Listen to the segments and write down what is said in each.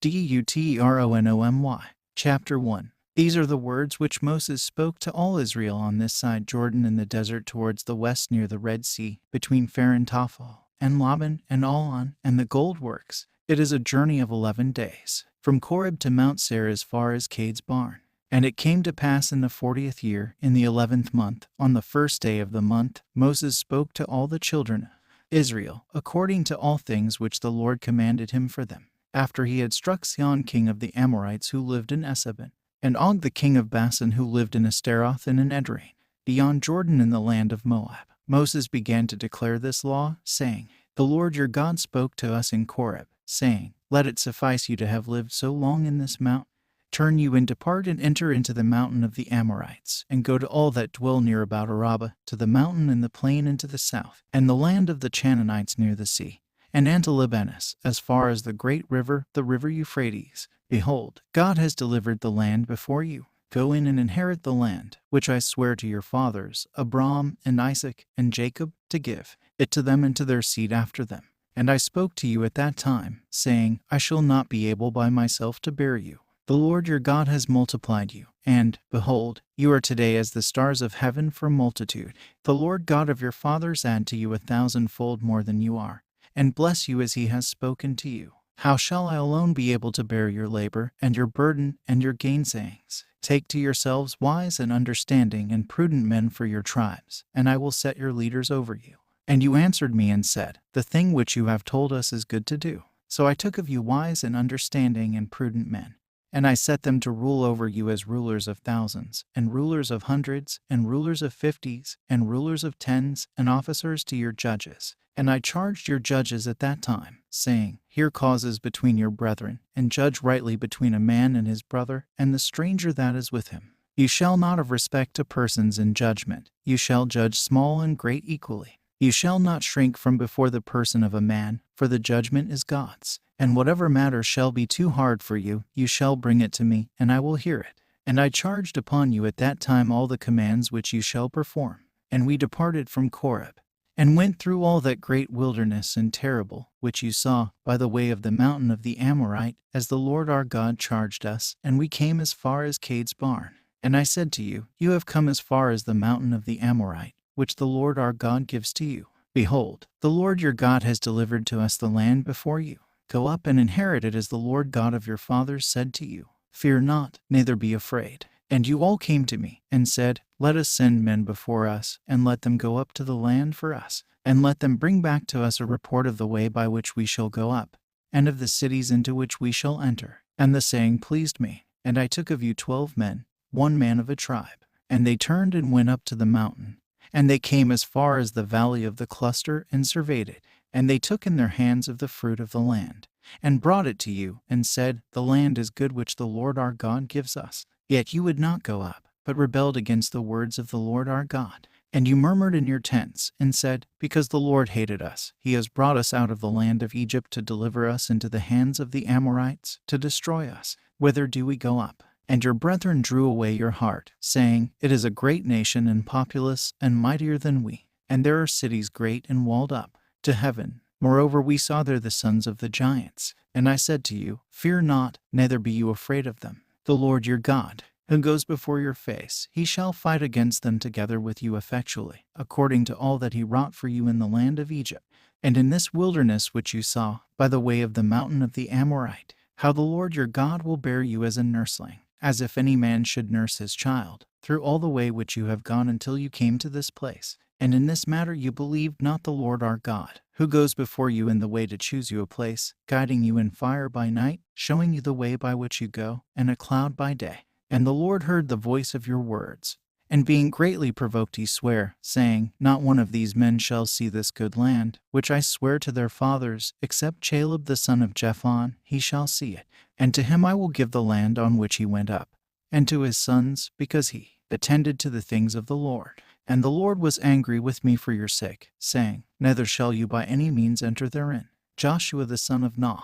Deuteronomy. Chapter 1. These are the words which Moses spoke to all Israel on this side Jordan in the desert towards the west near the Red Sea, between Faran Tophel, and Laban, and Allon, and the gold works. It is a journey of 11 days, from Koreb to Mount Seir as far as Cade's barn. And it came to pass in the 40th year, in the 11th month, on the first day of the month, Moses spoke to all the children of Israel, according to all things which the Lord commanded him for them, after he had struck Sihon king of the Amorites who lived in Esabon, and Og the king of Bashan who lived in Astaroth and in Edrei, beyond Jordan in the land of Moab. Moses began to declare this law, saying, The Lord your God spoke to us in Koreb, saying, Let it suffice you to have lived so long in this mount. Turn you and depart and enter into the mountain of the Amorites, and go to all that dwell near about Arabah, to the mountain and the plain and to the south, and the land of the Canaanites near the sea, and unto Libanus, as far as the great river, the river Euphrates. Behold, God has delivered the land before you. Go in and inherit the land, which I swear to your fathers, Abraham and Isaac and Jacob, to give it to them and to their seed after them. And I spoke to you at that time, saying, I shall not be able by myself to bear you. The Lord your God has multiplied you, and, behold, you are today as the stars of heaven for multitude. The Lord God of your fathers add to you 1,000-fold more than you are, and bless you as he has spoken to you. How shall I alone be able to bear your labor, and your burden, and your gainsayings? Take to yourselves wise and understanding and prudent men for your tribes, and I will set your leaders over you. And you answered me and said, The thing which you have told us is good to do. So I took of you wise and understanding and prudent men, and I set them to rule over you as rulers of thousands, and rulers of hundreds, and rulers of 50s, and rulers of 10s, and officers to your judges. And I charged your judges at that time, saying, Hear causes between your brethren, and judge rightly between a man and his brother, and the stranger that is with him. You shall not have respect to persons in judgment. You shall judge small and great equally. You shall not shrink from before the person of a man, for the judgment is God's. And whatever matter shall be too hard for you, you shall bring it to me, and I will hear it. And I charged upon you at that time all the commands which you shall perform. And we departed from Koreb, and went through all that great wilderness and terrible, which you saw, by the way of the mountain of the Amorite, as the Lord our God charged us, and we came as far as Cade's barn. And I said to you, You have come as far as the mountain of the Amorite, which the Lord our God gives to you. Behold, the Lord your God has delivered to us the land before you. Go up and inherit it as the Lord God of your fathers said to you. Fear not, neither be afraid. And you all came to me, and said, Let us send men before us, and let them go up to the land for us, and let them bring back to us a report of the way by which we shall go up, and of the cities into which we shall enter. And the saying pleased me. And I took of you 12 men, one man of a tribe. And they turned and went up to the mountain. And they came as far as the valley of the cluster, and surveyed it. And they took in their hands of the fruit of the land, and brought it to you, and said, The land is good which the Lord our God gives us. Yet you would not go up, but rebelled against the words of the Lord our God. And you murmured in your tents, and said, Because the Lord hated us, he has brought us out of the land of Egypt to deliver us into the hands of the Amorites, to destroy us. Whither do we go up? And your brethren drew away your heart, saying, It is a great nation and populous, and mightier than we, and there are cities great and walled up to heaven. Moreover, we saw there the sons of the giants. And I said to you, Fear not, neither be you afraid of them. The Lord your God, who goes before your face, he shall fight against them together with you effectually, according to all that he wrought for you in the land of Egypt, and in this wilderness which you saw, by the way of the mountain of the Amorite, how the Lord your God will bear you as a nursling, as if any man should nurse his child, through all the way which you have gone until you came to this place. And in this matter you believed not the Lord our God, who goes before you in the way to choose you a place, guiding you in fire by night, showing you the way by which you go, and a cloud by day. And the Lord heard the voice of your words. And being greatly provoked he sware, saying, Not one of these men shall see this good land, which I swear to their fathers, except Caleb the son of Jephon, he shall see it. And to him I will give the land on which he went up, and to his sons, because he attended to the things of the Lord. And the Lord was angry with me for your sake, saying, Neither shall you by any means enter therein. Joshua the son of Nun,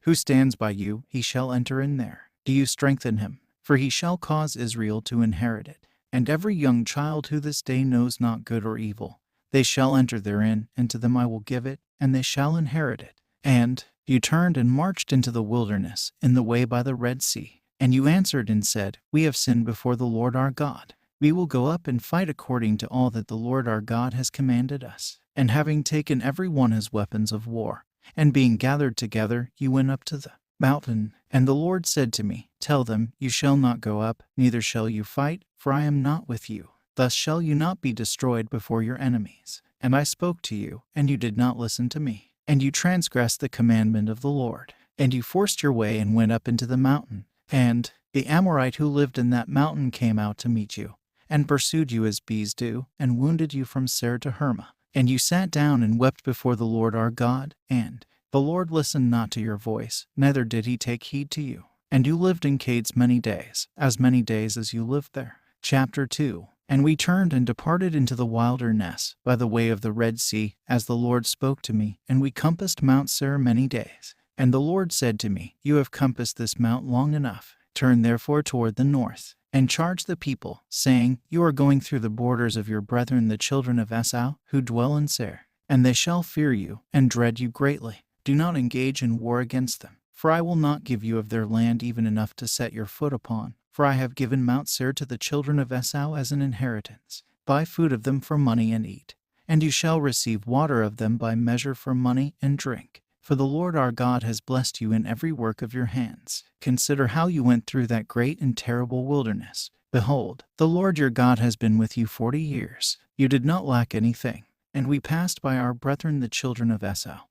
who stands by you, he shall enter in there. Do you strengthen him? For he shall cause Israel to inherit it. And every young child who this day knows not good or evil, they shall enter therein, and to them I will give it, and they shall inherit it. And you turned and marched into the wilderness, in the way by the Red Sea. And you answered and said, We have sinned before the Lord our God. We will go up and fight according to all that the Lord our God has commanded us. And having taken every one his weapons of war, and being gathered together, you went up to the mountain. And the Lord said to me, Tell them, You shall not go up, neither shall you fight, for I am not with you. Thus shall you not be destroyed before your enemies. And I spoke to you, and you did not listen to me. And you transgressed the commandment of the Lord. And you forced your way and went up into the mountain. And the Amorite who lived in that mountain came out to meet you, and pursued you as bees do, and wounded you from Ser to Herma. And you sat down and wept before the Lord our God, and the Lord listened not to your voice, neither did he take heed to you. And you lived in caves many days as you lived there. Chapter 2. And we turned and departed into the wilderness by the way of the Red Sea, as the Lord spoke to me, and we compassed Mount Seir many days. And the Lord said to me, You have compassed this mount long enough. Turn therefore toward the north, and charge the people, saying, You are going through the borders of your brethren the children of Esau, who dwell in Seir. And they shall fear you, and dread you greatly. Do not engage in war against them, for I will not give you of their land even enough to set your foot upon. For I have given Mount Seir to the children of Esau as an inheritance. Buy food of them for money and eat, and you shall receive water of them by measure for money and drink. For the Lord our God has blessed you in every work of your hands. Consider how you went through that great and terrible wilderness. Behold, the Lord your God has been with you 40 years. You did not lack anything. And we passed by our brethren the children of Esau,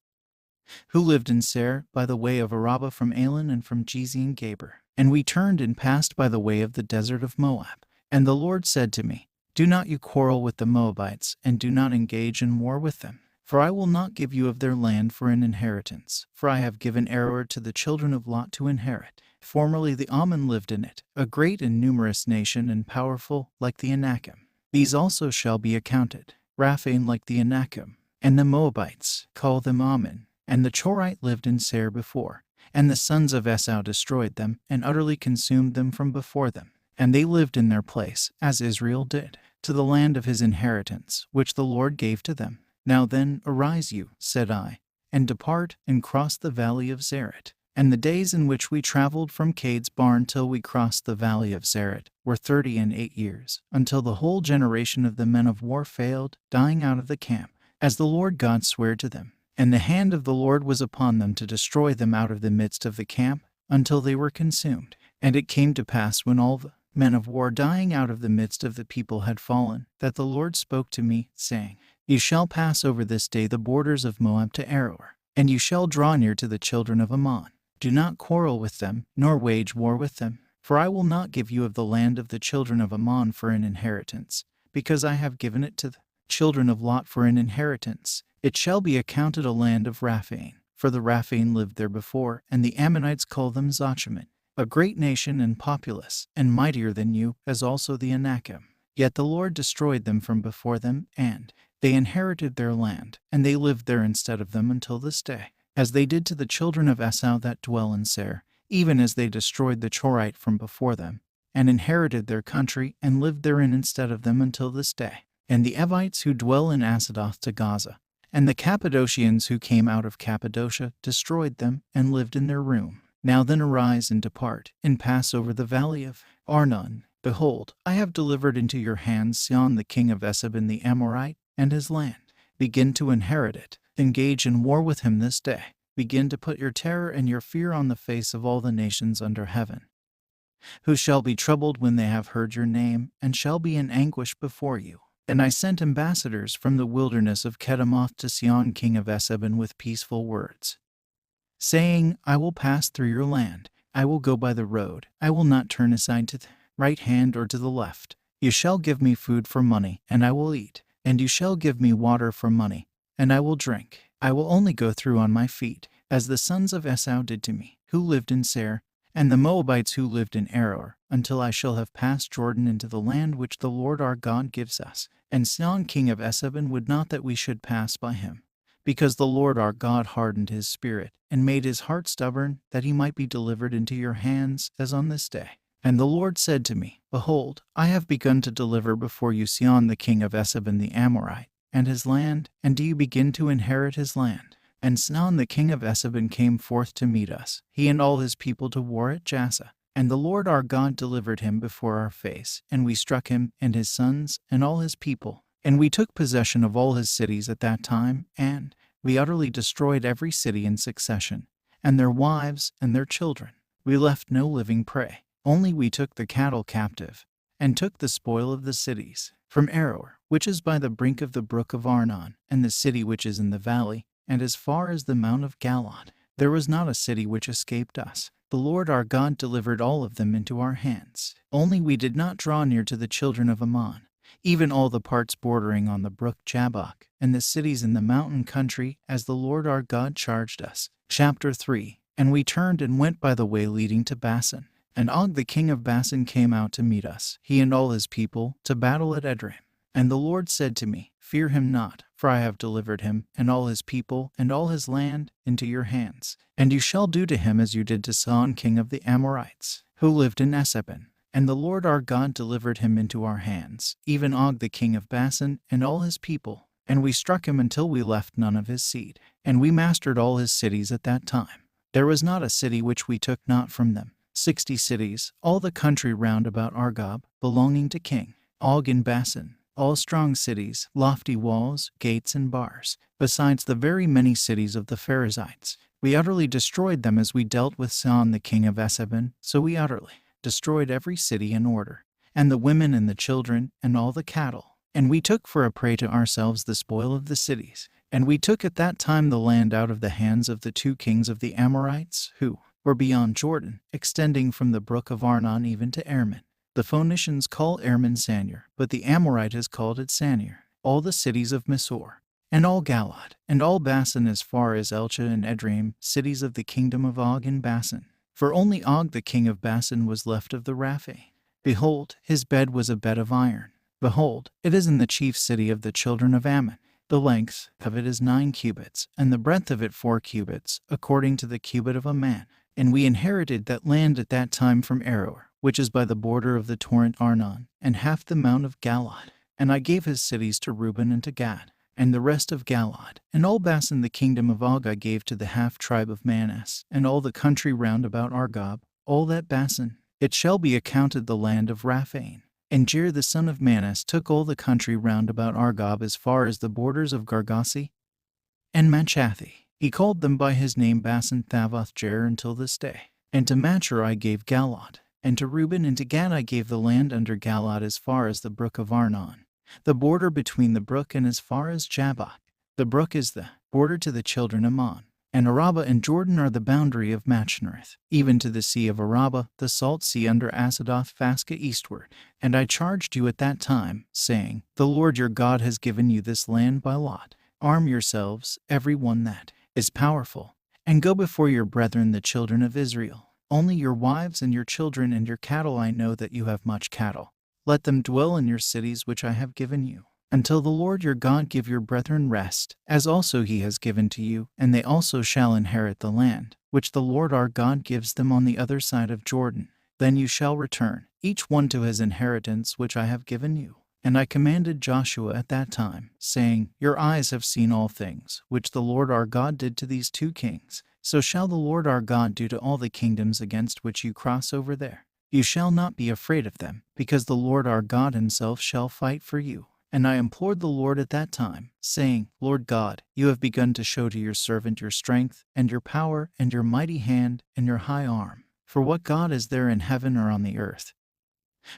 who lived in Seir, by the way of Arabah from Alan and from Jezion Gaber. And we turned and passed by the way of the desert of Moab. And the Lord said to me, Do not you quarrel with the Moabites, and do not engage in war with them. For I will not give you of their land for an inheritance, for I have given Aroer to the children of Lot to inherit. Formerly the Ammon lived in it, a great and numerous nation and powerful, like the Anakim. These also shall be accounted, Raphaim like the Anakim. And the Moabites, call them Ammon. And the Chorite lived in Seir before. And the sons of Esau destroyed them, and utterly consumed them from before them. And they lived in their place, as Israel did, to the land of his inheritance, which the Lord gave to them. Now then, arise you, said I, and depart, and cross the valley of Zered. And the days in which we traveled from Cades Barn till we crossed the valley of Zered were 38 years, until the whole generation of the men of war failed, dying out of the camp, as the Lord God sware to them. And the hand of the Lord was upon them to destroy them out of the midst of the camp, until they were consumed. And it came to pass, when all the men of war dying out of the midst of the people had fallen, that the Lord spoke to me, saying, You shall pass over this day the borders of Moab to Aroer, and you shall draw near to the children of Ammon. Do not quarrel with them, nor wage war with them, for I will not give you of the land of the children of Ammon for an inheritance, because I have given it to the children of Lot for an inheritance. It shall be accounted a land of Raphaim, for the Raphaim lived there before, and the Ammonites call them Zochimon, a great nation and populous, and mightier than you, as also the Anakim. Yet the Lord destroyed them from before them, and they inherited their land, and they lived there instead of them until this day, as they did to the children of Esau that dwell in Seir, even as they destroyed the Chorite from before them, and inherited their country, and lived therein instead of them until this day. And the Evites who dwell in Asadoth to Gaza, and the Cappadocians who came out of Cappadocia destroyed them, and lived in their room. Now then arise and depart, and pass over the valley of Arnon. Behold, I have delivered into your hands Sihon the king of Esau the Amorite, and his land. Begin to inherit it. Engage in war with him this day. Begin to put your terror and your fear on the face of all the nations under heaven, who shall be troubled when they have heard your name, and shall be in anguish before you. And I sent ambassadors from the wilderness of Kedemoth to Sihon king of Esau with peaceful words, saying, I will pass through your land. I will go by the road. I will not turn aside to the right hand or to the left. You shall give me food for money, and I will eat. And you shall give me water for money, and I will drink. I will only go through on my feet, as the sons of Esau did to me, who lived in Seir, and the Moabites who lived in Aroer, until I shall have passed Jordan into the land which the Lord our God gives us. And Sihon king of Esau would not that we should pass by him, because the Lord our God hardened his spirit, and made his heart stubborn, that he might be delivered into your hands, as on this day. And the Lord said to me, Behold, I have begun to deliver before you Sihon the king of Esau the Amorite, and his land, and do you begin to inherit his land? And Sihon the king of Esabon came forth to meet us, he and all his people, to war at Jassah. And the Lord our God delivered him before our face, and we struck him and his sons and all his people. And we took possession of all his cities at that time, and we utterly destroyed every city in succession, and their wives and their children. We left no living prey. Only we took the cattle captive, and took the spoil of the cities, from Aroer, which is by the brink of the brook of Arnon, and the city which is in the valley, and as far as the Mount of Galaad. There was not a city which escaped us. The Lord our God delivered all of them into our hands. Only we did not draw near to the children of Ammon, even all the parts bordering on the brook Jabbok, and the cities in the mountain country, as the Lord our God charged us. Chapter 3. And we turned and went by the way leading to Bashan. And Og the king of Bashan came out to meet us, he and all his people, to battle at Edrei. And the Lord said to me, Fear him not, for I have delivered him, and all his people, and all his land, into your hands. And you shall do to him as you did to Sihon king of the Amorites, who lived in Esabon. And the Lord our God delivered him into our hands, even Og the king of Bashan, and all his people. And we struck him until we left none of his seed. And we mastered all his cities at that time. There was not a city which we took not from them. 60 cities, all the country round about Argob, belonging to King Og in Bashan. All strong cities, lofty walls, gates, and bars, besides the very many cities of the Perizzites. We utterly destroyed them as we dealt with Sihon the king of Esabon, so we utterly destroyed every city in order, and the women and the children, and all the cattle. And we took for a prey to ourselves the spoil of the cities. And we took at that time the land out of the hands of the 2 kings of the Amorites, who were beyond Jordan, extending from the brook of Arnon even to Ermin. The Phoenicians call Ermin Sanir, but the Amorite has called it Sanir. All the cities of Misor, and all Galaad, and all Bashan as far as Elcha and Edreim, cities of the kingdom of Og in Bashan. For only Og the king of Bashan was left of the Rapha. Behold, his bed was a bed of iron. Behold, it is in the chief city of the children of Ammon. The length of it is 9 cubits, and the breadth of it 4 cubits, according to the cubit of a man. And we inherited that land at that time from Aroer, which is by the border of the torrent Arnon, and half the mount of Galaad. And I gave his cities to Reuben and to Gad, and the rest of Galaad. And all Bashan the kingdom of Og I gave to the half-tribe of Manasseh, and all the country round about Argob, all that Bashan. It shall be accounted the land of Raphaim. And Jair the son of Manasseh took all the country round about Argob as far as the borders of Gargasi and Machathi. He called them by his name Bashan Thavoth Jair until this day. And to Machir I gave Galaad, and to Reuben and to Gad I gave the land under Galaad as far as the brook of Arnon, the border between the brook, and as far as Jabbok. The brook is the border to the children of Ammon. And Arabah and Jordan are the boundary of Machnereth, even to the sea of Arabah, the salt sea under Asadoth Phasca eastward. And I charged you at that time, saying, The Lord your God has given you this land by lot. Arm yourselves, every one that is powerful, and go before your brethren the children of Israel. Only your wives and your children and your cattle, I know that you have much cattle. Let them dwell in your cities which I have given you, until the Lord your God give your brethren rest, as also he has given to you, and they also shall inherit the land, which the Lord our God gives them on the other side of Jordan. Then you shall return, each one to his inheritance which I have given you. And I commanded Joshua at that time, saying, Your eyes have seen all things, which the Lord our God did to these 2 kings. So shall the Lord our God do to all the kingdoms against which you cross over there. You shall not be afraid of them, because the Lord our God himself shall fight for you. And I implored the Lord at that time, saying, Lord God, you have begun to show to your servant your strength, and your power, and your mighty hand, and your high arm. For what God is there in heaven or on the earth,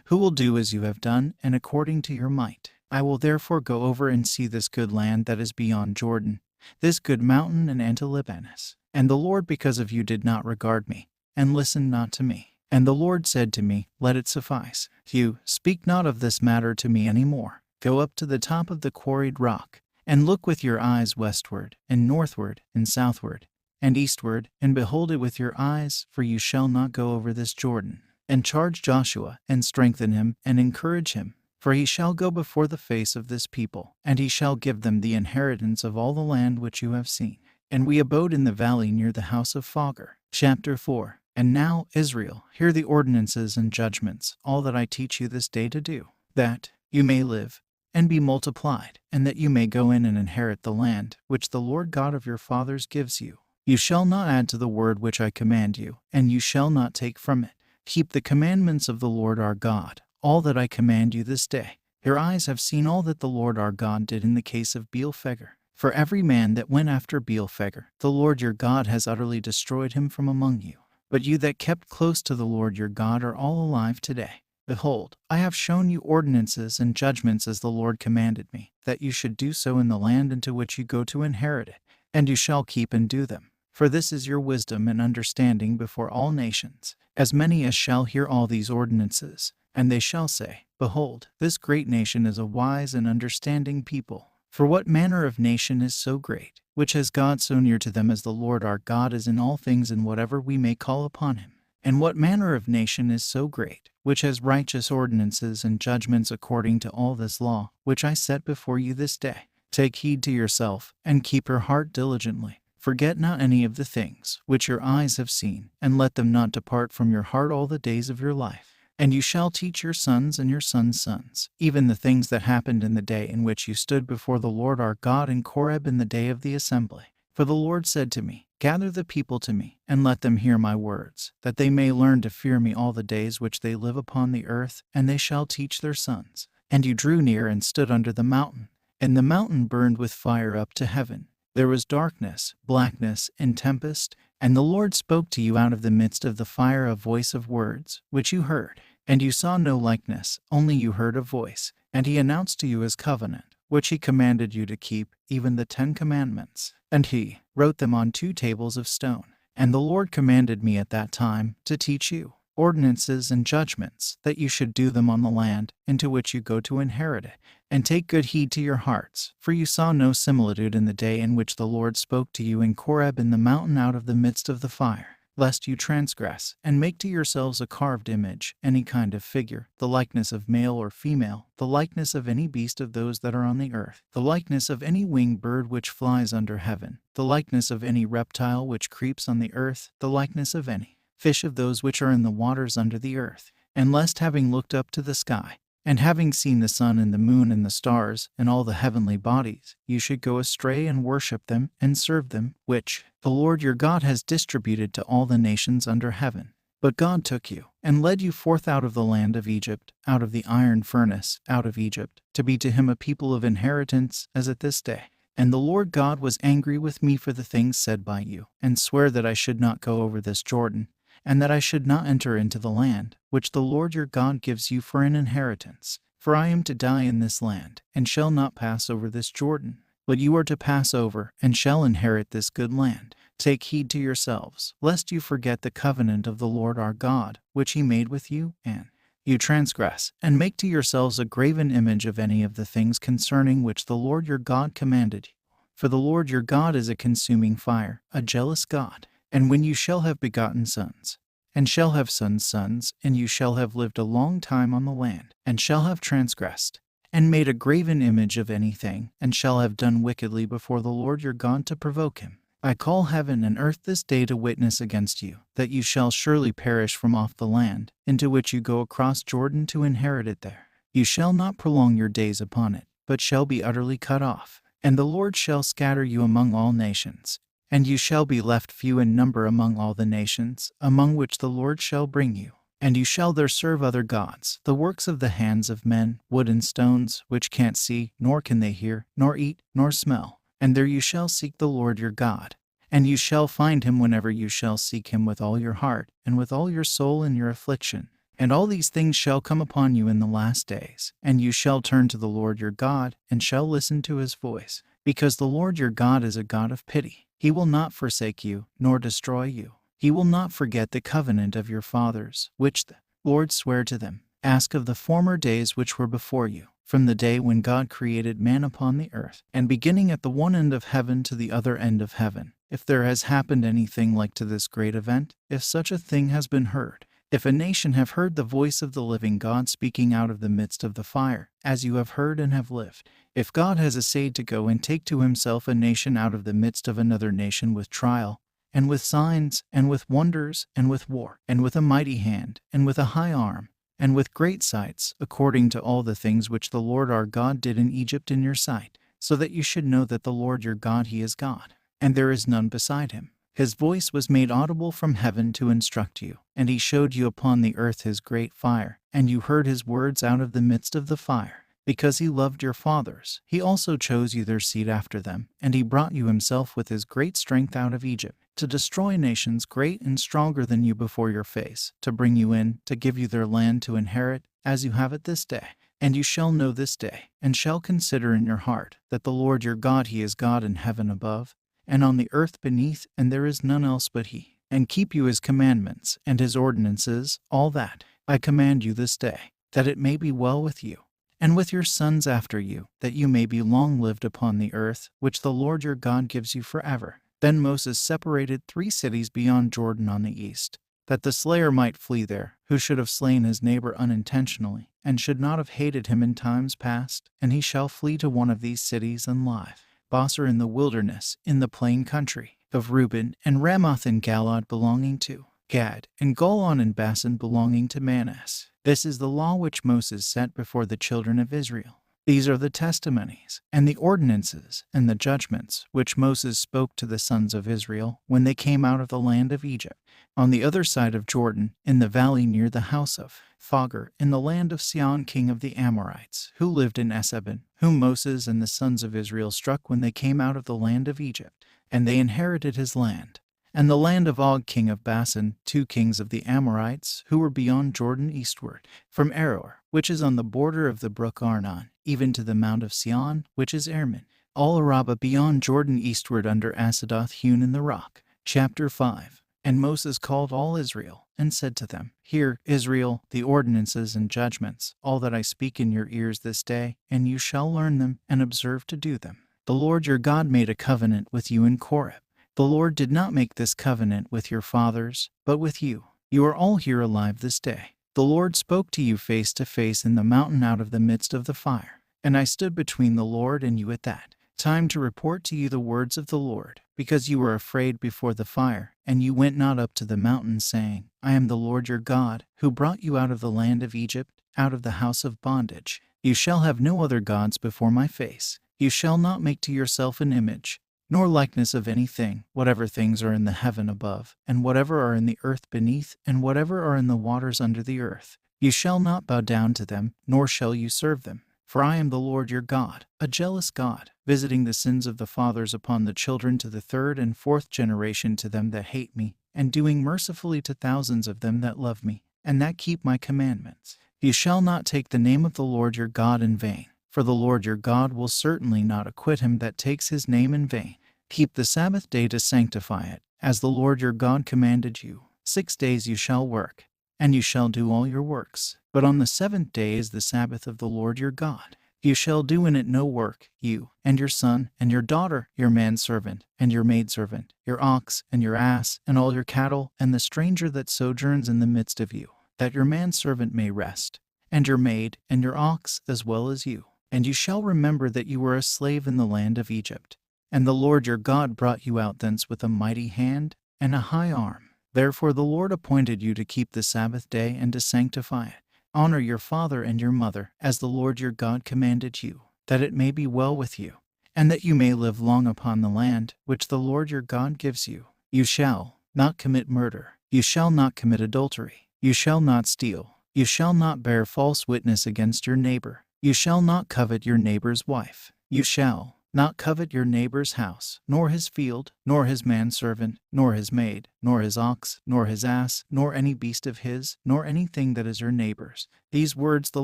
who will do as you have done, and according to your might? I will therefore go over and see this good land that is beyond Jordan, this good mountain and Antilibanus. And the Lord because of you did not regard me, and listened not to me. And the Lord said to me, Let it suffice. You, speak not of this matter to me any more. Go up to the top of the quarried rock, and look with your eyes westward, and northward, and southward, and eastward, and behold it with your eyes, for you shall not go over this Jordan. And charge Joshua, and strengthen him, and encourage him. For he shall go before the face of this people, and he shall give them the inheritance of all the land which you have seen. And we abode in the valley near the house of Fogger. Chapter 4. And now, Israel, hear the ordinances and judgments, all that I teach you this day to do, that you may live. and be multiplied, and that you may go in and inherit the land which the Lord God of your fathers gives you. You shall not add to the word which I command you, and you shall not take from it. Keep the commandments of the Lord our God, all that I command you this day. Your eyes have seen all that the Lord our God did in the case of Baal-Phegor. For every man that went after Baal-Phegor, the Lord your God has utterly destroyed him from among you. But you that kept close to the Lord your God are all alive today. Behold, I have shown you ordinances and judgments as the Lord commanded me, that you should do so in the land into which you go to inherit it, and you shall keep and do them. For this is your wisdom and understanding before all nations, as many as shall hear all these ordinances, and they shall say, Behold, this great nation is a wise and understanding people. For what manner of nation is so great, which has God so near to them as the Lord our God is in all things in whatever we may call upon him? And what manner of nation is so great, which has righteous ordinances and judgments according to all this law, which I set before you this day? Take heed to yourself, and keep your heart diligently. Forget not any of the things which your eyes have seen, and let them not depart from your heart all the days of your life. And you shall teach your sons and your sons' sons, even the things that happened in the day in which you stood before the Lord our God in Horeb in the day of the assembly. For the Lord said to me, Gather the people to me, and let them hear my words, that they may learn to fear me all the days which they live upon the earth, and they shall teach their sons. And you drew near and stood under the mountain, and the mountain burned with fire up to heaven. There was darkness, blackness, and tempest, and the Lord spoke to you out of the midst of the fire a voice of words, which you heard. And you saw no likeness, only you heard a voice. And he announced to you his covenant, which he commanded you to keep, even the 10 commandments. And he wrote them on 2 tables of stone. And the Lord commanded me at that time to teach you ordinances and judgments, that you should do them on the land into which you go to inherit it. And take good heed to your hearts, for you saw no similitude in the day in which the Lord spoke to you in Horeb in the mountain out of the midst of the fire, lest you transgress, and make to yourselves a carved image, any kind of figure, the likeness of male or female, the likeness of any beast of those that are on the earth, the likeness of any winged bird which flies under heaven, the likeness of any reptile which creeps on the earth, the likeness of any fish of those which are in the waters under the earth. And lest having looked up to the sky, and having seen the sun and the moon and the stars and all the heavenly bodies, you should go astray and worship them and serve them, which the Lord your God has distributed to all the nations under heaven. But God took you, and led you forth out of the land of Egypt, out of the iron furnace, out of Egypt, to be to him a people of inheritance, as at this day. And the Lord God was angry with me for the things said by you, and sware that I should not go over this Jordan, and that I should not enter into the land, which the Lord your God gives you for an inheritance. For I am to die in this land, and shall not pass over this Jordan. But you are to pass over, and shall inherit this good land. Take heed to yourselves, lest you forget the covenant of the Lord our God, which he made with you, and you transgress, and make to yourselves a graven image of any of the things concerning which the Lord your God commanded you. For the Lord your God is a consuming fire, a jealous God. And when you shall have begotten sons, and shall have sons' sons, and you shall have lived a long time on the land, and shall have transgressed, and made a graven image of anything, and shall have done wickedly before the Lord your God to provoke him, I call heaven and earth this day to witness against you, that you shall surely perish from off the land, into which you go across Jordan to inherit it there. You shall not prolong your days upon it, but shall be utterly cut off. And the Lord shall scatter you among all nations, and you shall be left few in number among all the nations, among which the Lord shall bring you. And you shall there serve other gods, the works of the hands of men, wood and stones, which can't see, nor can they hear, nor eat, nor smell. And there you shall seek the Lord your God. And you shall find him whenever you shall seek him with all your heart, and with all your soul in your affliction. And all these things shall come upon you in the last days. And you shall turn to the Lord your God, and shall listen to his voice. Because the Lord your God is a God of pity. He will not forsake you, nor destroy you. He will not forget the covenant of your fathers, which the Lord sware to them. Ask of the former days which were before you, from the day when God created man upon the earth, and beginning at the one end of heaven to the other end of heaven, if there has happened anything like to this great event, if such a thing has been heard, if a nation have heard the voice of the living God speaking out of the midst of the fire, as you have heard and have lived, if God has essayed to go and take to himself a nation out of the midst of another nation with trial, and with signs, and with wonders, and with war, and with a mighty hand, and with a high arm, and with great sights, according to all the things which the Lord our God did in Egypt in your sight, so that you should know that the Lord your God, he is God, and there is none beside him. His voice was made audible from heaven to instruct you, and he showed you upon the earth his great fire, and you heard his words out of the midst of the fire. Because he loved your fathers, he also chose you their seed after them, and he brought you himself with his great strength out of Egypt, to destroy nations great and stronger than you before your face, to bring you in, to give you their land to inherit, as you have it this day. And you shall know this day, and shall consider in your heart, that the Lord your God, he is God in heaven above, and on the earth beneath, and there is none else but he. And keep you his commandments, and his ordinances, all that I command you this day, that it may be well with you, and with your sons after you, that you may be long lived upon the earth, which the Lord your God gives you forever. Then Moses separated 3 cities beyond Jordan on the east, that the slayer might flee there, who should have slain his neighbor unintentionally, and should not have hated him in times past, and he shall flee to one of these cities and live. Bosser in the wilderness, in the plain country of Reuben, and Ramoth in Galaad belonging to Gad, and Golan and Bashan belonging to Manasseh. This is the law which Moses set before the children of Israel. These are the testimonies, and the ordinances, and the judgments, which Moses spoke to the sons of Israel when they came out of the land of Egypt, on the other side of Jordan, in the valley near the house of Phagor, in the land of Sihon king of the Amorites, who lived in Eseben, whom Moses and the sons of Israel struck when they came out of the land of Egypt, and they inherited his land. And the land of Og king of Bashan, 2 kings of the Amorites, who were beyond Jordan eastward, from Aroer, which is on the border of the brook Arnon, even to the mount of Sion, which is Hermon, all Arabah beyond Jordan eastward under Asadoth hewn in the rock. Chapter 5. And Moses called all Israel, and said to them, Hear, Israel, the ordinances and judgments, all that I speak in your ears this day, and you shall learn them, and observe to do them. The Lord your God made a covenant with you in Korah. The Lord did not make this covenant with your fathers, but with you. You are all here alive this day. The Lord spoke to you face to face in the mountain out of the midst of the fire. And I stood between the Lord and you at that time to report to you the words of the Lord, because you were afraid before the fire, and you went not up to the mountain, saying, I am the Lord your God, who brought you out of the land of Egypt, out of the house of bondage. You shall have no other gods before my face. You shall not make to yourself an image, nor likeness of anything, whatever things are in the heaven above, and whatever are in the earth beneath, and whatever are in the waters under the earth. You shall not bow down to them, nor shall you serve them. For I am the Lord your God, a jealous God, visiting the sins of the fathers upon the children to the 3rd and 4th generation to them that hate me, and doing mercifully to thousands of them that love me, and that keep my commandments. You shall not take the name of the Lord your God in vain. For the Lord your God will certainly not acquit him that takes his name in vain. Keep the Sabbath day to sanctify it, as the Lord your God commanded you. 6 days you shall work, and you shall do all your works. But on the 7th day is the Sabbath of the Lord your God. You shall do in it no work, you, and your son, and your daughter, your manservant, and your maidservant, your ox, and your ass, and all your cattle, and the stranger that sojourns in the midst of you, that your manservant may rest, and your maid, and your ox, as well as you. And you shall remember that you were a slave in the land of Egypt, and the Lord your God brought you out thence with a mighty hand and a high arm. Therefore the Lord appointed you to keep the Sabbath day and to sanctify it. Honor your father and your mother, as the Lord your God commanded you, that it may be well with you, and that you may live long upon the land which the Lord your God gives you. You shall not commit murder. You shall not commit adultery. You shall not steal. You shall not bear false witness against your neighbor. You shall not covet your neighbor's wife. You shall not covet your neighbor's house, nor his field, nor his manservant, nor his maid, nor his ox, nor his ass, nor any beast of his, nor anything that is your neighbor's. These words the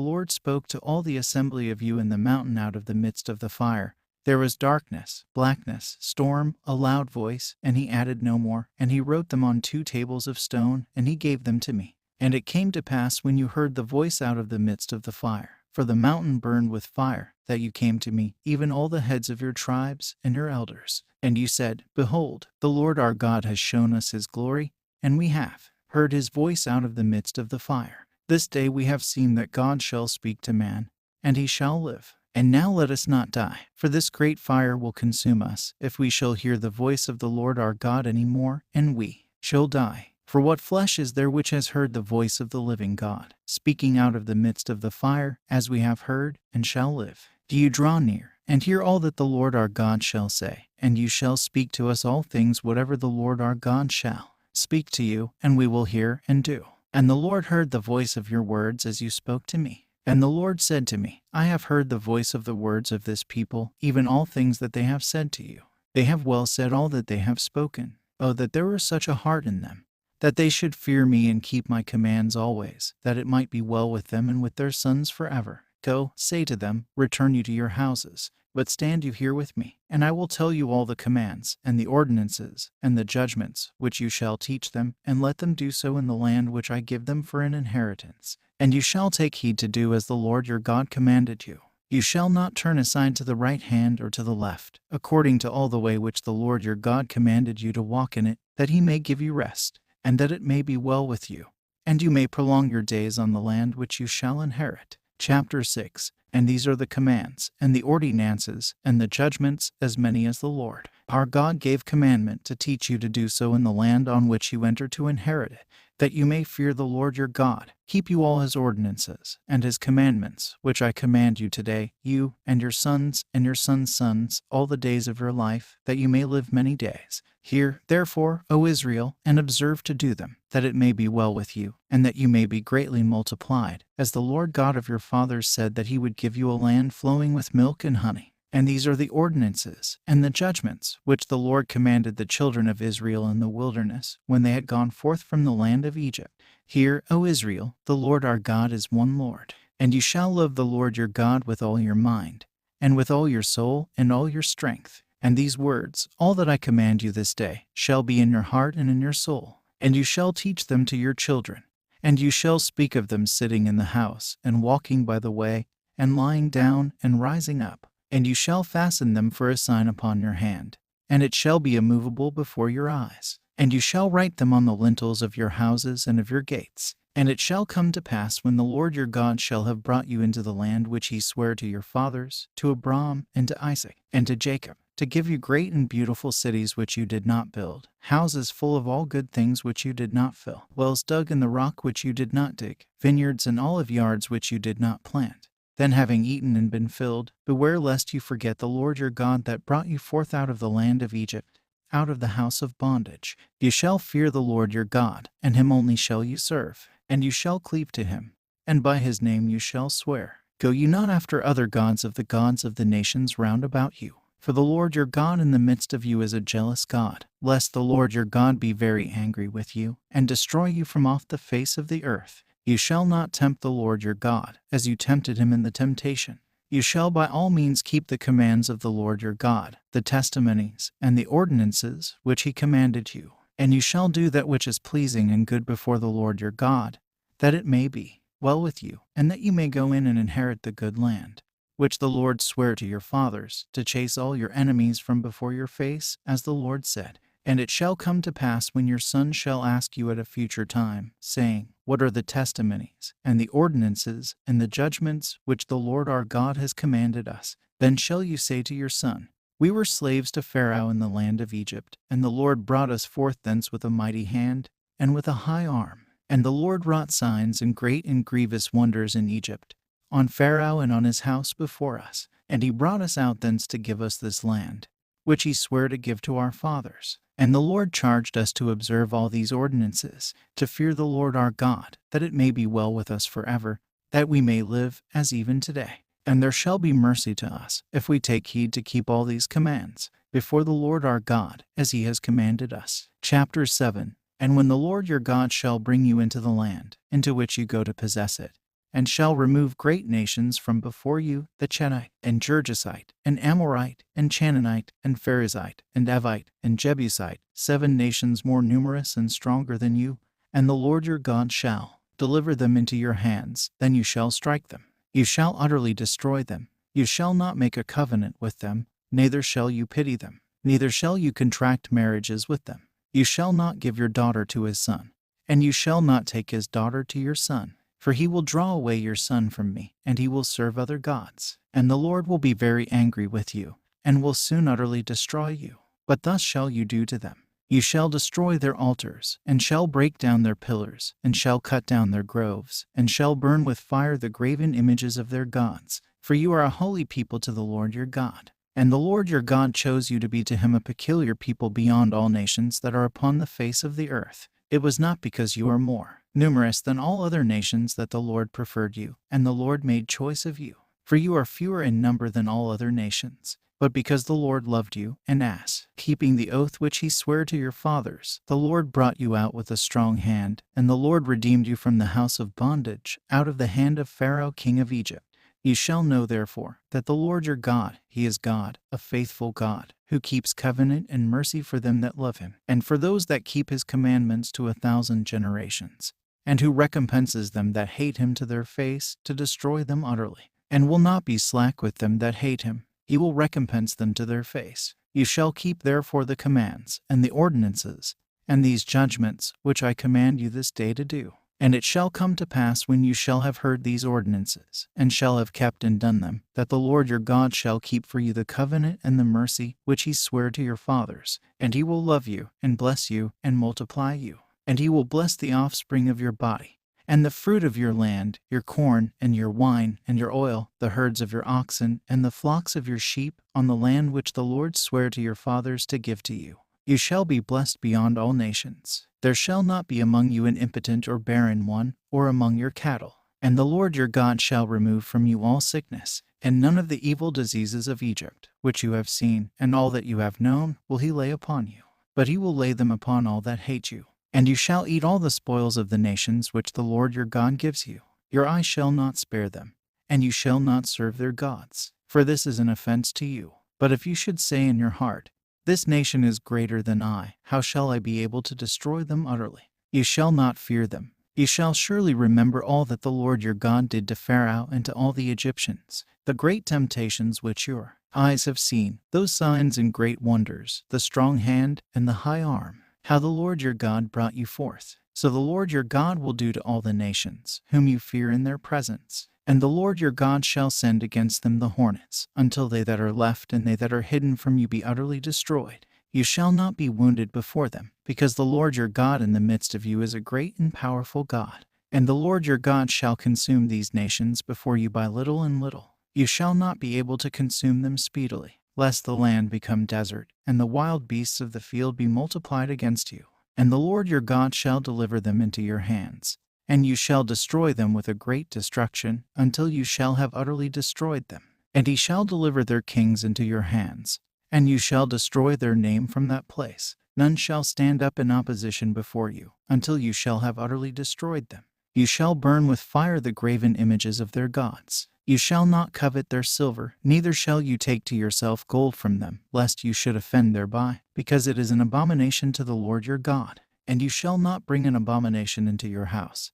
Lord spoke to all the assembly of you in the mountain out of the midst of the fire. There was darkness, blackness, storm, a loud voice, and he added no more. And he wrote them on 2 tables of stone, and he gave them to me. And it came to pass when you heard the voice out of the midst of the fire, for the mountain burned with fire, that you came to me, even all the heads of your tribes and your elders. And you said, Behold, the Lord our God has shown us his glory, and we have heard his voice out of the midst of the fire. This day we have seen that God shall speak to man, and he shall live. And now let us not die, for this great fire will consume us, if we shall hear the voice of the Lord our God any more, and we shall die. For what flesh is there which has heard the voice of the living God, speaking out of the midst of the fire, as we have heard, and shall live? Do you draw near, and hear all that the Lord our God shall say, and you shall speak to us all things whatever the Lord our God shall speak to you, and we will hear and do. And the Lord heard the voice of your words as you spoke to me. And the Lord said to me, I have heard the voice of the words of this people, even all things that they have said to you. They have well said all that they have spoken. Oh, that there were such a heart in them, that they should fear me and keep my commands always, that it might be well with them and with their sons forever. Go, say to them, return you to your houses, but stand you here with me, and I will tell you all the commands, and the ordinances, and the judgments, which you shall teach them, and let them do so in the land which I give them for an inheritance. And you shall take heed to do as the Lord your God commanded you. You shall not turn aside to the right hand or to the left, according to all the way which the Lord your God commanded you to walk in it, that he may give you rest, and that it may be well with you, and you may prolong your days on the land which you shall inherit. Chapter 6. And these are the commands, and the ordinances, and the judgments, as many as the Lord our God gave commandment to teach you to do so in the land on which you enter to inherit it, that you may fear the Lord your God, keep you all his ordinances, and his commandments, which I command you today, you, and your sons, and your sons' sons, all the days of your life, that you may live many days. Hear, therefore, O Israel, and observe to do them, that it may be well with you, and that you may be greatly multiplied, as the Lord God of your fathers said that he would give you a land flowing with milk and honey. And these are the ordinances and the judgments which the Lord commanded the children of Israel in the wilderness, when they had gone forth from the land of Egypt. Hear, O Israel, the Lord our God is one Lord. And you shall love the Lord your God with all your mind, and with all your soul, and all your strength. And these words, all that I command you this day, shall be in your heart and in your soul. And you shall teach them to your children. And you shall speak of them sitting in the house, and walking by the way, and lying down, and rising up. And you shall fasten them for a sign upon your hand, and it shall be immovable before your eyes. And you shall write them on the lintels of your houses and of your gates. And it shall come to pass when the Lord your God shall have brought you into the land which he sware to your fathers, to Abraham, and to Isaac, and to Jacob, to give you great and beautiful cities which you did not build, houses full of all good things which you did not fill, wells dug in the rock which you did not dig, vineyards and olive yards which you did not plant. Then having eaten and been filled, beware lest you forget the Lord your God that brought you forth out of the land of Egypt, out of the house of bondage. You shall fear the Lord your God, and him only shall you serve, and you shall cleave to him, and by his name you shall swear. Go you not after other gods of the nations round about you. For the Lord your God in the midst of you is a jealous God, lest the Lord your God be very angry with you, and destroy you from off the face of the earth. You shall not tempt the Lord your God, as you tempted him in the temptation. You shall by all means keep the commands of the Lord your God, the testimonies, and the ordinances which he commanded you. And you shall do that which is pleasing and good before the Lord your God, that it may be well with you, and that you may go in and inherit the good land, which the Lord sware to your fathers, to chase all your enemies from before your face, as the Lord said. And it shall come to pass when your sons shall ask you at a future time, saying, What are the testimonies, and the ordinances, and the judgments, which the Lord our God has commanded us? Then shall you say to your son, We were slaves to Pharaoh in the land of Egypt, and the Lord brought us forth thence with a mighty hand, and with a high arm. And the Lord wrought signs and great and grievous wonders in Egypt, on Pharaoh and on his house before us. And he brought us out thence to give us this land, which he sware to give to our fathers. And the Lord charged us to observe all these ordinances, to fear the Lord our God, that it may be well with us forever, that we may live as even today. And there shall be mercy to us, if we take heed to keep all these commands, before the Lord our God, as he has commanded us. Chapter 7. And when the Lord your God shall bring you into the land, into which you go to possess it, and shall remove great nations from before you, the Chetite, and Girgasite, and Amorite, and Canaanite, and Pharisite, and Evite, and Jebusite, 7 nations more numerous and stronger than you, and the Lord your God shall deliver them into your hands, then you shall strike them. You shall utterly destroy them. You shall not make a covenant with them, neither shall you pity them, neither shall you contract marriages with them. You shall not give your daughter to his son, and you shall not take his daughter to your son. For he will draw away your son from me, and he will serve other gods. And the Lord will be very angry with you, and will soon utterly destroy you. But thus shall you do to them. You shall destroy their altars, and shall break down their pillars, and shall cut down their groves, and shall burn with fire the graven images of their gods. For you are a holy people to the Lord your God. And the Lord your God chose you to be to him a peculiar people beyond all nations that are upon the face of the earth. It was not because you are more numerous than all other nations that the Lord preferred you, and the Lord made choice of you. For you are fewer in number than all other nations. But because the Lord loved you, and as, keeping the oath which he sware to your fathers, the Lord brought you out with a strong hand, and the Lord redeemed you from the house of bondage, out of the hand of Pharaoh king of Egypt. You shall know therefore that the Lord your God, he is God, a faithful God, who keeps covenant and mercy for them that love him, and for those that keep his commandments to 1,000 generations, and who recompenses them that hate him to their face, to destroy them utterly, and will not be slack with them that hate him. He will recompense them to their face. You shall keep therefore the commands, and the ordinances, and these judgments, which I command you this day to do. And it shall come to pass when you shall have heard these ordinances, and shall have kept and done them, that the Lord your God shall keep for you the covenant and the mercy which he sware to your fathers. And he will love you, and bless you, and multiply you. And he will bless the offspring of your body, and the fruit of your land, your corn, and your wine, and your oil, the herds of your oxen, and the flocks of your sheep, on the land which the Lord sware to your fathers to give to you. You shall be blessed beyond all nations. There shall not be among you an impotent or barren one, or among your cattle. And the Lord your God shall remove from you all sickness, and none of the evil diseases of Egypt, which you have seen, and all that you have known, will he lay upon you. But he will lay them upon all that hate you. And you shall eat all the spoils of the nations which the Lord your God gives you. Your eye shall not spare them, and you shall not serve their gods, for this is an offense to you. But if you should say in your heart, this nation is greater than I, how shall I be able to destroy them utterly? You shall not fear them. You shall surely remember all that the Lord your God did to Pharaoh and to all the Egyptians, the great temptations which your eyes have seen, those signs and great wonders, the strong hand and the high arm, how the Lord your God brought you forth. So the Lord your God will do to all the nations, whom you fear in their presence. And the Lord your God shall send against them the hornets, until they that are left and they that are hidden from you be utterly destroyed. You shall not be wounded before them, because the Lord your God in the midst of you is a great and powerful God. And the Lord your God shall consume these nations before you by little and little. You shall not be able to consume them speedily, lest the land become desert, and the wild beasts of the field be multiplied against you. And the Lord your God shall deliver them into your hands. And you shall destroy them with a great destruction, until you shall have utterly destroyed them. And he shall deliver their kings into your hands, and you shall destroy their name from that place. None shall stand up in opposition before you, until you shall have utterly destroyed them. You shall burn with fire the graven images of their gods. You shall not covet their silver, neither shall you take to yourself gold from them, lest you should offend thereby, because it is an abomination to the Lord your God. And you shall not bring an abomination into your house.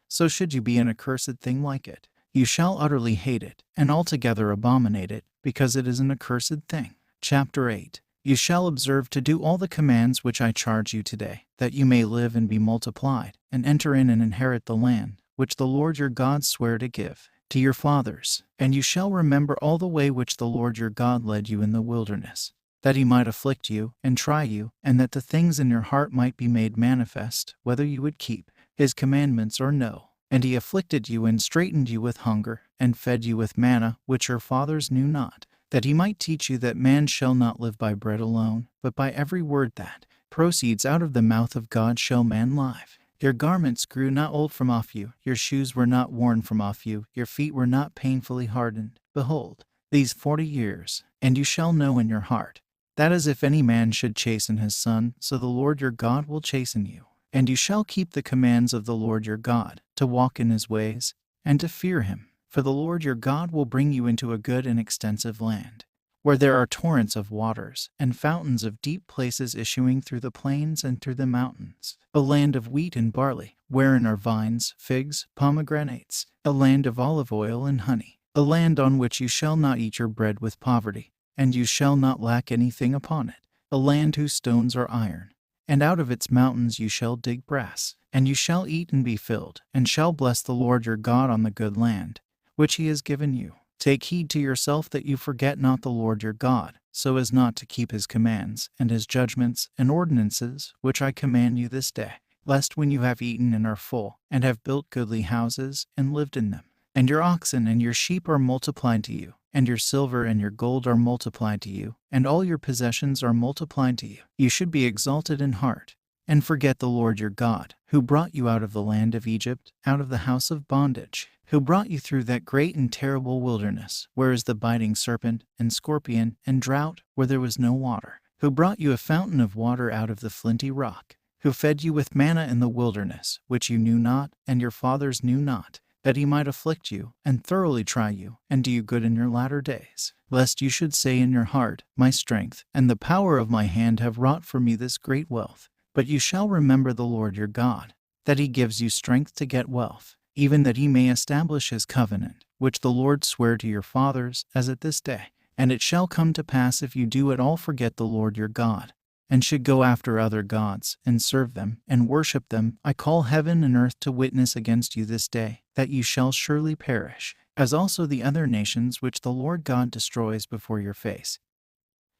So should you be an accursed thing like it, you shall utterly hate it, and altogether abominate it, because it is an accursed thing. Chapter 8. You shall observe to do all the commands which I charge you today, that you may live and be multiplied, and enter in and inherit the land, which the Lord your God sware to give to your fathers. And you shall remember all the way which the Lord your God led you in the wilderness, that he might afflict you, and try you, and that the things in your heart might be made manifest, whether you would keep his commandments or no. And he afflicted you, and straitened you with hunger, and fed you with manna, which your fathers knew not, that he might teach you that man shall not live by bread alone, but by every word that proceeds out of the mouth of God shall man live. Your garments grew not old from off you, your shoes were not worn from off you, your feet were not painfully hardened. Behold, these 40 years, and you shall know in your heart, that as if any man should chasten his son, so the Lord your God will chasten you. And you shall keep the commands of the Lord your God, to walk in his ways, and to fear him. For the Lord your God will bring you into a good and extensive land, where there are torrents of waters, and fountains of deep places issuing through the plains and through the mountains, a land of wheat and barley, wherein are vines, figs, pomegranates, a land of olive oil and honey, a land on which you shall not eat your bread with poverty, and you shall not lack anything upon it, a land whose stones are iron. And out of its mountains you shall dig brass, and you shall eat and be filled, and shall bless the Lord your God on the good land, which he has given you. Take heed to yourself that you forget not the Lord your God, so as not to keep his commands, and his judgments, and ordinances, which I command you this day, lest when you have eaten and are full, and have built goodly houses, and lived in them, and your oxen and your sheep are multiplied to you, and your silver and your gold are multiplied to you, and all your possessions are multiplied to you, you should be exalted in heart, and forget the Lord your God, who brought you out of the land of Egypt, out of the house of bondage, who brought you through that great and terrible wilderness, where is the biting serpent, and scorpion, and drought, where there was no water, who brought you a fountain of water out of the flinty rock, who fed you with manna in the wilderness, which you knew not, and your fathers knew not, that he might afflict you, and thoroughly try you, and do you good in your latter days, lest you should say in your heart, My strength, and the power of my hand have wrought for me this great wealth. But you shall remember the Lord your God, that he gives you strength to get wealth, even that he may establish his covenant, which the Lord sware to your fathers, as at this day. And it shall come to pass, if you do at all forget the Lord your God, and should go after other gods, and serve them, and worship them, I call heaven and earth to witness against you this day, that you shall surely perish, as also the other nations which the Lord God destroys before your face.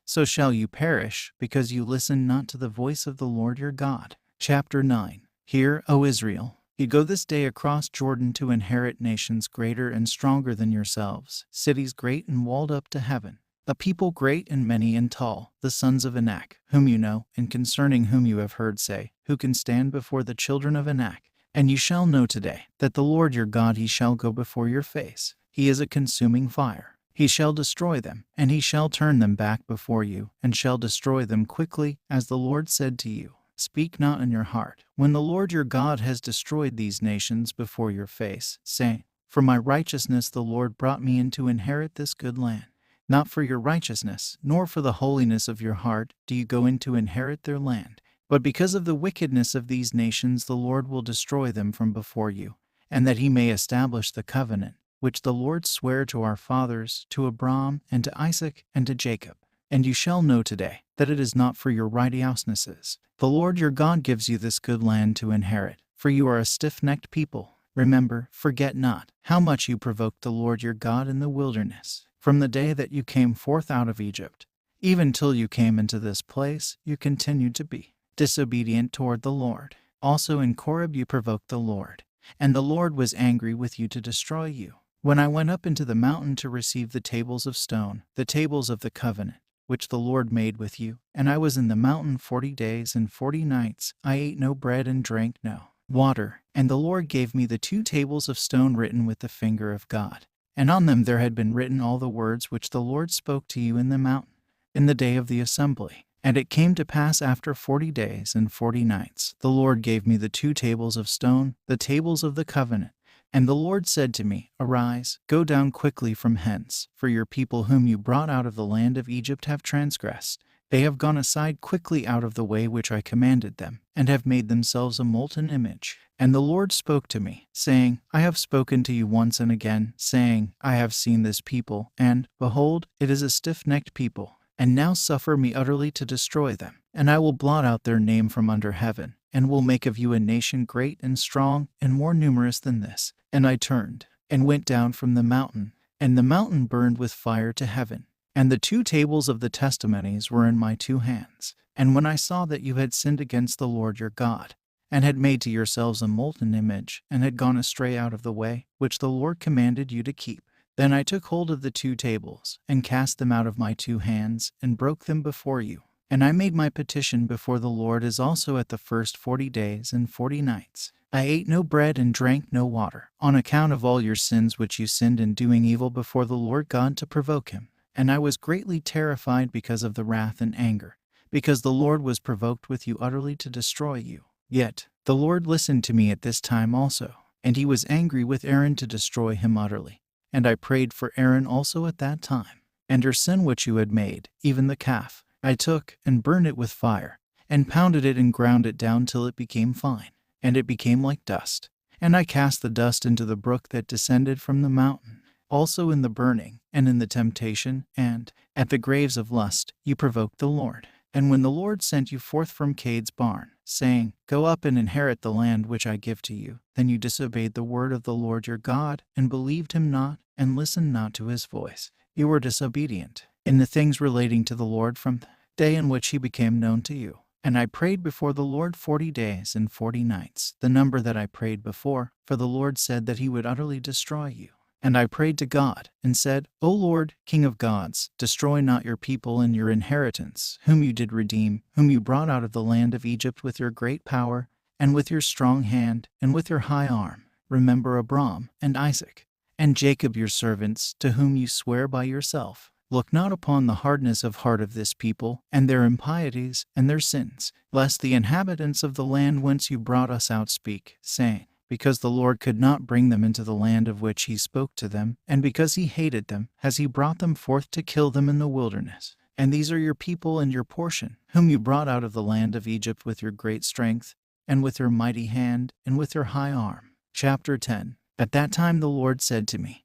So shall you perish, because you listen not to the voice of the Lord your God. Chapter 9. Hear, O Israel, you go this day across Jordan to inherit nations greater and stronger than yourselves, cities great and walled up to heaven, a people great and many and tall, the sons of Anak, whom you know, and concerning whom you have heard say, who can stand before the children of Anak? And you shall know today, that the Lord your God he shall go before your face. He is a consuming fire. He shall destroy them, and he shall turn them back before you, and shall destroy them quickly, as the Lord said to you. Speak not in your heart, when the Lord your God has destroyed these nations before your face, saying, For my righteousness the Lord brought me in to inherit this good land. Not for your righteousness, nor for the holiness of your heart, do you go in to inherit their land, but because of the wickedness of these nations the Lord will destroy them from before you, and that he may establish the covenant, which the Lord sware to our fathers, to Abraham, and to Isaac, and to Jacob. And you shall know today, that it is not for your righteousnesses. The Lord your God gives you this good land to inherit, for you are a stiff-necked people. Remember, forget not, how much you provoked the Lord your God in the wilderness, from the day that you came forth out of Egypt, even till you came into this place, you continued to be disobedient toward the Lord. Also in Koreb you provoked the Lord, and the Lord was angry with you to destroy you. When I went up into the mountain to receive the tables of stone, the tables of the covenant, which the Lord made with you, and I was in the mountain 40 days and 40 nights, I ate no bread and drank no water, and the Lord gave me the 2 tables of stone written with the finger of God, and on them there had been written all the words which the Lord spoke to you in the mountain, in the day of the assembly. And it came to pass after 40 days and 40 nights, the Lord gave me the 2 tables of stone, the tables of the covenant. And the Lord said to me, Arise, go down quickly from hence, for your people whom you brought out of the land of Egypt have transgressed. They have gone aside quickly out of the way which I commanded them, and have made themselves a molten image. And the Lord spoke to me, saying, I have spoken to you once and again, saying, I have seen this people, and, behold, it is a stiff-necked people. And now suffer me utterly to destroy them, and I will blot out their name from under heaven, and will make of you a nation great and strong, and more numerous than this. And I turned, and went down from the mountain, and the mountain burned with fire to heaven. And the 2 tables of the testimonies were in my 2 hands. And when I saw that you had sinned against the Lord your God, and had made to yourselves a molten image, and had gone astray out of the way, which the Lord commanded you to keep, then I took hold of the 2 tables, and cast them out of my 2 hands, and broke them before you. And I made my petition before the Lord as also at the first 40 days and 40 nights. I ate no bread and drank no water, on account of all your sins which you sinned in doing evil before the Lord God to provoke him. And I was greatly terrified because of the wrath and anger, because the Lord was provoked with you utterly to destroy you. Yet the Lord listened to me at this time also, and he was angry with Aaron to destroy him utterly. And I prayed for Aaron also at that time. And your sin which you had made, even the calf, I took, and burned it with fire, and pounded it and ground it down till it became fine, and it became like dust. And I cast the dust into the brook that descended from the mountain. Also in the burning, and in the temptation, and at the graves of lust, you provoked the Lord. And when the Lord sent you forth from Cade's barn, saying, Go up and inherit the land which I give to you, then you disobeyed the word of the Lord your God, and believed him not, and listened not to his voice. You were disobedient in the things relating to the Lord from the day in which he became known to you. And I prayed before the Lord 40 days and 40 nights, the number that I prayed before, for the Lord said that he would utterly destroy you. And I prayed to God, and said, O Lord, King of gods, destroy not your people and your inheritance, whom you did redeem, whom you brought out of the land of Egypt with your great power, and with your strong hand, and with your high arm. Remember Abraham, and Isaac, and Jacob your servants, to whom you swear by yourself. Look not upon the hardness of heart of this people, and their impieties, and their sins, lest the inhabitants of the land whence you brought us out speak, saying, because the Lord could not bring them into the land of which he spoke to them, and because he hated them, has he brought them forth to kill them in the wilderness. And these are your people and your portion, whom you brought out of the land of Egypt with your great strength, and with your mighty hand, and with your high arm. Chapter 10. At that time the Lord said to me,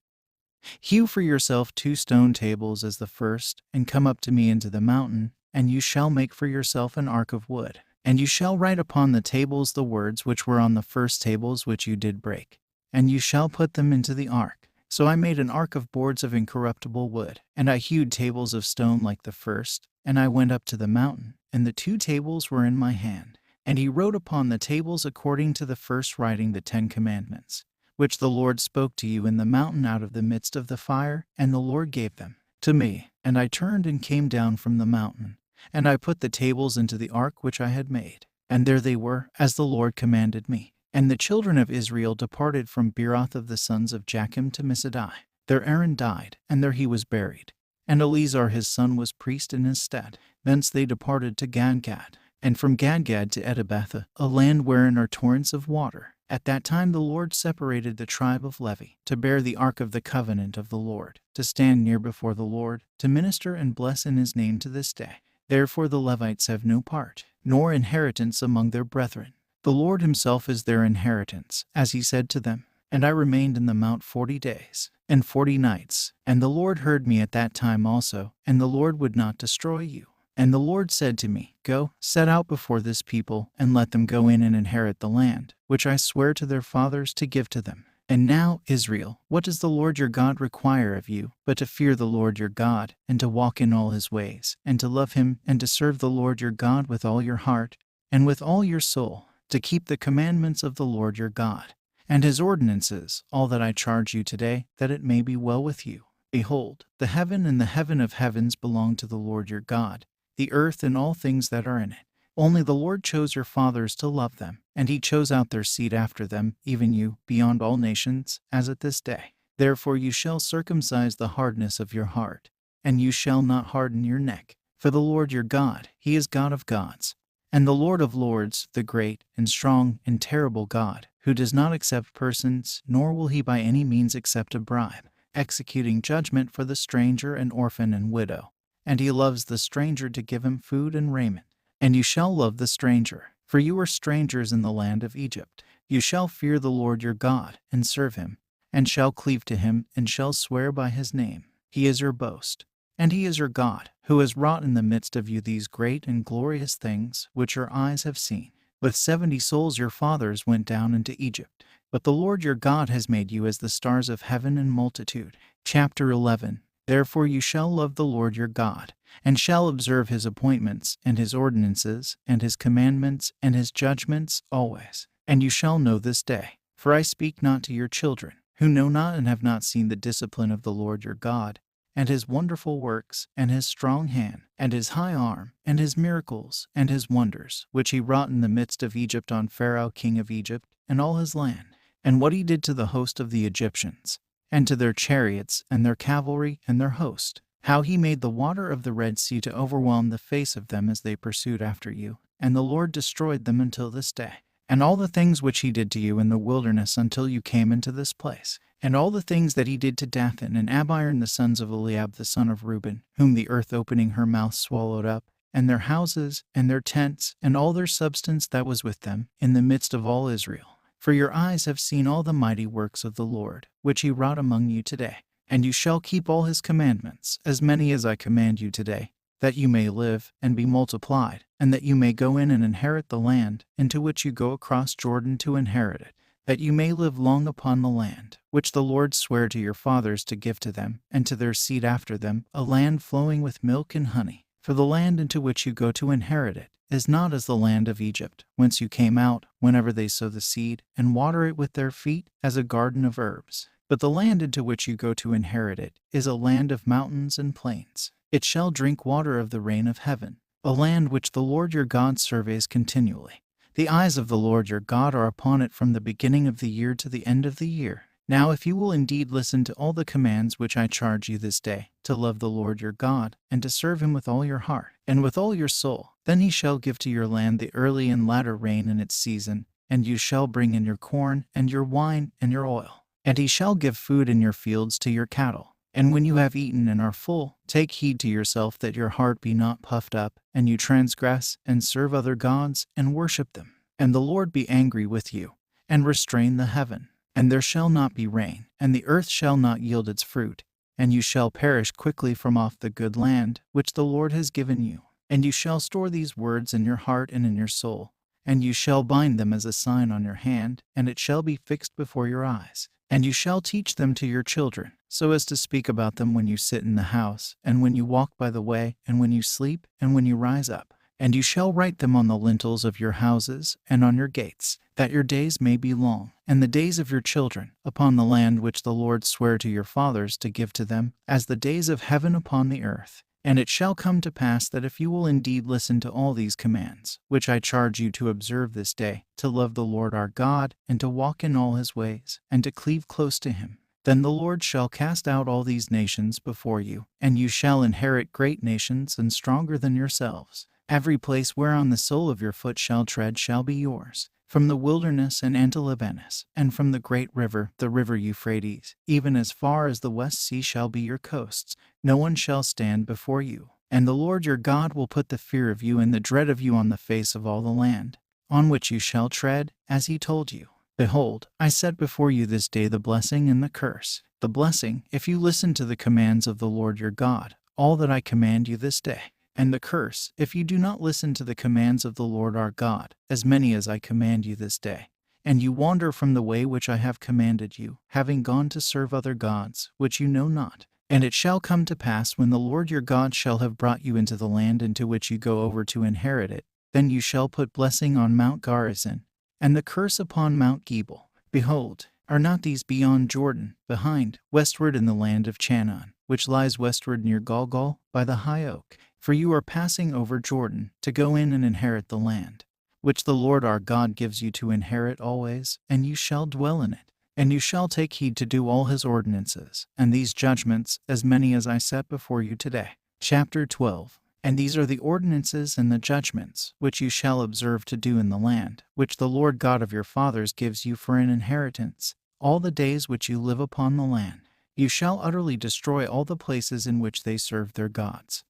Hew for yourself 2 stone tables as the first, and come up to me into the mountain, and you shall make for yourself an ark of wood. And you shall write upon the tables the words which were on the first tables which you did break, and you shall put them into the ark. So I made an ark of boards of incorruptible wood, and I hewed tables of stone like the first, and I went up to the mountain, and the 2 tables were in my hand. And he wrote upon the tables according to the first writing the 10 commandments, which the Lord spoke to you in the mountain out of the midst of the fire, and the Lord gave them to me. And I turned and came down from the mountain, and I put the tables into the ark which I had made. And there they were, as the Lord commanded me. And the children of Israel departed from Beeroth of the sons of Jachim to Misadai. There Aaron died, and there he was buried. And Eleazar his son was priest in his stead. Thence they departed to Gadgad, and from Gadgad to Edabatha, a land wherein are torrents of water. At that time the Lord separated the tribe of Levi, to bear the ark of the covenant of the Lord, to stand near before the Lord, to minister and bless in his name to this day. Therefore the Levites have no part, nor inheritance among their brethren. The Lord himself is their inheritance, as he said to them. And I remained in the mount 40 days and 40 nights. And the Lord heard me at that time also, and the Lord would not destroy you. And the Lord said to me, Go, set out before this people, and let them go in and inherit the land, which I swear to their fathers to give to them. And now, Israel, what does the Lord your God require of you, but to fear the Lord your God, and to walk in all his ways, and to love him, and to serve the Lord your God with all your heart, and with all your soul, to keep the commandments of the Lord your God, and his ordinances, all that I charge you today, that it may be well with you? Behold, the heaven and the heaven of heavens belong to the Lord your God, the earth and all things that are in it. Only the Lord chose your fathers to love them, and he chose out their seed after them, even you, beyond all nations, as at this day. Therefore you shall circumcise the hardness of your heart, and you shall not harden your neck. For the Lord your God, he is God of gods, and the Lord of lords, the great and strong and terrible God, who does not accept persons, nor will he by any means accept a bribe, executing judgment for the stranger and orphan and widow. And he loves the stranger to give him food and raiment. And you shall love the stranger, for you are strangers in the land of Egypt. You shall fear the Lord your God, and serve him, and shall cleave to him, and shall swear by his name. He is your boast, and he is your God, who has wrought in the midst of you these great and glorious things, which your eyes have seen. With 70 souls your fathers went down into Egypt, but the Lord your God has made you as the stars of heaven in multitude. Chapter 11. Therefore you shall love the Lord your God, and shall observe his appointments, and his ordinances, and his commandments, and his judgments always. And you shall know this day, for I speak not to your children, who know not and have not seen the discipline of the Lord your God, and his wonderful works, and his strong hand, and his high arm, and his miracles, and his wonders, which he wrought in the midst of Egypt on Pharaoh king of Egypt, and all his land, and what he did to the host of the Egyptians, and to their chariots, and their cavalry, and their host, how he made the water of the Red Sea to overwhelm the face of them as they pursued after you, and the Lord destroyed them until this day. And all the things which he did to you in the wilderness until you came into this place, and all the things that he did to Dathan and Abiram the sons of Eliab the son of Reuben, whom the earth opening her mouth swallowed up, and their houses, and their tents, and all their substance that was with them, in the midst of all Israel. For your eyes have seen all the mighty works of the Lord, which he wrought among you today. And you shall keep all his commandments, as many as I command you today, that you may live and be multiplied, and that you may go in and inherit the land, into which you go across Jordan to inherit it. that you may live long upon the land, which the Lord sware to your fathers to give to them, and to their seed after them, a land flowing with milk and honey. For the land into which you go to inherit it is not as the land of Egypt, whence you came out, whenever they sow the seed, and water it with their feet, as a garden of herbs. But the land into which you go to inherit it is a land of mountains and plains. It shall drink water of the rain of heaven, a land which the Lord your God surveys continually. The eyes of the Lord your God are upon it from the beginning of the year to the end of the year. Now if you will indeed listen to all the commands which I charge you this day, to love the Lord your God, and to serve him with all your heart, and with all your soul, then he shall give to your land the early and latter rain in its season, and you shall bring in your corn, and your wine, and your oil. And he shall give food in your fields to your cattle. And when you have eaten and are full, take heed to yourself that your heart be not puffed up, and you transgress, and serve other gods, and worship them. And the Lord be angry with you, and restrain the heaven, and there shall not be rain, and the earth shall not yield its fruit, and you shall perish quickly from off the good land which the Lord has given you. And you shall store these words in your heart and in your soul, and you shall bind them as a sign on your hand, and it shall be fixed before your eyes. And you shall teach them to your children, so as to speak about them when you sit in the house, and when you walk by the way, and when you sleep, and when you rise up. And you shall write them on the lintels of your houses and on your gates, that your days may be long, and the days of your children, upon the land which the Lord sware to your fathers to give to them, as the days of heaven upon the earth. And it shall come to pass that if you will indeed listen to all these commands, which I charge you to observe this day, to love the Lord our God, and to walk in all his ways, and to cleave close to him, then the Lord shall cast out all these nations before you, and you shall inherit great nations and stronger than yourselves. Every place whereon the sole of your foot shall tread shall be yours, from the wilderness and unto Libanus, and from the great river, the river Euphrates, even as far as the west sea shall be your coasts. No one shall stand before you. And the Lord your God will put the fear of you and the dread of you on the face of all the land, on which you shall tread, as he told you. Behold, I set before you this day the blessing and the curse. The blessing, if you listen to the commands of the Lord your God, all that I command you this day. And the curse, if you do not listen to the commands of the Lord our God, as many as I command you this day, and you wander from the way which I have commanded you, having gone to serve other gods, which you know not. And it shall come to pass when the Lord your God shall have brought you into the land into which you go over to inherit it, then you shall put blessing on Mount Gerizim, and the curse upon Mount Gebal. Behold, are not these beyond Jordan, behind, westward in the land of Chanaan, which lies westward near Galgal, by the high oak? For you are passing over Jordan, to go in and inherit the land, which the Lord our God gives you to inherit always, and you shall dwell in it. And you shall take heed to do all his ordinances, and these judgments, as many as I set before you today. Chapter 12. And these are the ordinances and the judgments, which you shall observe to do in the land, which the Lord God of your fathers gives you for an inheritance, all the days which you live upon the land. You shall utterly destroy all the places in which they serve their gods,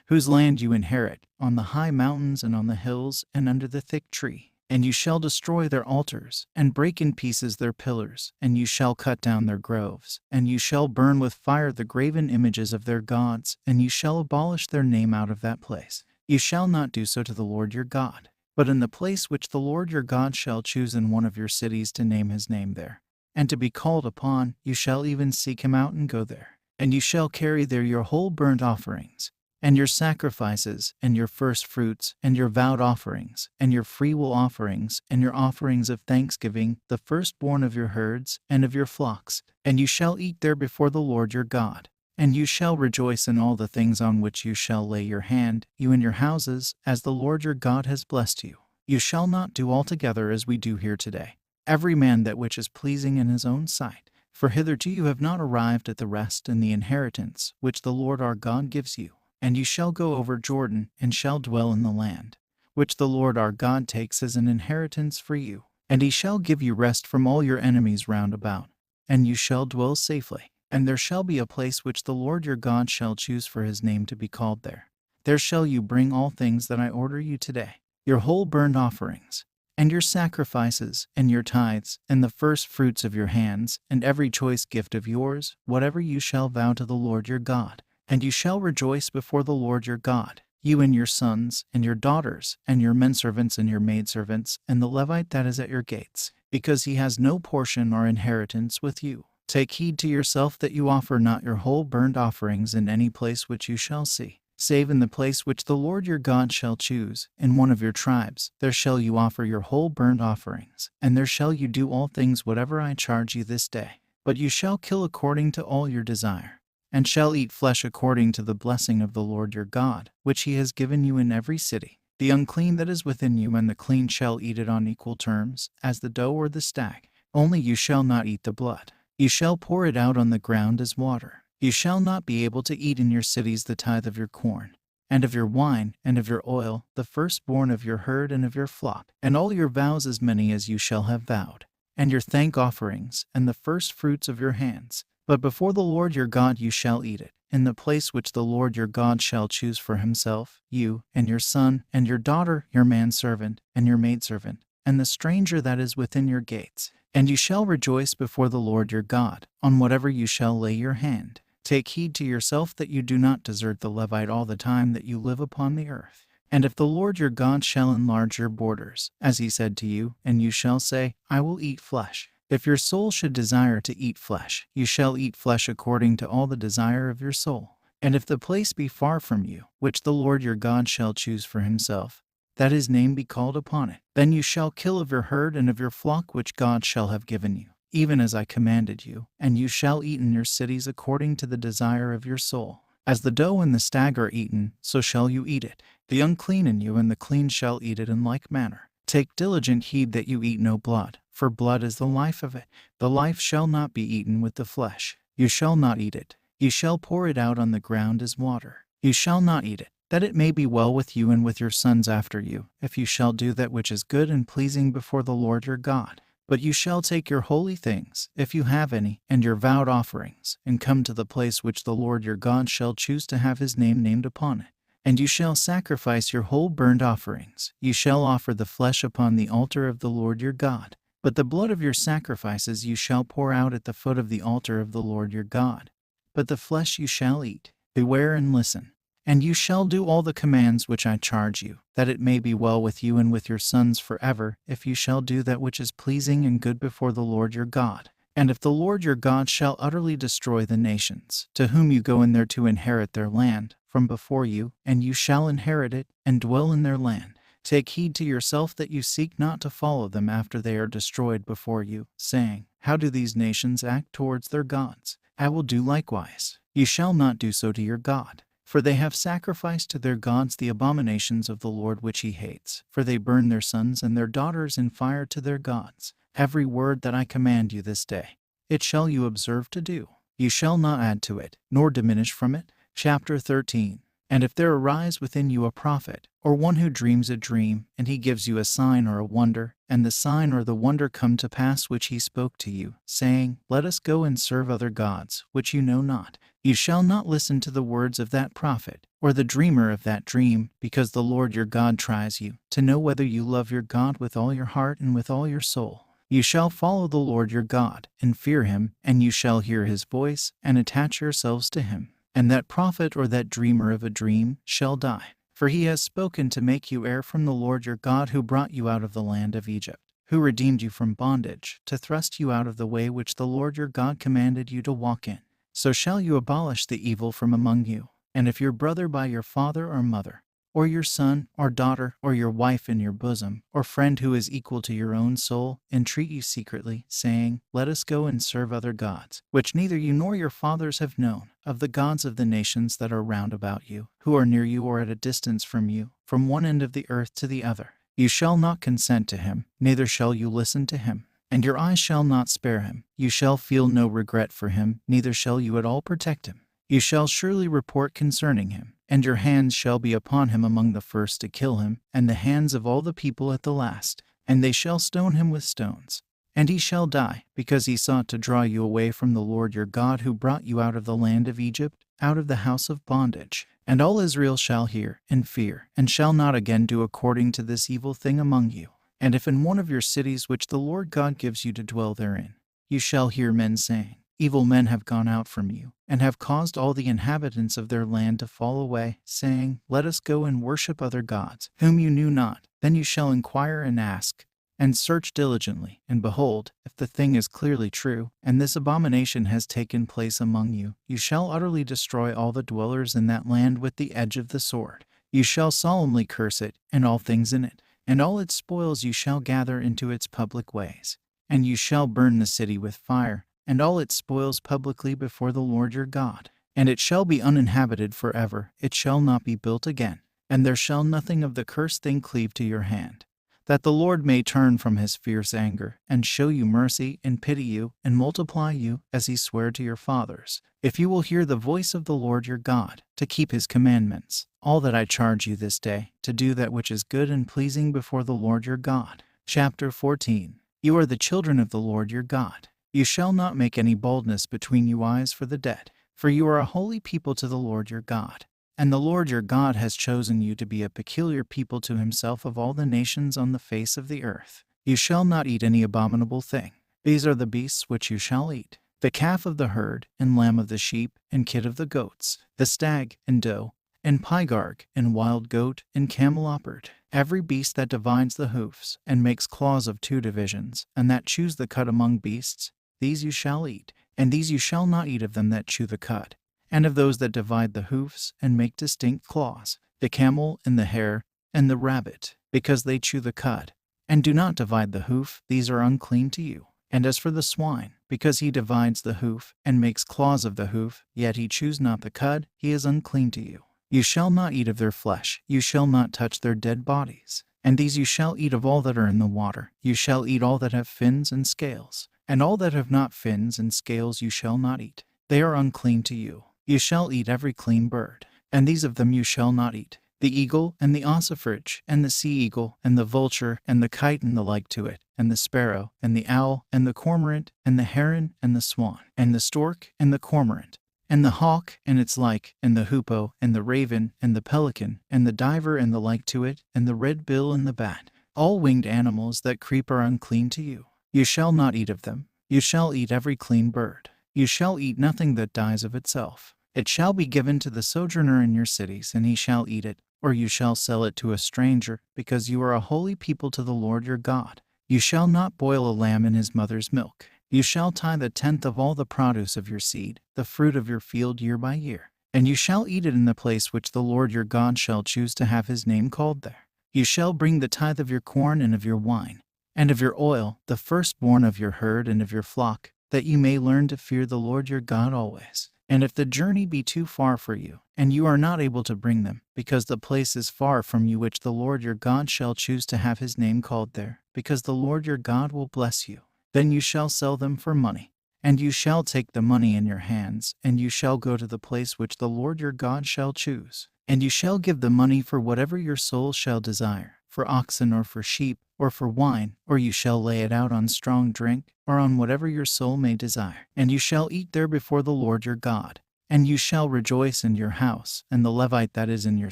whose land you inherit, on the high mountains and on the hills and under the thick tree. And you shall destroy their altars, and break in pieces their pillars, and you shall cut down their groves, and you shall burn with fire the graven images of their gods, and you shall abolish their name out of that place. You shall not do so to the Lord your God, but in the place which the Lord your God shall choose in one of your cities to name his name there, and to be called upon, you shall even seek him out and go there. And you shall carry there your whole burnt offerings, and your sacrifices, and your first fruits, and your vowed offerings, and your freewill offerings, and your offerings of thanksgiving, the firstborn of your herds, and of your flocks. And you shall eat there before the Lord your God. And you shall rejoice in all the things on which you shall lay your hand, you and your houses, as the Lord your God has blessed you. You shall not do altogether as we do here today, every man that which is pleasing in his own sight. For hitherto you have not arrived at the rest and the inheritance which the Lord our God gives you. And you shall go over Jordan, and shall dwell in the land, which the Lord our God takes as an inheritance for you. And he shall give you rest from all your enemies round about, and you shall dwell safely. And there shall be a place which the Lord your God shall choose for his name to be called there. There shall you bring all things that I order you today, your whole burnt offerings, and your sacrifices, and your tithes, and the first fruits of your hands, and every choice gift of yours, whatever you shall vow to the Lord your God. And you shall rejoice before the Lord your God, you and your sons, and your daughters, and your menservants and your maidservants, and the Levite that is at your gates. because he has no portion or inheritance with you. Take heed to yourself that you offer not your whole burnt offerings in any place which you shall see, save in the place which the Lord your God shall choose, in one of your tribes. There shall you offer your whole burnt offerings, and there shall you do all things whatever I charge you this day. But you shall kill according to all your desire, and shall eat flesh according to the blessing of the Lord your God, which he has given you in every city. The unclean that is within you and the clean shall eat it on equal terms, as the doe or the stag. Only you shall not eat the blood. You shall pour it out on the ground as water. You shall not be able to eat in your cities the tithe of your corn, and of your wine, and of your oil, the firstborn of your herd and of your flock, and all your vows as many as you shall have vowed, and your thank offerings, and the first fruits of your hands. But before the Lord your God you shall eat it, in the place which the Lord your God shall choose for himself, you, and your son, and your daughter, your manservant, and your maidservant, and the stranger that is within your gates. And you shall rejoice before the Lord your God, on whatever you shall lay your hand. Take heed to yourself that you do not desert the Levite all the time that you live upon the earth. And if the Lord your God shall enlarge your borders, as he said to you, and you shall say, I will eat flesh. If your soul should desire to eat flesh, you shall eat flesh according to all the desire of your soul. And if the place be far from you, which the Lord your God shall choose for himself, that his name be called upon it, then you shall kill of your herd and of your flock which God shall have given you, even as I commanded you, and you shall eat in your cities according to the desire of your soul. As the doe and the stag are eaten, so shall you eat it. The unclean in you and the clean shall eat it in like manner. Take diligent heed that you eat no blood, for blood is the life of it. The life shall not be eaten with the flesh. You shall not eat it. You shall pour it out on the ground as water. You shall not eat it, that it may be well with you and with your sons after you, if you shall do that which is good and pleasing before the Lord your God. But you shall take your holy things, if you have any, and your vowed offerings, and come to the place which the Lord your God shall choose to have his name named upon it. And you shall sacrifice your whole burnt offerings. You shall offer the flesh upon the altar of the Lord your God. But the blood of your sacrifices you shall pour out at the foot of the altar of the Lord your God. But the flesh you shall eat. Beware and listen. And you shall do all the commands which I charge you, that it may be well with you and with your sons forever, if you shall do that which is pleasing and good before the Lord your God. And if the Lord your God shall utterly destroy the nations, to whom you go in there to inherit their land, from before you, and you shall inherit it, and dwell in their land, take heed to yourself that you seek not to follow them after they are destroyed before you, saying, How do these nations act towards their gods? I will do likewise. You shall not do so to your God. For they have sacrificed to their gods the abominations of the Lord which he hates. For they burn their sons and their daughters in fire to their gods. Every word that I command you this day, it shall you observe to do. You shall not add to it, nor diminish from it. Chapter 13. And if there arise within you a prophet, or one who dreams a dream, and he gives you a sign or a wonder, and the sign or the wonder come to pass which he spoke to you, saying, Let us go and serve other gods, which you know not, you shall not listen to the words of that prophet, or the dreamer of that dream, because the Lord your God tries you, to know whether you love your God with all your heart and with all your soul. You shall follow the Lord your God, and fear him, and you shall hear his voice, and attach yourselves to him. And that prophet or that dreamer of a dream shall die. For he has spoken to make you heir from the Lord your God, who brought you out of the land of Egypt, who redeemed you from bondage, to thrust you out of the way which the Lord your God commanded you to walk in. So shall you abolish the evil from among you. And if your brother by your father or mother, or your son or daughter, or your wife in your bosom, or friend who is equal to your own soul, entreat you secretly, saying, Let us go and serve other gods, which neither you nor your fathers have known, of the gods of the nations that are round about you, who are near you or at a distance from you, from one end of the earth to the other. You shall not consent to him, neither shall you listen to him. And your eyes shall not spare him. You shall feel no regret for him, neither shall you at all protect him. You shall surely report concerning him, and your hands shall be upon him among the first to kill him, and the hands of all the people at the last. And they shall stone him with stones. And he shall die, because he sought to draw you away from the Lord your God, who brought you out of the land of Egypt, out of the house of bondage. And all Israel shall hear, and fear, and shall not again do according to this evil thing among you. And if in one of your cities which the Lord God gives you to dwell therein, you shall hear men saying, Evil men have gone out from you, and have caused all the inhabitants of their land to fall away, saying, Let us go and worship other gods, whom you knew not. Then you shall inquire and ask, and search diligently, and behold, if the thing is clearly true, and this abomination has taken place among you, you shall utterly destroy all the dwellers in that land with the edge of the sword. You shall solemnly curse it, and all things in it, and all its spoils you shall gather into its public ways. And you shall burn the city with fire, and all its spoils publicly before the Lord your God. And it shall be uninhabited forever, it shall not be built again, and there shall nothing of the cursed thing cleave to your hand, that the Lord may turn from his fierce anger, and show you mercy, and pity you, and multiply you, as he sware to your fathers, if you will hear the voice of the Lord your God, to keep his commandments, all that I charge you this day, to do that which is good and pleasing before the Lord your God. Chapter 14. You are the children of the Lord your God. You shall not make any boldness between you eyes for the dead, for you are a holy people to the Lord your God. And the Lord your God has chosen you to be a peculiar people to himself of all the nations on the face of the earth. You shall not eat any abominable thing. These are the beasts which you shall eat: the calf of the herd, and lamb of the sheep, and kid of the goats, the stag, and doe, and pygarg, and wild goat, and camelopard, every beast that divides the hoofs, and makes claws of 2 divisions, and that chews the cud among beasts, these you shall eat. And these you shall not eat of them that chew the cud, and of those that divide the hoofs, and make distinct claws, the camel, and the hare, and the rabbit, because they chew the cud, and do not divide the hoof, these are unclean to you. And as for the swine, because he divides the hoof, and makes claws of the hoof, yet he chews not the cud, he is unclean to you. You shall not eat of their flesh, you shall not touch their dead bodies. And these you shall eat of all that are in the water. You shall eat all that have fins and scales, and all that have not fins and scales you shall not eat. They are unclean to you. You shall eat every clean bird, and these of them you shall not eat: the eagle, and the ossifrage, and the sea eagle, and the vulture, and the kite, and the like to it, and the sparrow, and the owl, and the cormorant, and the heron, and the swan, and the stork, and the cormorant, and the hawk, and its like, and the hoopoe, and the raven, and the pelican, and the diver, and the like to it, and the red bill, and the bat. All winged animals that creep are unclean to you. You shall not eat of them. You shall eat every clean bird. You shall eat nothing that dies of itself. It shall be given to the sojourner in your cities, and he shall eat it, or you shall sell it to a stranger, because you are a holy people to the Lord your God. You shall not boil a lamb in his mother's milk. You shall tithe 1/10 of all the produce of your seed, the fruit of your field year by year. And you shall eat it in the place which the Lord your God shall choose to have his name called there. You shall bring the tithe of your corn and of your wine, and of your oil, the firstborn of your herd and of your flock, that you may learn to fear the Lord your God always. And if the journey be too far for you, and you are not able to bring them, because the place is far from you which the Lord your God shall choose to have his name called there, because the Lord your God will bless you, then you shall sell them for money. And you shall take the money in your hands, and you shall go to the place which the Lord your God shall choose. And you shall give the money for whatever your soul shall desire, for oxen or for sheep, or for wine, or you shall lay it out on strong drink, or on whatever your soul may desire. And you shall eat there before the Lord your God. And you shall rejoice in your house, and the Levite that is in your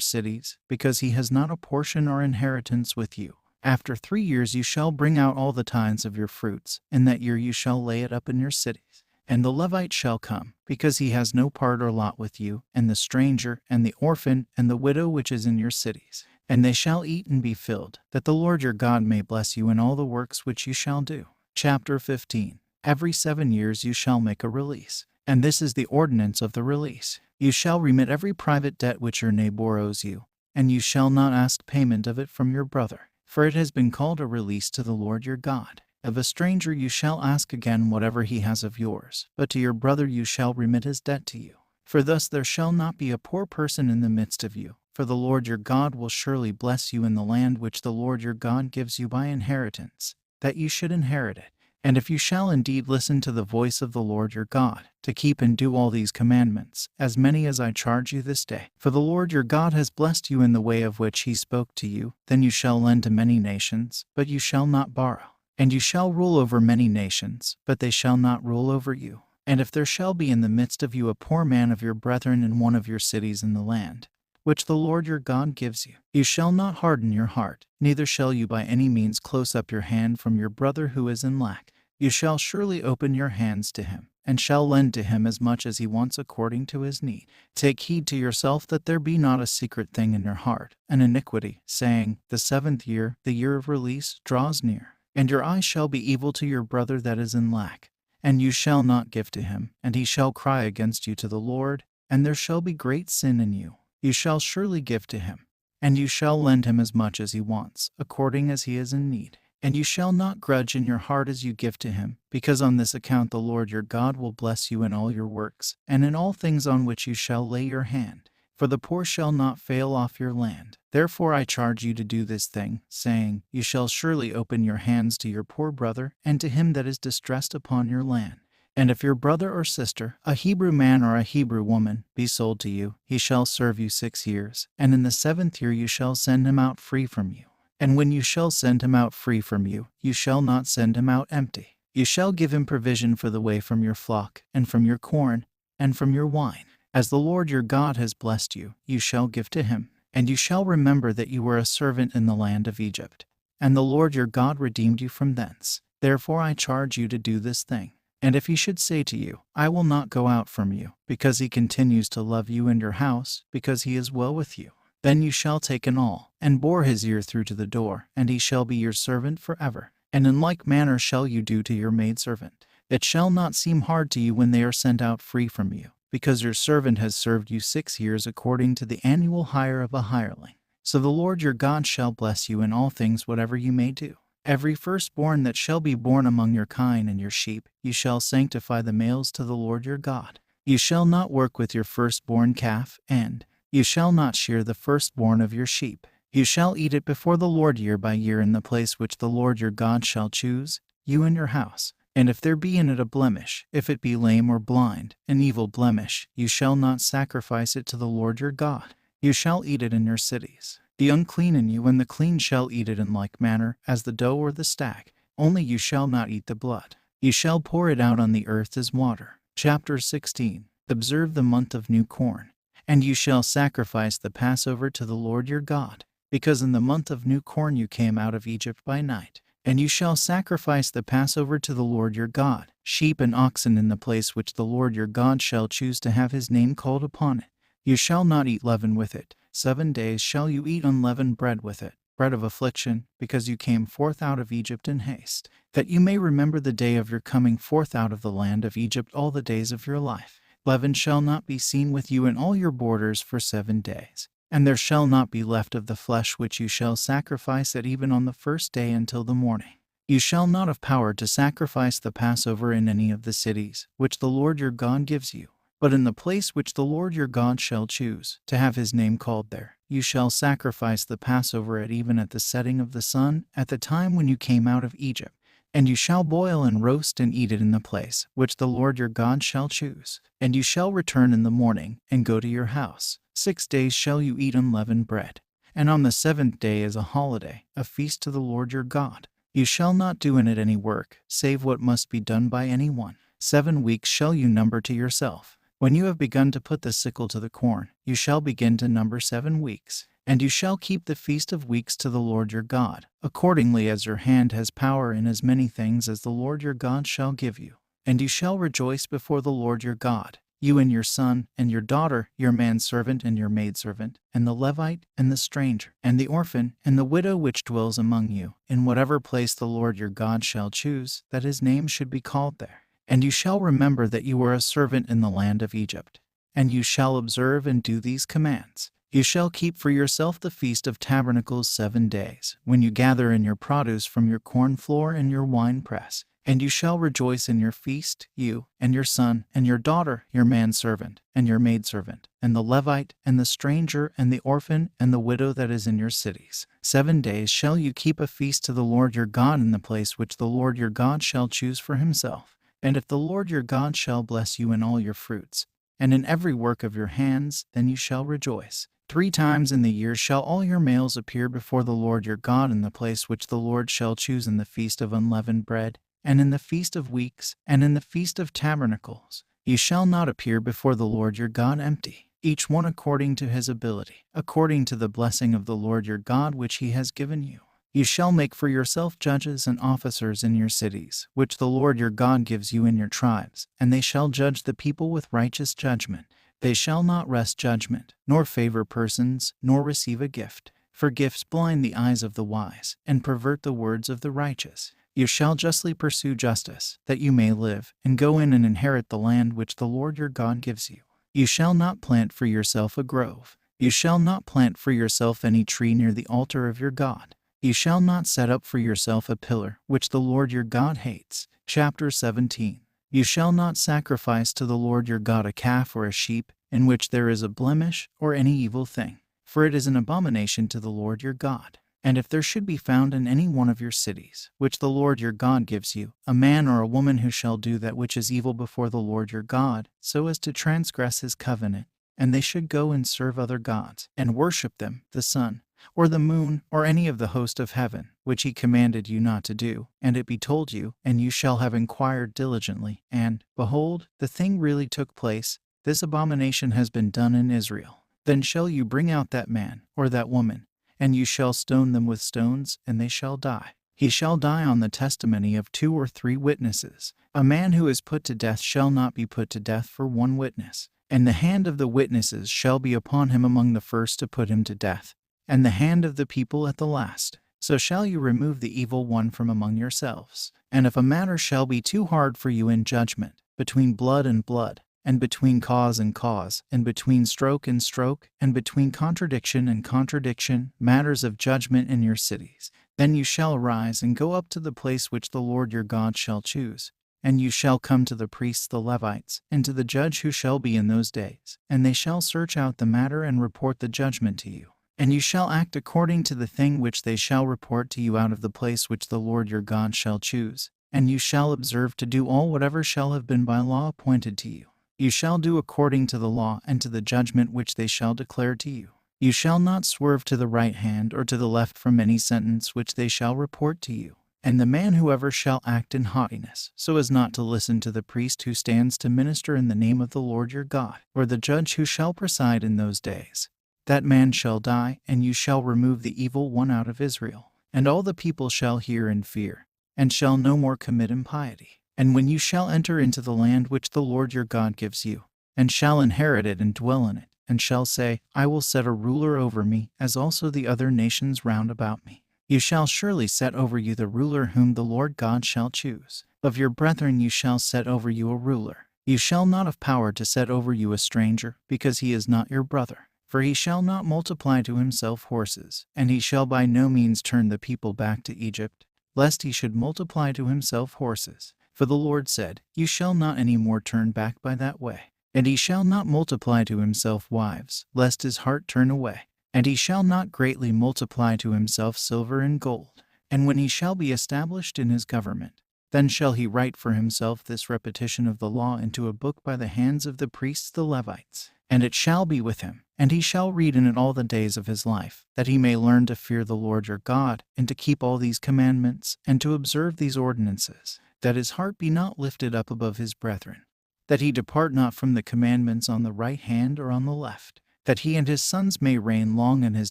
cities, because he has not a portion or inheritance with you. After 3 years you shall bring out all the tithes of your fruits, and that year you shall lay it up in your cities. And the Levite shall come, because he has no part or lot with you, and the stranger, and the orphan, and the widow which is in your cities. And they shall eat and be filled, that the Lord your God may bless you in all the works which you shall do. Chapter 15. Every 7 years you shall make a release. And this is the ordinance of the release. You shall remit every private debt which your neighbor owes you, and you shall not ask payment of it from your brother, for it has been called a release to the Lord your God. Of a stranger you shall ask again whatever he has of yours, but to your brother you shall remit his debt to you. For thus there shall not be a poor person in the midst of you, for the Lord your God will surely bless you in the land which the Lord your God gives you by inheritance, that you should inherit it. And if you shall indeed listen to the voice of the Lord your God, to keep and do all these commandments, as many as I charge you this day, for the Lord your God has blessed you in the way of which he spoke to you, then you shall lend to many nations, but you shall not borrow. And you shall rule over many nations, but they shall not rule over you. And if there shall be in the midst of you a poor man of your brethren in one of your cities in the land, which the Lord your God gives you, you shall not harden your heart, neither shall you by any means close up your hand from your brother who is in lack. You shall surely open your hands to him, and shall lend to him as much as he wants according to his need. Take heed to yourself that there be not a secret thing in your heart, an iniquity, saying, the 7th year, the year of release, draws near. And your eye shall be evil to your brother that is in lack, and you shall not give to him, and he shall cry against you to the Lord, and there shall be great sin in you. You shall surely give to him, and you shall lend him as much as he wants, according as he is in need. And you shall not grudge in your heart as you give to him, because on this account the Lord your God will bless you in all your works, and in all things on which you shall lay your hand. For the poor shall not fail off your land. Therefore I charge you to do this thing, saying, You shall surely open your hands to your poor brother, and to him that is distressed upon your land. And if your brother or sister, a Hebrew man or a Hebrew woman, be sold to you, he shall serve you 6 years, and in the 7th year you shall send him out free from you. And when you shall send him out free from you, you shall not send him out empty. You shall give him provision for the way from your flock, and from your corn, and from your wine. As the Lord your God has blessed you, you shall give to him. And you shall remember that you were a servant in the land of Egypt, and the Lord your God redeemed you from thence. Therefore I charge you to do this thing. And if he should say to you, I will not go out from you, because he continues to love you and your house, because he is well with you, then you shall take an awl, and bore his ear through to the door, and he shall be your servant forever. And in like manner shall you do to your maidservant. It shall not seem hard to you when they are sent out free from you, because your servant has served you 6 years according to the annual hire of a hireling. So the Lord your God shall bless you in all things whatever you may do. Every firstborn that shall be born among your kine and your sheep, you shall sanctify the males to the Lord your God. You shall not work with your firstborn calf, and you shall not shear the firstborn of your sheep. You shall eat it before the Lord year by year in the place which the Lord your God shall choose, you and your house. And if there be in it a blemish, if it be lame or blind, an evil blemish, you shall not sacrifice it to the Lord your God. You shall eat it in your cities. The unclean in you and the clean shall eat it in like manner as the doe or the stag, only you shall not eat the blood. You shall pour it out on the earth as water. Chapter 16. Observe the month of new corn. And you shall sacrifice the Passover to the Lord your God, because in the month of new corn you came out of Egypt by night. And you shall sacrifice the Passover to the Lord your God, sheep and oxen in the place which the Lord your God shall choose to have his name called upon it. You shall not eat leaven with it. 7 days shall you eat unleavened bread with it, bread of affliction, because you came forth out of Egypt in haste, that you may remember the day of your coming forth out of the land of Egypt all the days of your life. Leaven shall not be seen with you in all your borders for 7 days. And there shall not be left of the flesh which you shall sacrifice at even on the first day until the morning. You shall not have power to sacrifice the Passover in any of the cities which the Lord your God gives you, but in the place which the Lord your God shall choose, to have his name called there. You shall sacrifice the Passover at even at the setting of the sun, at the time when you came out of Egypt. And you shall boil and roast and eat it in the place which the Lord your God shall choose. And you shall return in the morning, and go to your house. 6 days shall you eat unleavened bread. And on the 7th day is a holiday, a feast to the Lord your God. You shall not do in it any work, save what must be done by any one. 7 weeks shall you number to yourself. When you have begun to put the sickle to the corn, you shall begin to number 7 weeks. And you shall keep the feast of weeks to the Lord your God, accordingly as your hand has power in as many things as the Lord your God shall give you. And you shall rejoice before the Lord your God, you and your son and your daughter, your manservant and your maidservant, and the Levite and the stranger, and the orphan and the widow which dwells among you, in whatever place the Lord your God shall choose, that his name should be called there. And you shall remember that you were a servant in the land of Egypt. And you shall observe and do these commands. You shall keep for yourself the Feast of Tabernacles 7 days, when you gather in your produce from your corn floor and your wine press. And you shall rejoice in your feast, you, and your son, and your daughter, your manservant, and your maidservant, and the Levite, and the stranger, and the orphan, and the widow that is in your cities. 7 days shall you keep a feast to the Lord your God in the place which the Lord your God shall choose for himself. And if the Lord your God shall bless you in all your fruits, and in every work of your hands, then you shall rejoice. 3 times in the year shall all your males appear before the Lord your God in the place which the Lord shall choose in the feast of unleavened bread, and in the feast of weeks, and in the feast of tabernacles. You shall not appear before the Lord your God empty, each one according to his ability, according to the blessing of the Lord your God which he has given you. You shall make for yourself judges and officers in your cities, which the Lord your God gives you in your tribes, and they shall judge the people with righteous judgment. They shall not wrest judgment, nor favor persons, nor receive a gift. For gifts blind the eyes of the wise, and pervert the words of the righteous. You shall justly pursue justice, that you may live, and go in and inherit the land which the Lord your God gives you. You shall not plant for yourself a grove. You shall not plant for yourself any tree near the altar of your God. You shall not set up for yourself a pillar, which the Lord your God hates. Chapter 17. You shall not sacrifice to the Lord your God a calf or a sheep, in which there is a blemish or any evil thing, for it is an abomination to the Lord your God. And if there should be found in any one of your cities, which the Lord your God gives you, a man or a woman who shall do that which is evil before the Lord your God, so as to transgress his covenant, and they should go and serve other gods, and worship them, the sun, or the moon, or any of the host of heaven, which he commanded you not to do, and it be told you, and you shall have inquired diligently, and, behold, the thing really took place, this abomination has been done in Israel. Then shall you bring out that man, or that woman, and you shall stone them with stones, and they shall die. He shall die on the testimony of 2 or 3 witnesses. A man who is put to death shall not be put to death for 1 witness. And the hand of the witnesses shall be upon him among the first to put him to death, and the hand of the people at the last. So shall you remove the evil one from among yourselves. And if a matter shall be too hard for you in judgment, between blood and blood, and between cause and cause, and between stroke and stroke, and between contradiction and contradiction, matters of judgment in your cities, then you shall arise and go up to the place which the Lord your God shall choose. And you shall come to the priests the Levites, and to the judge who shall be in those days, and they shall search out the matter and report the judgment to you. And you shall act according to the thing which they shall report to you out of the place which the Lord your God shall choose. And you shall observe to do all whatever shall have been by law appointed to you. You shall do according to the law and to the judgment which they shall declare to you. You shall not swerve to the right hand or to the left from any sentence which they shall report to you. And the man whoever shall act in haughtiness, so as not to listen to the priest who stands to minister in the name of the Lord your God, or the judge who shall preside in those days, that man shall die, and you shall remove the evil one out of Israel. And all the people shall hear and fear, and shall no more commit impiety. And when you shall enter into the land which the Lord your God gives you, and shall inherit it and dwell in it, and shall say, I will set a ruler over me, as also the other nations round about me, you shall surely set over you the ruler whom the Lord God shall choose. Of your brethren you shall set over you a ruler. You shall not have power to set over you a stranger, because he is not your brother. For he shall not multiply to himself horses, and he shall by no means turn the people back to Egypt, lest he should multiply to himself horses. For the Lord said, You shall not any more turn back by that way. And he shall not multiply to himself wives, lest his heart turn away. And he shall not greatly multiply to himself silver and gold. And when he shall be established in his government, then shall he write for himself this repetition of the law into a book by the hands of the priests the Levites. And it shall be with him, and he shall read in it all the days of his life, that he may learn to fear the Lord your God, and to keep all these commandments, and to observe these ordinances, that his heart be not lifted up above his brethren, that he depart not from the commandments on the right hand or on the left, that he and his sons may reign long in his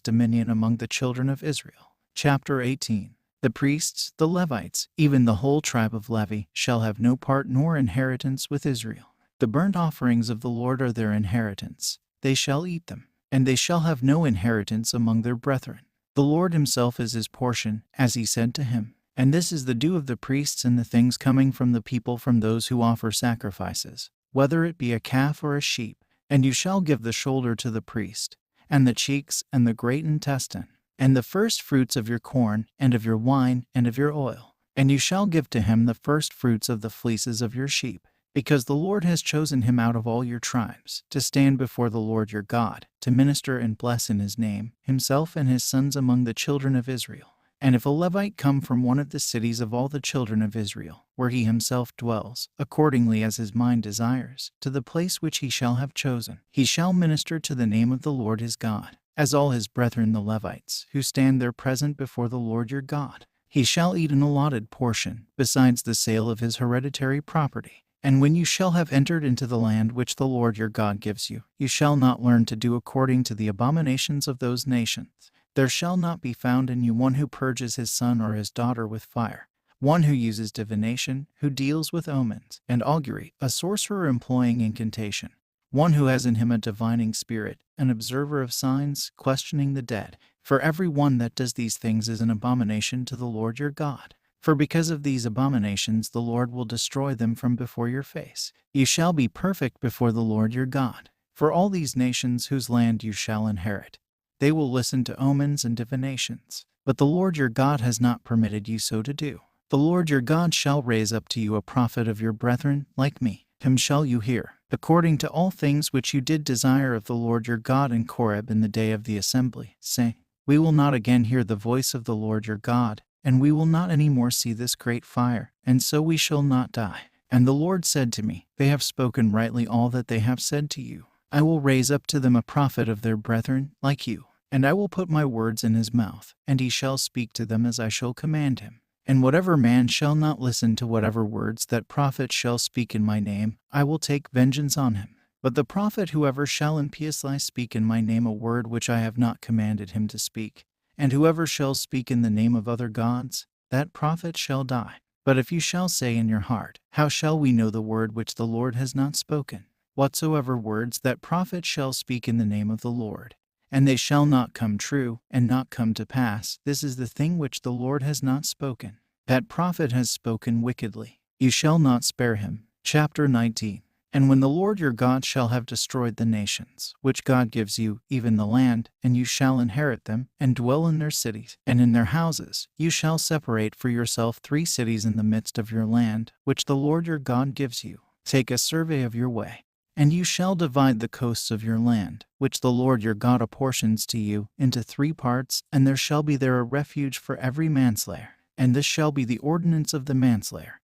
dominion among the children of Israel. Chapter 18. The priests, the Levites, even the whole tribe of Levi, shall have no part nor inheritance with Israel. The burnt offerings of the Lord are their inheritance. They shall eat them, and they shall have no inheritance among their brethren. The Lord himself is his portion, as he said to him. And this is the due of the priests and the things coming from the people from those who offer sacrifices, whether it be a calf or a sheep. And you shall give the shoulder to the priest, and the cheeks, and the great intestine, and the first fruits of your corn, and of your wine, and of your oil. And you shall give to him the first fruits of the fleeces of your sheep, because the Lord has chosen him out of all your tribes, to stand before the Lord your God, to minister and bless in his name, himself and his sons among the children of Israel. And if a Levite come from one of the cities of all the children of Israel, where he himself dwells, accordingly as his mind desires, to the place which he shall have chosen, he shall minister to the name of the Lord his God, as all his brethren the Levites, who stand there present before the Lord your God. He shall eat an allotted portion, besides the sale of his hereditary property. And when you shall have entered into the land which the Lord your God gives you, you shall not learn to do according to the abominations of those nations. There shall not be found in you one who purges his son or his daughter with fire, one who uses divination, who deals with omens and augury, a sorcerer employing incantation, one who has in him a divining spirit, an observer of signs, questioning the dead. For every one that does these things is an abomination to the Lord your God. For because of these abominations the Lord will destroy them from before your face. You shall be perfect before the Lord your God. For all these nations whose land you shall inherit, they will listen to omens and divinations. But the Lord your God has not permitted you so to do. The Lord your God shall raise up to you a prophet of your brethren, like me. Him shall you hear, according to all things which you did desire of the Lord your God in Horeb in the day of the assembly, saying, We will not again hear the voice of the Lord your God, and we will not any more see this great fire, and so we shall not die. And the Lord said to me, They have spoken rightly all that they have said to you. I will raise up to them a prophet of their brethren, like you, and I will put my words in his mouth, and he shall speak to them as I shall command him. And whatever man shall not listen to whatever words that prophet shall speak in my name, I will take vengeance on him. But the prophet whoever shall impiously speak in my name a word which I have not commanded him to speak, and whoever shall speak in the name of other gods, that prophet shall die. But if you shall say in your heart, How shall we know the word which the Lord has not spoken? Whatsoever words that prophet shall speak in the name of the Lord, and they shall not come true, and not come to pass, this is the thing which the Lord has not spoken. That prophet has spoken wickedly. You shall not spare him. Chapter 19. And when the Lord your God shall have destroyed the nations, which God gives you, even the land, and you shall inherit them, and dwell in their cities, and in their houses, you shall separate for yourself 3 cities in the midst of your land, which the Lord your God gives you. Take a survey of your way, and you shall divide the coasts of your land, which the Lord your God apportions to you, into 3 parts, and there shall be there a refuge for every manslayer. And this shall be the ordinance of the manslayer,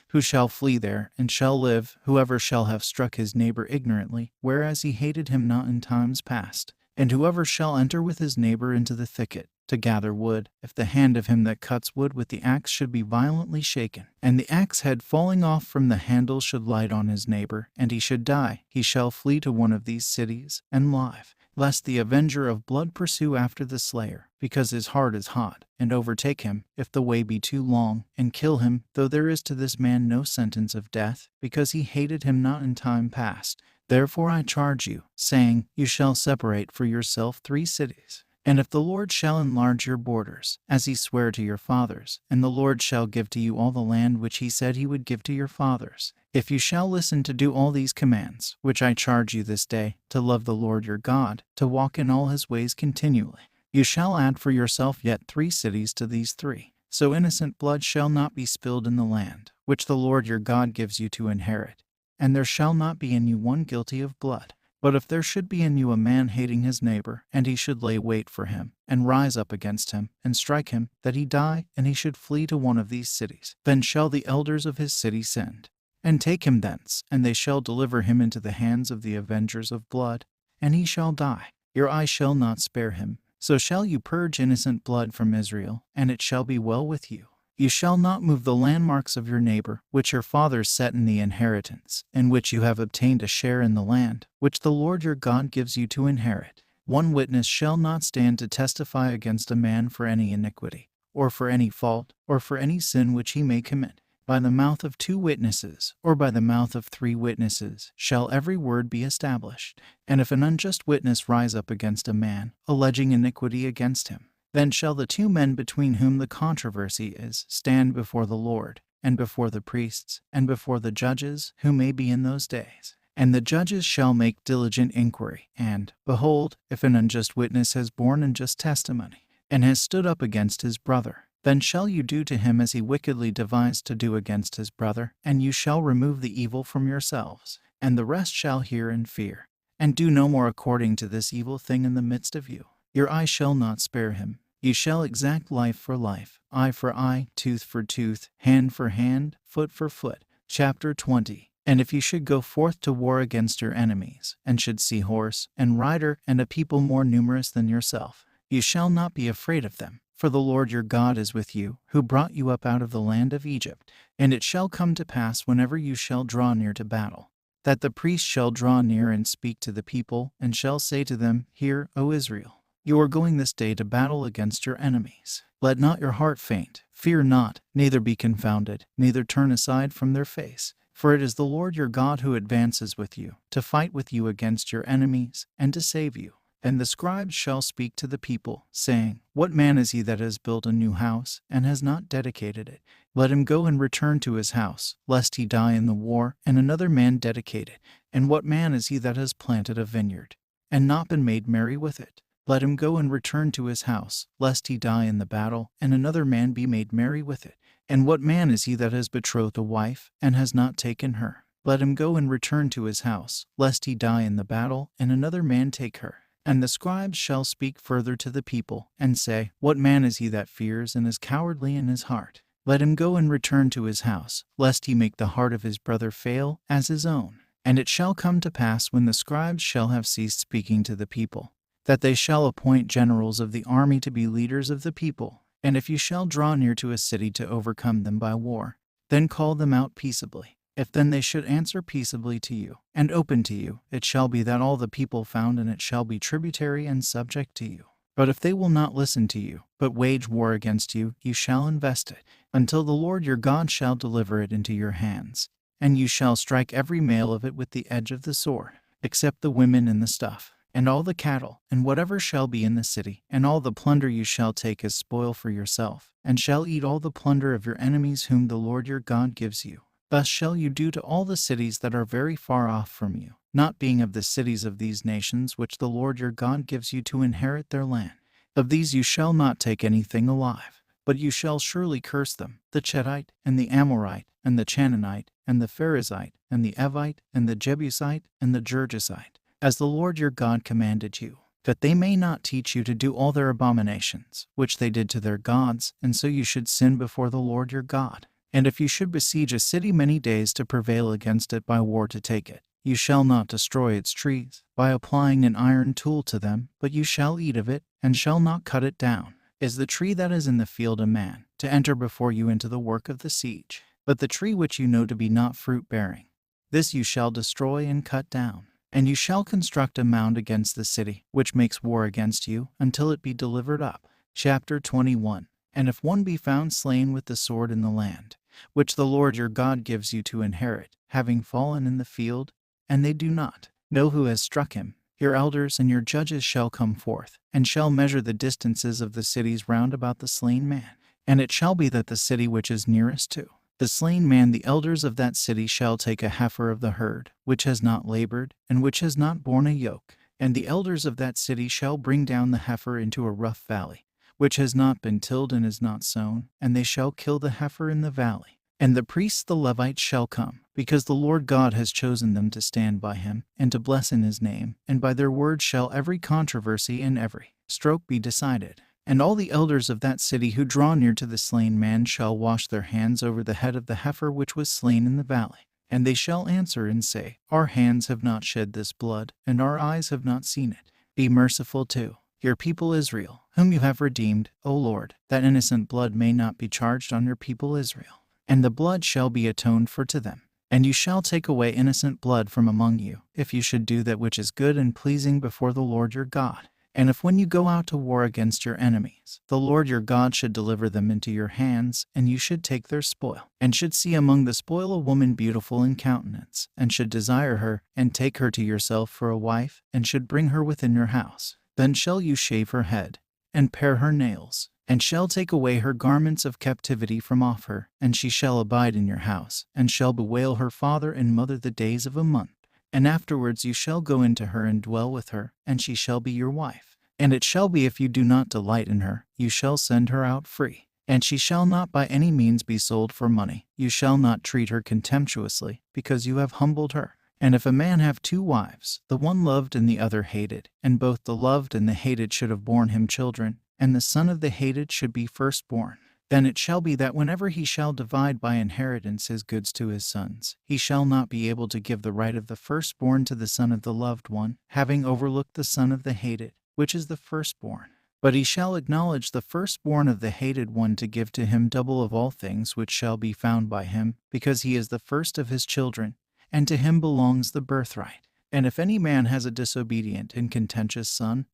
who shall flee there, and shall live, whoever shall have struck his neighbor ignorantly, whereas he hated him not in times past. And whoever shall enter with his neighbor into the thicket, to gather wood, if the hand of him that cuts wood with the axe should be violently shaken, and the axe head falling off from the handle should light on his neighbor, and he should die, he shall flee to one of these cities, and live, lest the avenger of blood pursue after the slayer, because his heart is hot, and overtake him, if the way be too long, and kill him, though there is to this man no sentence of death, because he hated him not in time past. Therefore I charge you, saying, You shall separate for yourself 3 cities. And if the Lord shall enlarge your borders, as he sware to your fathers, and the Lord shall give to you all the land which he said he would give to your fathers, if you shall listen to do all these commands, which I charge you this day, to love the Lord your God, to walk in all his ways continually, you shall add for yourself yet 3 cities to these 3. So innocent blood shall not be spilled in the land, which the Lord your God gives you to inherit, and there shall not be in you one guilty of blood. But if there should be in you a man hating his neighbor, and he should lay wait for him, and rise up against him, and strike him, that he die, and he should flee to one of these cities, then shall the elders of his city send, and take him thence, and they shall deliver him into the hands of the avengers of blood, and he shall die. Your eye shall not spare him. So shall you purge innocent blood from Israel, and it shall be well with you. You shall not move the landmarks of your neighbor, which your fathers set in the inheritance, in which you have obtained a share in the land, which the Lord your God gives you to inherit. One witness shall not stand to testify against a man for any iniquity, or for any fault, or for any sin which he may commit. By the mouth of 2 witnesses, or by the mouth of 3 witnesses, shall every word be established. And if an unjust witness rise up against a man, alleging iniquity against him, then shall the 2 men between whom the controversy is stand before the Lord, and before the priests, and before the judges, who may be in those days. And the judges shall make diligent inquiry, and, behold, if an unjust witness has borne unjust testimony, and has stood up against his brother, then shall you do to him as he wickedly devised to do against his brother, and you shall remove the evil from yourselves. And the rest shall hear and fear, and do no more according to this evil thing in the midst of you. Your eye shall not spare him. You shall exact life for life, eye for eye, tooth for tooth, hand for hand, foot for foot. Chapter 20. And if you should go forth to war against your enemies, and should see horse and rider and a people more numerous than yourself, you shall not be afraid of them, for the Lord your God is with you, who brought you up out of the land of Egypt. And it shall come to pass whenever you shall draw near to battle, that the priest shall draw near and speak to the people, and shall say to them, Hear, O Israel, you are going this day to battle against your enemies. Let not your heart faint, fear not, neither be confounded, neither turn aside from their face. For it is the Lord your God who advances with you, to fight with you against your enemies, and to save you. And the scribes shall speak to the people, saying, What man is he that has built a new house, and has not dedicated it? Let him go and return to his house, lest he die in the war, and another man dedicate it. And what man is he that has planted a vineyard, and not been made merry with it? Let him go and return to his house, lest he die in the battle, and another man be made merry with it. And what man is he that has betrothed a wife, and has not taken her? Let him go and return to his house, lest he die in the battle, and another man take her. And the scribes shall speak further to the people, and say, What man is he that fears and is cowardly in his heart? Let him go and return to his house, lest he make the heart of his brother fail as his own. And it shall come to pass, when the scribes shall have ceased speaking to the people, that they shall appoint generals of the army to be leaders of the people. And if you shall draw near to a city to overcome them by war, then call them out peaceably. If then they should answer peaceably to you, and open to you, it shall be that all the people found in it shall be tributary and subject to you. But if they will not listen to you, but wage war against you, you shall invest it, until the Lord your God shall deliver it into your hands. And you shall strike every male of it with the edge of the sword, except the women and the stuff, and all the cattle, and whatever shall be in the city, and all the plunder you shall take as spoil for yourself, and shall eat all the plunder of your enemies whom the Lord your God gives you. Thus shall you do to all the cities that are very far off from you, not being of the cities of these nations which the Lord your God gives you to inherit their land. Of these you shall not take anything alive, but you shall surely curse them, the Chetite, and the Amorite, and the Canaanite, and the Pharisite, and the Evite, and the Jebusite, and the Girgasite, as the Lord your God commanded you, that they may not teach you to do all their abominations, which they did to their gods, and so you should sin before the Lord your God. And if you should besiege a city many days to prevail against it by war to take it, you shall not destroy its trees by applying an iron tool to them, but you shall eat of it, and shall not cut it down. Is the tree that is in the field a man, to enter before you into the work of the siege? But the tree which you know to be not fruit-bearing, this you shall destroy and cut down. And you shall construct a mound against the city, which makes war against you, until it be delivered up. Chapter 21. And if one be found slain with the sword in the land, which the Lord your God gives you to inherit, having fallen in the field, and they do not know who has struck him, your elders and your judges shall come forth, and shall measure the distances of the cities round about the slain man. And it shall be that the city which is nearest to the slain man, the elders of that city shall take a heifer of the herd, which has not labored, and which has not borne a yoke. And the elders of that city shall bring down the heifer into a rough valley, which has not been tilled and is not sown, and they shall kill the heifer in the valley. And the priests the Levites shall come, because the Lord God has chosen them to stand by him, and to bless in his name, and by their word shall every controversy and every stroke be decided. And all the elders of that city who draw near to the slain man shall wash their hands over the head of the heifer which was slain in the valley. And they shall answer and say, Our hands have not shed this blood, and our eyes have not seen it. Be merciful to your people Israel, whom you have redeemed, O Lord, that innocent blood may not be charged on your people Israel. And the blood shall be atoned for to them. And you shall take away innocent blood from among you, if you should do that which is good and pleasing before the Lord your God. And if when you go out to war against your enemies, the Lord your God should deliver them into your hands, and you should take their spoil, and should see among the spoil a woman beautiful in countenance, and should desire her, and take her to yourself for a wife, and should bring her within your house, then shall you shave her head, and pare her nails, and shall take away her garments of captivity from off her, and she shall abide in your house, and shall bewail her father and mother the days of a month. And afterwards you shall go into her and dwell with her, and she shall be your wife. And it shall be, if you do not delight in her, you shall send her out free. And she shall not by any means be sold for money. You shall not treat her contemptuously, because you have humbled her. And if a man have two wives, the one loved and the other hated, and both the loved and the hated should have borne him children, and the son of the hated should be firstborn, then it shall be that whenever he shall divide by inheritance his goods to his sons, he shall not be able to give the right of the firstborn to the son of the loved one, having overlooked the son of the hated, which is the firstborn. But he shall acknowledge the firstborn of the hated one to give to him double of all things which shall be found by him, because he is the first of his children, and to him belongs the birthright. And if any man has a disobedient and contentious son,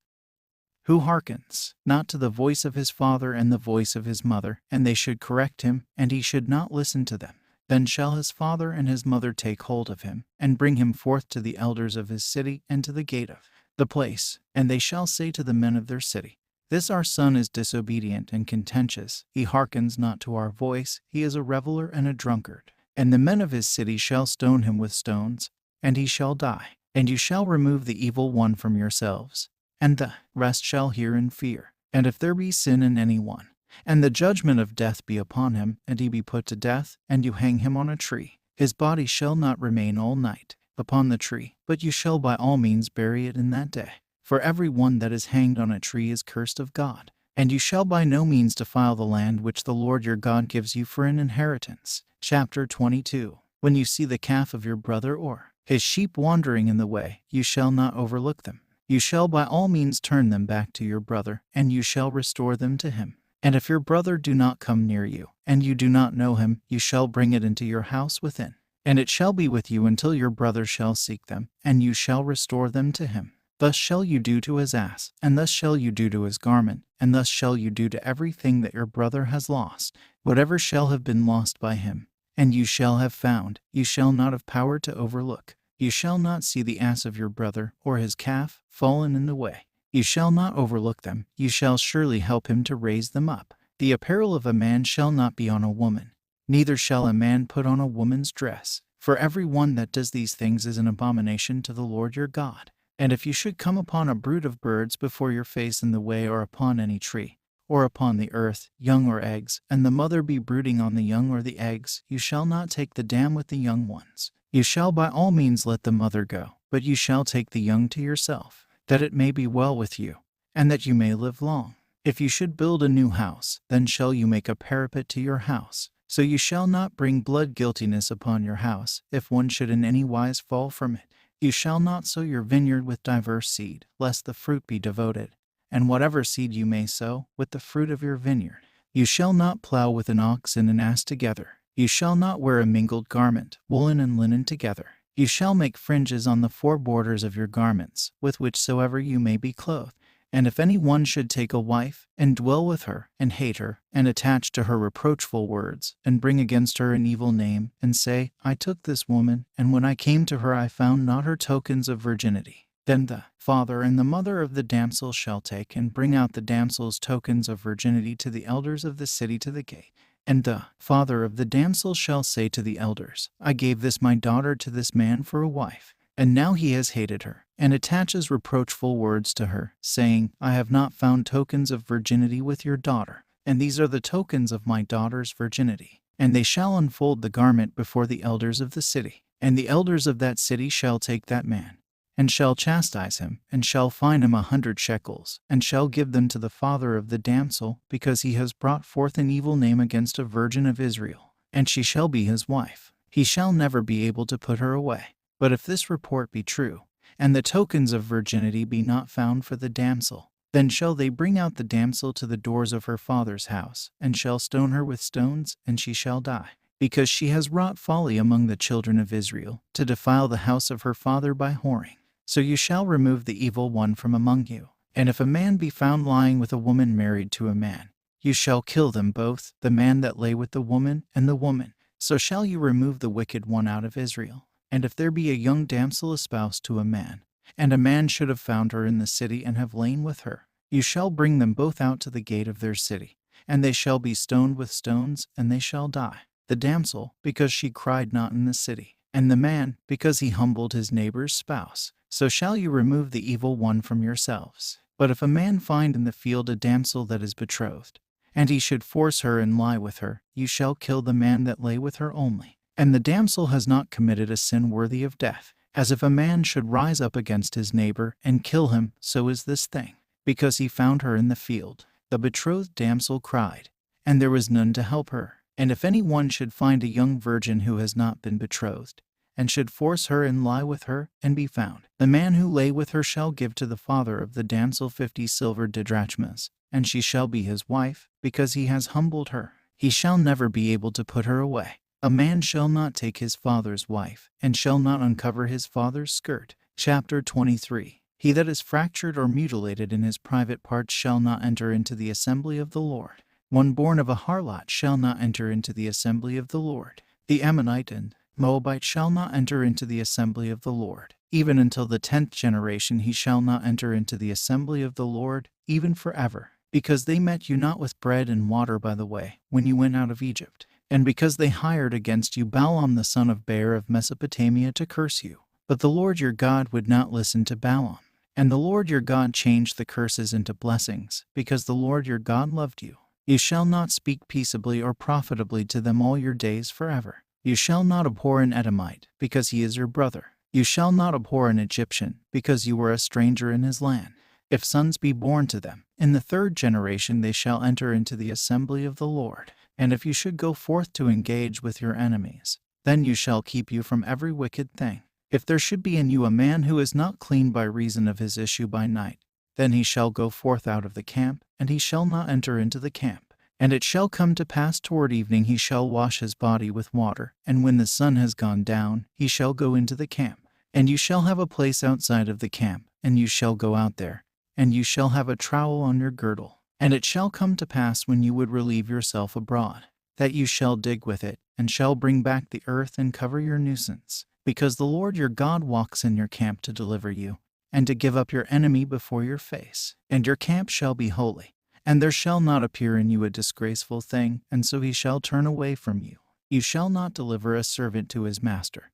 who hearkens not to the voice of his father and the voice of his mother, and they should correct him, and he should not listen to them, then shall his father and his mother take hold of him, and bring him forth to the elders of his city and to the gate of the place, and they shall say to the men of their city, This our son is disobedient and contentious, he hearkens not to our voice, he is a reveler and a drunkard. And the men of his city shall stone him with stones, and he shall die. And you shall remove the evil one from yourselves, and the rest shall hear and fear. And if there be sin in any one, and the judgment of death be upon him, and he be put to death, and you hang him on a tree, his body shall not remain all night upon the tree, but you shall by all means bury it in that day. For every one that is hanged on a tree is cursed of God. And you shall by no means defile the land which the Lord your God gives you for an inheritance. Chapter 22. When you see the calf of your brother or his sheep wandering in the way, you shall not overlook them. You shall by all means turn them back to your brother, and you shall restore them to him. And if your brother do not come near you, and you do not know him, you shall bring it into your house within. And it shall be with you until your brother shall seek them, and you shall restore them to him. Thus shall you do to his ass, and thus shall you do to his garment, and thus shall you do to everything that your brother has lost, whatever shall have been lost by him. And you shall have found, you shall not have power to overlook. You shall not see the ass of your brother, or his calf, fallen in the way. You shall not overlook them, you shall surely help him to raise them up. The apparel of a man shall not be on a woman, neither shall a man put on a woman's dress. For every one that does these things is an abomination to the Lord your God. And if you should come upon a brood of birds before your face in the way, or upon any tree, or upon the earth, young or eggs, and the mother be brooding on the young or the eggs, you shall not take the dam with the young ones. You shall by all means let the mother go, but you shall take the young to yourself, that it may be well with you, and that you may live long. If you should build a new house, then shall you make a parapet to your house. So you shall not bring blood guiltiness upon your house, if one should in any wise fall from it. You shall not sow your vineyard with diverse seed, lest the fruit be devoted. And whatever seed you may sow, with the fruit of your vineyard. You shall not plow with an ox and an ass together. You shall not wear a mingled garment, woolen and linen together. You shall make fringes on the four borders of your garments, with whichsoever you may be clothed. And if any one should take a wife, and dwell with her, and hate her, and attach to her reproachful words, and bring against her an evil name, and say, I took this woman, and when I came to her I found not her tokens of virginity, then the father and the mother of the damsel shall take and bring out the damsel's tokens of virginity to the elders of the city to the gate. And the father of the damsel shall say to the elders, I gave this my daughter to this man for a wife, and now he has hated her, and attaches reproachful words to her, saying, I have not found tokens of virginity with your daughter, and these are the tokens of my daughter's virginity. And they shall unfold the garment before the elders of the city. And the elders of that city shall take that man, and shall chastise him, and shall fine him 100 shekels, and shall give them to the father of the damsel, because he has brought forth an evil name against a virgin of Israel, and she shall be his wife. He shall never be able to put her away. But if this report be true, and the tokens of virginity be not found for the damsel, then shall they bring out the damsel to the doors of her father's house, and shall stone her with stones, and she shall die, because she has wrought folly among the children of Israel, to defile the house of her father by whoring. So you shall remove the evil one from among you. And if a man be found lying with a woman married to a man, you shall kill them both, the man that lay with the woman, and the woman. So shall you remove the wicked one out of Israel. And if there be a young damsel espoused to a man, and a man should have found her in the city and have lain with her, you shall bring them both out to the gate of their city, and they shall be stoned with stones, and they shall die. The damsel, because she cried not in the city, and the man, because he humbled his neighbor's spouse. So shall you remove the evil one from yourselves. But if a man find in the field a damsel that is betrothed, and he should force her and lie with her, you shall kill the man that lay with her only. And the damsel has not committed a sin worthy of death. As if a man should rise up against his neighbor and kill him, so is this thing, because he found her in the field. The betrothed damsel cried, and there was none to help her. And if any one should find a young virgin who has not been betrothed, and should force her and lie with her, and be found, the man who lay with her shall give to the father of the damsel 50 silver didrachmas, and she shall be his wife, because he has humbled her. He shall never be able to put her away. A man shall not take his father's wife, and shall not uncover his father's skirt. Chapter 23. He that is fractured or mutilated in his private parts shall not enter into the assembly of the Lord. One born of a harlot shall not enter into the assembly of the Lord. The Ammonite and Moabite shall not enter into the assembly of the Lord. Even until the 10th generation he shall not enter into the assembly of the Lord, even forever. Because they met you not with bread and water by the way, when you went out of Egypt. And because they hired against you Balaam the son of Beor of Mesopotamia to curse you. But the Lord your God would not listen to Balaam. And the Lord your God changed the curses into blessings, because the Lord your God loved you. You shall not speak peaceably or profitably to them all your days forever. You shall not abhor an Edomite, because he is your brother. You shall not abhor an Egyptian, because you were a stranger in his land. If sons be born to them, in the 3rd generation they shall enter into the assembly of the Lord. And if you should go forth to engage with your enemies, then you shall keep you from every wicked thing. If there should be in you a man who is not clean by reason of his issue by night, then he shall go forth out of the camp, and he shall not enter into the camp. And it shall come to pass toward evening he shall wash his body with water, and when the sun has gone down, he shall go into the camp. And you shall have a place outside of the camp, and you shall go out there, and you shall have a trowel on your girdle. And it shall come to pass when you would relieve yourself abroad, that you shall dig with it, and shall bring back the earth and cover your nuisance. Because the Lord your God walks in your camp to deliver you, and to give up your enemy before your face. And your camp shall be holy, and there shall not appear in you a disgraceful thing, and so he shall turn away from you. You shall not deliver a servant to his master,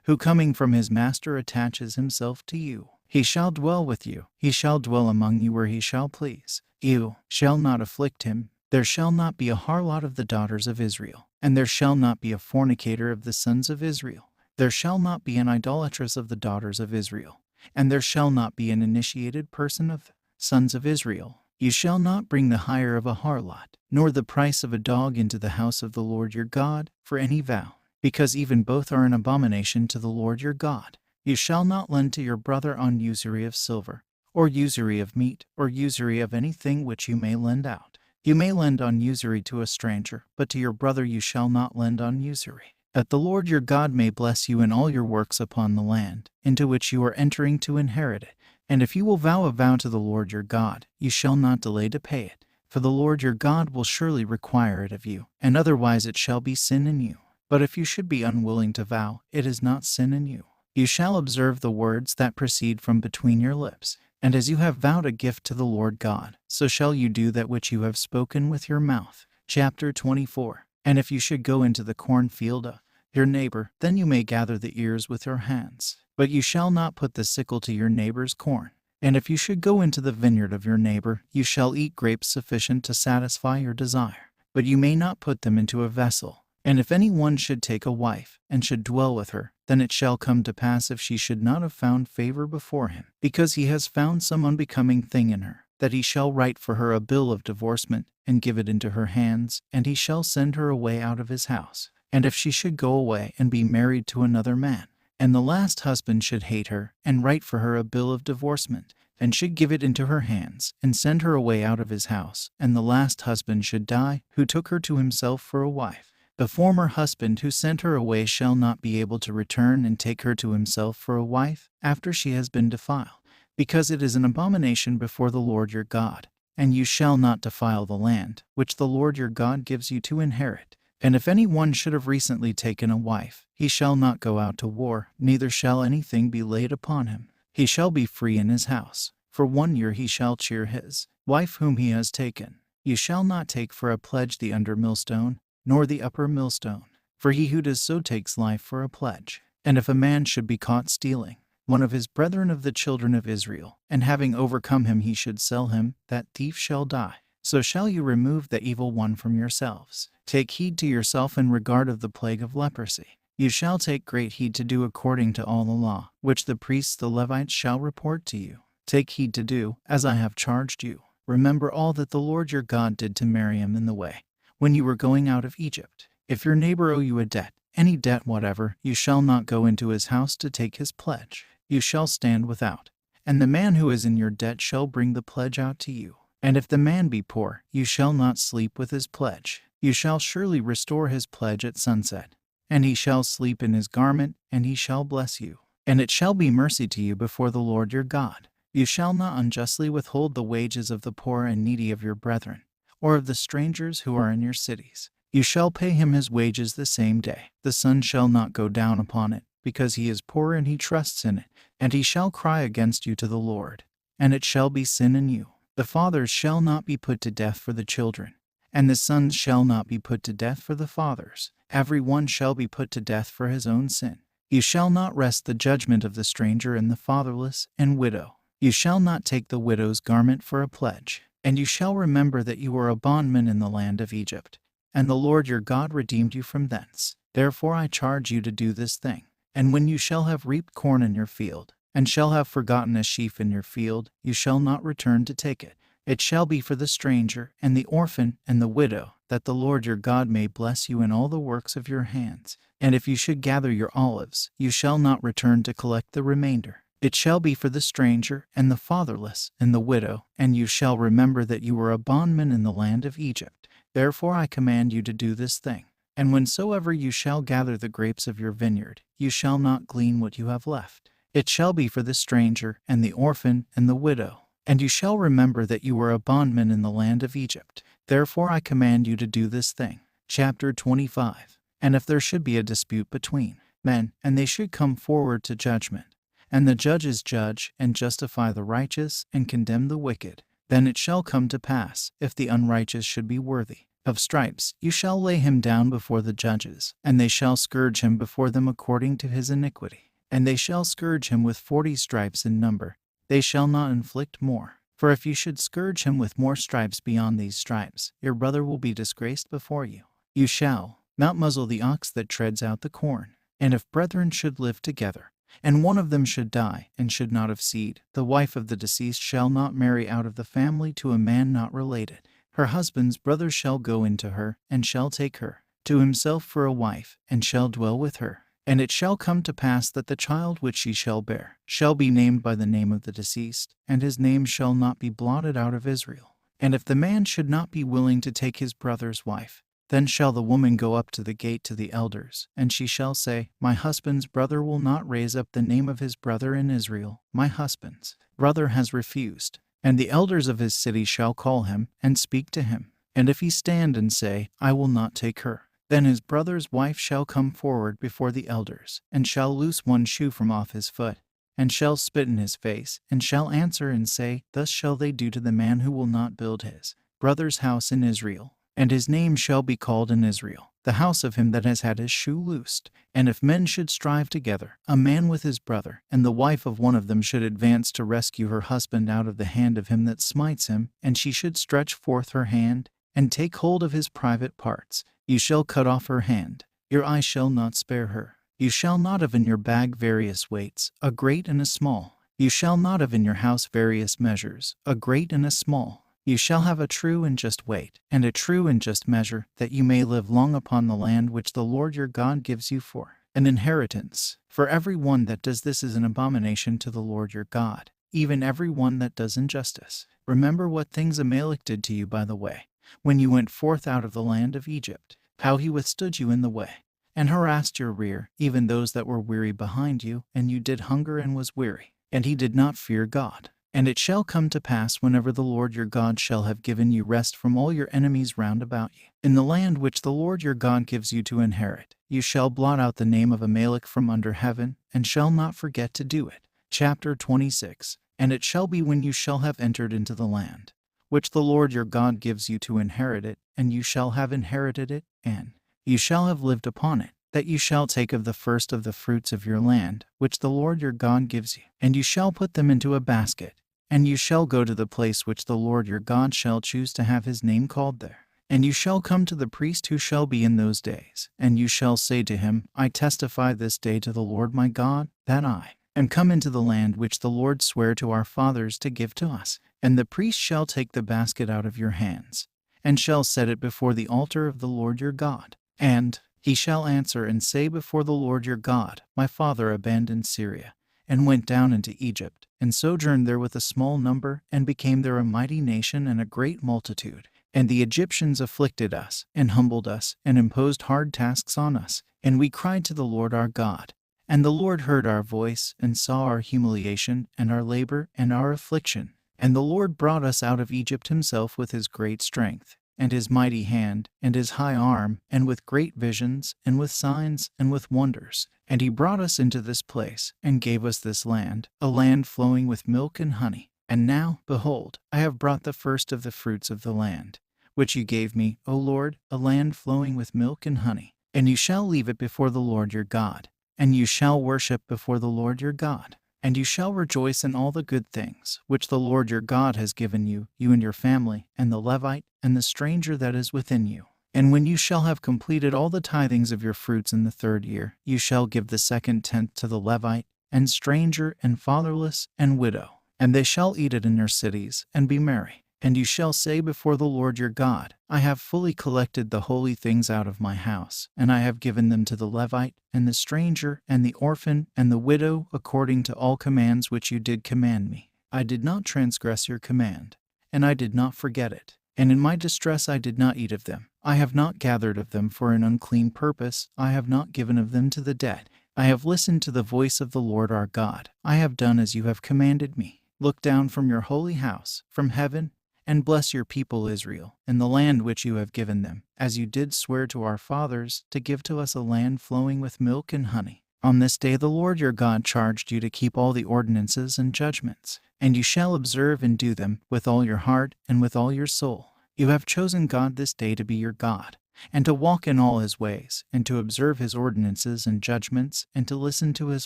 who coming from his master attaches himself to you. He shall dwell with you, he shall dwell among you where he shall please. You shall not afflict him. There shall not be a harlot of the daughters of Israel, and there shall not be a fornicator of the sons of Israel. There shall not be an idolatress of the daughters of Israel, and there shall not be an initiated person of the sons of Israel. You shall not bring the hire of a harlot, nor the price of a dog into the house of the Lord your God, for any vow, because even both are an abomination to the Lord your God. You shall not lend to your brother on usury of silver, or usury of meat, or usury of anything which you may lend out. You may lend on usury to a stranger, but to your brother you shall not lend on usury. That the Lord your God may bless you in all your works upon the land, into which you are entering to inherit it. And if you will vow a vow to the Lord your God, you shall not delay to pay it, for the Lord your God will surely require it of you, and otherwise it shall be sin in you. But if you should be unwilling to vow, it is not sin in you. You shall observe the words that proceed from between your lips. And as you have vowed a gift to the Lord God, so shall you do that which you have spoken with your mouth. Chapter 24. And if you should go into the cornfield of your neighbor, then you may gather the ears with your hands. But you shall not put the sickle to your neighbor's corn. And if you should go into the vineyard of your neighbor, you shall eat grapes sufficient to satisfy your desire. But you may not put them into a vessel. And if any one should take a wife, and should dwell with her, then it shall come to pass if she should not have found favor before him, because he has found some unbecoming thing in her, that he shall write for her a bill of divorcement, and give it into her hands, and he shall send her away out of his house. And if she should go away and be married to another man, and the last husband should hate her, and write for her a bill of divorcement, and should give it into her hands, and send her away out of his house, and the last husband should die, who took her to himself for a wife, the former husband who sent her away shall not be able to return and take her to himself for a wife after she has been defiled, because it is an abomination before the Lord your God. And you shall not defile the land, which the Lord your God gives you to inherit. And if any one should have recently taken a wife, he shall not go out to war, neither shall anything be laid upon him. He shall be free in his house. For 1 year he shall cheer his wife whom he has taken. You shall not take for a pledge the under millstone, nor the upper millstone, for he who does so takes life for a pledge. And if a man should be caught stealing one of his brethren of the children of Israel, and having overcome him he should sell him, that thief shall die. So shall you remove the evil one from yourselves. Take heed to yourself in regard of the plague of leprosy. You shall take great heed to do according to all the law, which the priests the Levites shall report to you. Take heed to do, as I have charged you. Remember all that the Lord your God did to Miriam in the way, when you were going out of Egypt. If your neighbor owe you a debt, any debt whatever, you shall not go into his house to take his pledge. You shall stand without, and the man who is in your debt shall bring the pledge out to you. And if the man be poor, you shall not sleep with his pledge. You shall surely restore his pledge at sunset, and he shall sleep in his garment, and he shall bless you. And it shall be mercy to you before the Lord your God. You shall not unjustly withhold the wages of the poor and needy of your brethren, or of the strangers who are in your cities. You shall pay him his wages the same day. The sun shall not go down upon it, because he is poor and he trusts in it. And he shall cry against you to the Lord, and it shall be sin in you. The fathers shall not be put to death for the children, and the sons shall not be put to death for the fathers. Every one shall be put to death for his own sin. You shall not wrest the judgment of the stranger and the fatherless and widow. You shall not take the widow's garment for a pledge. And you shall remember that you were a bondman in the land of Egypt, and the Lord your God redeemed you from thence. Therefore I charge you to do this thing. And when you shall have reaped corn in your field, and shall have forgotten a sheaf in your field, you shall not return to take it. It shall be for the stranger, and the orphan, and the widow, that the Lord your God may bless you in all the works of your hands. And if you should gather your olives, you shall not return to collect the remainder. It shall be for the stranger, and the fatherless, and the widow, and you shall remember that you were a bondman in the land of Egypt. Therefore I command you to do this thing. And whensoever you shall gather the grapes of your vineyard, you shall not glean what you have left. It shall be for the stranger, and the orphan, and the widow. And you shall remember that you were a bondman in the land of Egypt. Therefore I command you to do this thing. Chapter 25. And if there should be a dispute between men, and they should come forward to judgment, and the judges judge and justify the righteous and condemn the wicked, then it shall come to pass, if the unrighteous should be worthy of stripes, you shall lay him down before the judges, and they shall scourge him before them according to his iniquity. And they shall scourge him with 40 stripes in number. They shall not inflict more. For if you should scourge him with more stripes beyond these stripes, your brother will be disgraced before you. You shall not muzzle the ox that treads out the corn. And if brethren should live together, and one of them should die, and should not have seed, the wife of the deceased shall not marry out of the family to a man not related. Her husband's brother shall go into her, and shall take her to himself for a wife, and shall dwell with her. And it shall come to pass that the child which she shall bear shall be named by the name of the deceased, and his name shall not be blotted out of Israel. And if the man should not be willing to take his brother's wife, then shall the woman go up to the gate to the elders, and she shall say, My husband's brother will not raise up the name of his brother in Israel. My husband's brother has refused. And the elders of his city shall call him, and speak to him. And if he stand and say, I will not take her, then his brother's wife shall come forward before the elders, and shall loose one shoe from off his foot, and shall spit in his face, and shall answer and say, Thus shall they do to the man who will not build his brother's house in Israel. And his name shall be called in Israel, the house of him that has had his shoe loosed. And if men should strive together, a man with his brother, and the wife of one of them should advance to rescue her husband out of the hand of him that smites him, and she should stretch forth her hand, and take hold of his private parts, you shall cut off her hand. Your eye shall not spare her. You shall not have in your bag various weights, a great and a small. You shall not have in your house various measures, a great and a small. You shall have a true and just weight, and a true and just measure, that you may live long upon the land which the Lord your God gives you for an inheritance. For every one that does this is an abomination to the Lord your God, even every one that does injustice. Remember what things Amalek did to you by the way, when you went forth out of the land of Egypt, how he withstood you in the way, and harassed your rear, even those that were weary behind you, and you did hunger and was weary, and he did not fear God. And it shall come to pass whenever the Lord your God shall have given you rest from all your enemies round about you, in the land which the Lord your God gives you to inherit, you shall blot out the name of Amalek from under heaven, and shall not forget to do it. Chapter 26. And it shall be when you shall have entered into the land, which the Lord your God gives you to inherit it, and you shall have inherited it, and you shall have lived upon it, that you shall take of the first of the fruits of your land, which the Lord your God gives you, and you shall put them into a basket, and you shall go to the place which the Lord your God shall choose to have his name called there. And you shall come to the priest who shall be in those days, and you shall say to him, I testify this day to the Lord my God, that I am come into the land which the Lord sware to our fathers to give to us. And the priest shall take the basket out of your hands, and shall set it before the altar of the Lord your God. And he shall answer and say before the Lord your God, My father abandoned Syria, and went down into Egypt, and sojourned there with a small number, and became there a mighty nation and a great multitude. And the Egyptians afflicted us, and humbled us, and imposed hard tasks on us. And we cried to the Lord our God. And the Lord heard our voice, and saw our humiliation, and our labor, and our affliction. And the Lord brought us out of Egypt himself with his great strength, and his mighty hand, and his high arm, and with great visions, and with signs, and with wonders. And he brought us into this place, and gave us this land, a land flowing with milk and honey. And now, behold, I have brought the first of the fruits of the land, which you gave me, O Lord, a land flowing with milk and honey. And you shall leave it before the Lord your God, and you shall worship before the Lord your God. And you shall rejoice in all the good things which the Lord your God has given you, you and your family, and the Levite, and the stranger that is within you. And when you shall have completed all the tithings of your fruits in the 3rd year, you shall give the 2nd tenth to the Levite, and stranger, and fatherless, and widow. And they shall eat it in their cities, and be merry. And you shall say before the Lord your God, I have fully collected the holy things out of my house, and I have given them to the Levite, and the stranger, and the orphan, and the widow, according to all commands which you did command me. I did not transgress your command, and I did not forget it. And in my distress I did not eat of them. I have not gathered of them for an unclean purpose. I have not given of them to the dead. I have listened to the voice of the Lord our God. I have done as you have commanded me. Look down from your holy house, from heaven, and bless your people Israel, in the land which you have given them, as you did swear to our fathers, to give to us a land flowing with milk and honey. On this day the Lord your God charged you to keep all the ordinances and judgments, and you shall observe and do them with all your heart and with all your soul. You have chosen God this day to be your God, and to walk in all his ways, and to observe his ordinances and judgments, and to listen to his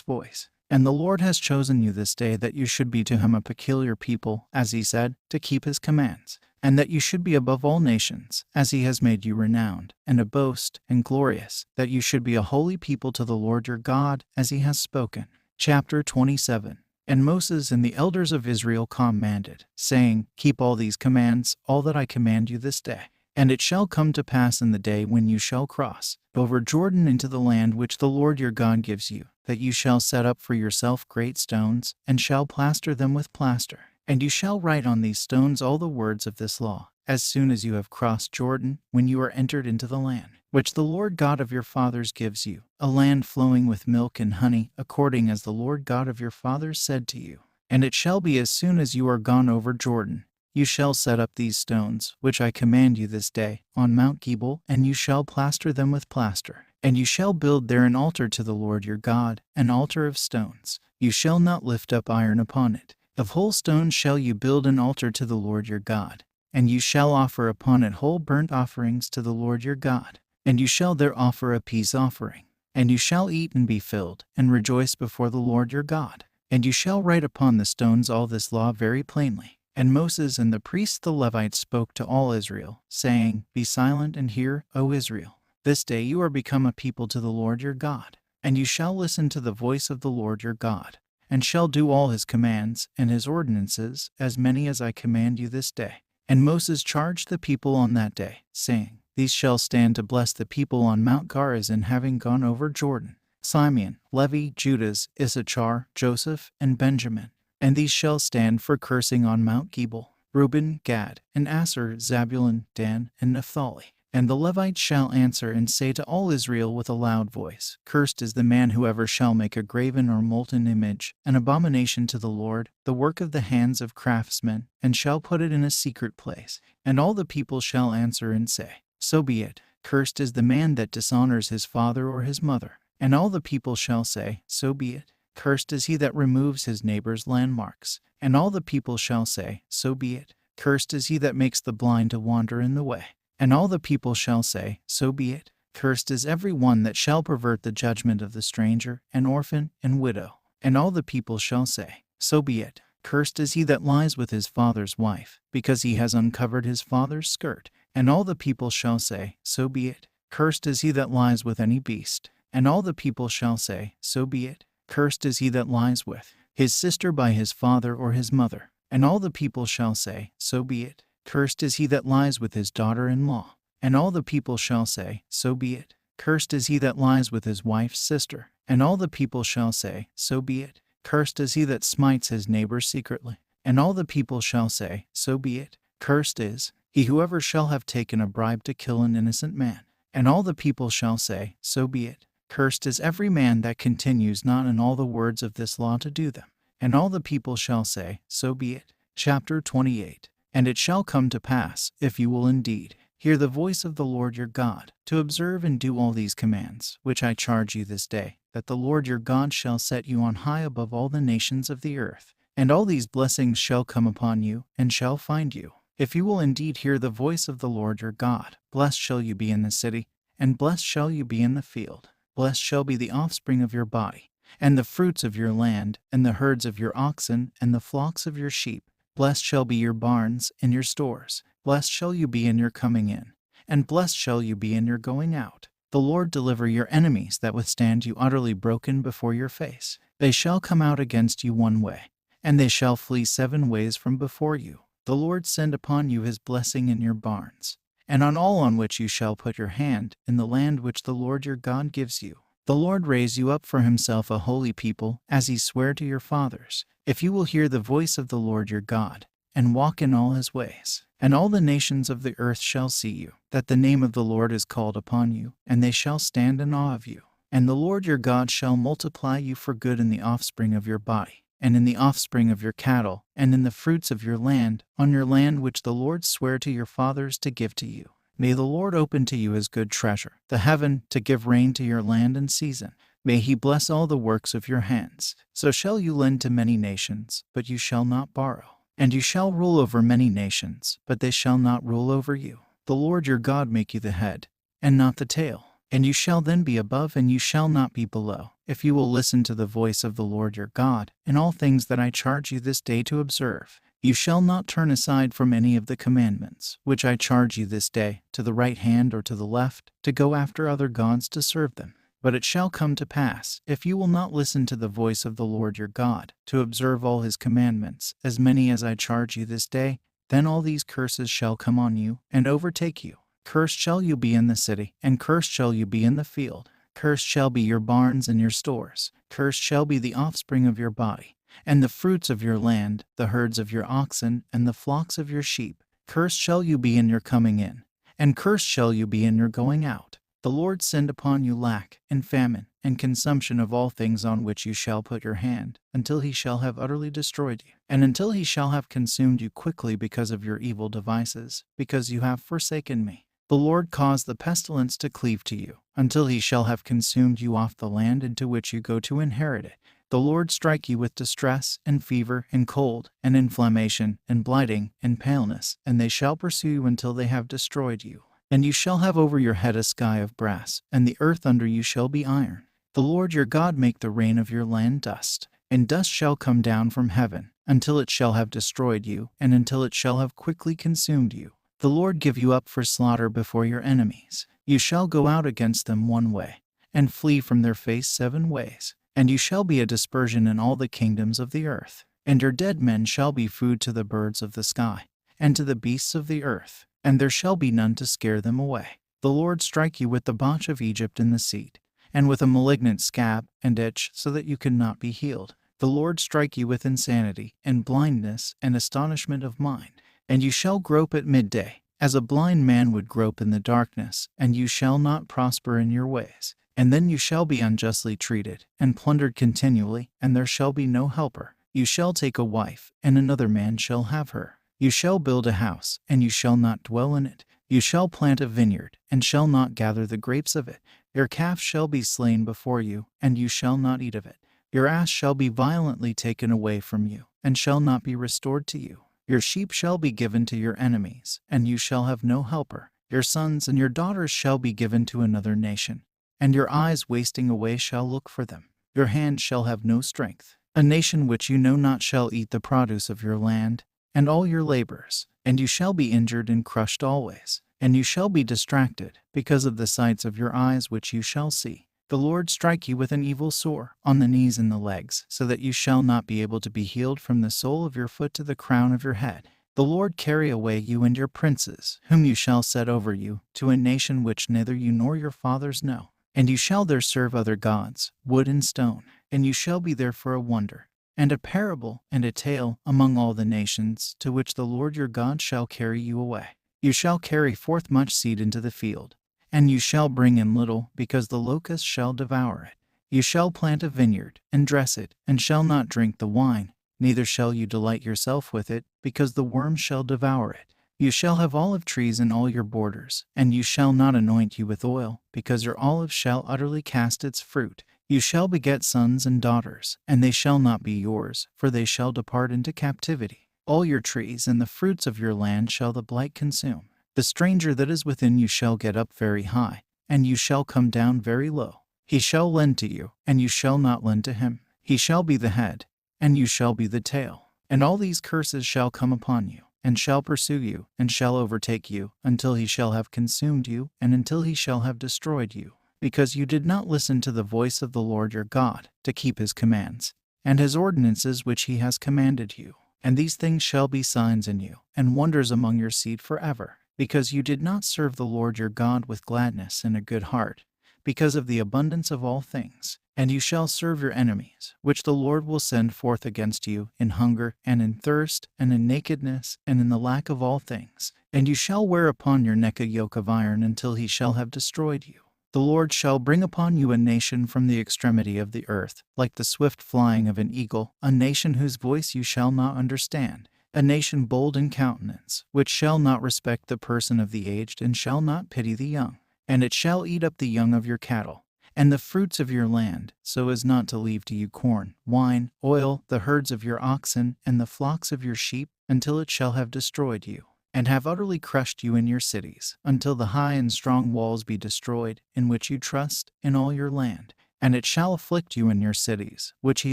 voice. And the Lord has chosen you this day that you should be to him a peculiar people, as he said, to keep his commands, and that you should be above all nations, as he has made you renowned, and a boast, and glorious, that you should be a holy people to the Lord your God, as he has spoken. Chapter 27. And Moses and the elders of Israel commanded, saying, Keep all these commands, all that I command you this day. And it shall come to pass in the day when you shall cross over Jordan into the land which the Lord your God gives you, that you shall set up for yourself great stones, and shall plaster them with plaster. And you shall write on these stones all the words of this law, as soon as you have crossed Jordan, when you are entered into the land, which the Lord God of your fathers gives you, a land flowing with milk and honey, according as the Lord God of your fathers said to you. And it shall be as soon as you are gone over Jordan, you shall set up these stones, which I command you this day, on Mount Gebal, and you shall plaster them with plaster. And you shall build there an altar to the Lord your God, an altar of stones. You shall not lift up iron upon it. Of whole stones shall you build an altar to the Lord your God. And you shall offer upon it whole burnt offerings to the Lord your God. And you shall there offer a peace offering. And you shall eat and be filled, and rejoice before the Lord your God. And you shall write upon the stones all this law very plainly. And Moses and the priests the Levites spoke to all Israel, saying, Be silent and hear, O Israel. This day you are become a people to the Lord your God. And you shall listen to the voice of the Lord your God, and shall do all his commands and his ordinances, as many as I command you this day. And Moses charged the people on that day, saying, These shall stand to bless the people on Mount Gerizim, having gone over Jordan: Simeon, Levi, Judas, Issachar, Joseph, and Benjamin. And these shall stand for cursing on Mount Gebal: Reuben, Gad, and Asher, Zabulon, Dan, and Naphtali. And the Levites shall answer and say to all Israel with a loud voice, Cursed is the man whoever shall make a graven or molten image, an abomination to the Lord, the work of the hands of craftsmen, and shall put it in a secret place. And all the people shall answer and say, So be it. Cursed is the man that dishonors his father or his mother. And all the people shall say, So be it. Cursed is he that removes his neighbor's landmarks. And all the people shall say, So be it. Cursed is he that makes the blind to wander in the way. And all the people shall say, So be it. Cursed is every one that shall pervert the judgment of the stranger, and orphan, and widow. And all the people shall say, So be it. Cursed is he that lies with his father's wife, because he has uncovered his father's skirt. And all the people shall say, So be it. Cursed is he that lies with any beast. And all the people shall say, So be it. Cursed is he that lies with his sister by his father or his mother. And all the people shall say, So be it. Cursed is he that lies with his daughter-in-law. And all the people shall say, So be it. Cursed is he that lies with his wife's sister. And all the people shall say, So be it. Cursed is he that smites his neighbor secretly. And all the people shall say, So be it. Cursed is he whoever shall have taken a bribe to kill an innocent man. And all the people shall say, So be it. Cursed is every man that continues not in all the words of this law to do them. And all the people shall say, So be it. Chapter 28. And it shall come to pass, if you will indeed Hear the voice of the Lord your God, to observe and do all these commands, which I charge you this day, that the Lord your God shall set you on high above all the nations of the earth. And all these blessings shall come upon you, and shall find you, if you will indeed hear the voice of the Lord your God. Blessed shall you be in the city, and blessed shall you be in the field. Blessed shall be the offspring of your body, and the fruits of your land, and the herds of your oxen, and the flocks of your sheep. Blessed shall be your barns and your stores. Blessed shall you be in your coming in, and blessed shall you be in your going out. The Lord deliver your enemies that withstand you utterly broken before your face. They shall come out against you one way, and they shall flee 7 ways from before you. The Lord send upon you his blessing in your barns, and on all on which you shall put your hand, in the land which the Lord your God gives you. The Lord raise you up for himself a holy people, as he sware to your fathers, if you will hear the voice of the Lord your God, and walk in all his ways. And all the nations of the earth shall see you, that the name of the Lord is called upon you, and they shall stand in awe of you. And the Lord your God shall multiply you for good in the offspring of your body, and in the offspring of your cattle, and in the fruits of your land, on your land which the Lord sware to your fathers to give to you. May the Lord open to you his good treasure, the heaven, to give rain to your land in season. May he bless all the works of your hands. So shall you lend to many nations, but you shall not borrow. And you shall rule over many nations, but they shall not rule over you. The Lord your God make you the head, and not the tail. And you shall then be above, and you shall not be below, if you will listen to the voice of the Lord your God, in all things that I charge you this day to observe. You shall not turn aside from any of the commandments, which I charge you this day, to the right hand or to the left, to go after other gods to serve them. But it shall come to pass, if you will not listen to the voice of the Lord your God, to observe all his commandments, as many as I charge you this day, then all these curses shall come on you, and overtake you. Cursed shall you be in the city, and cursed shall you be in the field. Cursed shall be your barns and your stores. Cursed shall be the offspring of your body, and the fruits of your land, the herds of your oxen, and the flocks of your sheep. Cursed shall you be in your coming in, and cursed shall you be in your going out. The Lord send upon you lack, and famine, and consumption of all things on which you shall put your hand, until he shall have utterly destroyed you, and until he shall have consumed you quickly because of your evil devices, because you have forsaken me. The Lord cause the pestilence to cleave to you, until he shall have consumed you off the land into which you go to inherit it. The Lord strike you with distress, and fever, and cold, and inflammation, and blighting, and paleness, and they shall pursue you until they have destroyed you. And you shall have over your head a sky of brass, and the earth under you shall be iron. The Lord your God make the rain of your land dust, and dust shall come down from heaven, until it shall have destroyed you, and until it shall have quickly consumed you. The Lord give you up for slaughter before your enemies. You shall go out against them one way, and flee from their face 7 ways. And you shall be a dispersion in all the kingdoms of the earth. And your dead men shall be food to the birds of the sky, and to the beasts of the earth, and there shall be none to scare them away. The Lord strike you with the botch of Egypt in the seed, and with a malignant scab and itch, so that you cannot be healed. The Lord strike you with insanity, and blindness, and astonishment of mind. And you shall grope at midday, as a blind man would grope in the darkness, and you shall not prosper in your ways. And then you shall be unjustly treated, and plundered continually, and there shall be no helper. You shall take a wife, and another man shall have her. You shall build a house, and you shall not dwell in it. You shall plant a vineyard, and shall not gather the grapes of it. Your calf shall be slain before you, and you shall not eat of it. Your ass shall be violently taken away from you, and shall not be restored to you. Your sheep shall be given to your enemies, and you shall have no helper. Your sons and your daughters shall be given to another nation, and your eyes wasting away shall look for them. Your hand shall have no strength. A nation which you know not shall eat the produce of your land, and all your labors, and you shall be injured and crushed always, and you shall be distracted, because of the sights of your eyes which you shall see. The Lord strike you with an evil sore, on the knees and the legs, so that you shall not be able to be healed from the sole of your foot to the crown of your head. The Lord carry away you and your princes, whom you shall set over you, to a nation which neither you nor your fathers know. And you shall there serve other gods, wood and stone, and you shall be there for a wonder, and a parable, and a tale, among all the nations, to which the Lord your God shall carry you away. You shall carry forth much seed into the field, and you shall bring in little, because the locust shall devour it. You shall plant a vineyard, and dress it, and shall not drink the wine, neither shall you delight yourself with it, because the worm shall devour it. You shall have olive trees in all your borders, and you shall not anoint you with oil, because your olive shall utterly cast its fruit. You shall beget sons and daughters, and they shall not be yours, for they shall depart into captivity. All your trees and the fruits of your land shall the blight consume. The stranger that is within you shall get up very high, and you shall come down very low. He shall lend to you, and you shall not lend to him. He shall be the head, and you shall be the tail. And all these curses shall come upon you, and shall pursue you, and shall overtake you, until he shall have consumed you, and until he shall have destroyed you, because you did not listen to the voice of the Lord your God, to keep his commands, and his ordinances which he has commanded you. And these things shall be signs in you, and wonders among your seed forever, because you did not serve the Lord your God with gladness and a good heart, because of the abundance of all things. And you shall serve your enemies, which the Lord will send forth against you, in hunger, and in thirst, and in nakedness, and in the lack of all things. And you shall wear upon your neck a yoke of iron until he shall have destroyed you. The Lord shall bring upon you a nation from the extremity of the earth, like the swift flying of an eagle, a nation whose voice you shall not understand, a nation bold in countenance, which shall not respect the person of the aged, and shall not pity the young. And it shall eat up the young of your cattle, and the fruits of your land, so as not to leave to you corn, wine, oil, the herds of your oxen, and the flocks of your sheep, until it shall have destroyed you, and have utterly crushed you in your cities, until the high and strong walls be destroyed, in which you trust, in all your land. And it shall afflict you in your cities, which he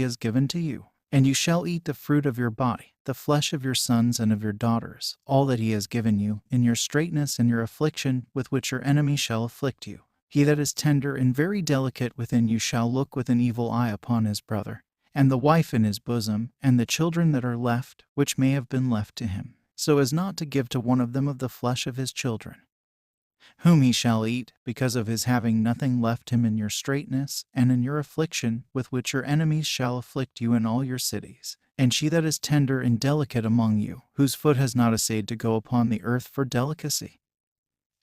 has given to you. And you shall eat the fruit of your body, the flesh of your sons and of your daughters, all that he has given you, in your straitness and your affliction, with which your enemy shall afflict you. He that is tender and very delicate within you shall look with an evil eye upon his brother, and the wife in his bosom, and the children that are left, which may have been left to him, so as not to give to one of them of the flesh of his children, whom he shall eat, because of his having nothing left him in your straitness, and in your affliction, with which your enemies shall afflict you in all your cities. And she that is tender and delicate among you, whose foot has not essayed to go upon the earth for delicacy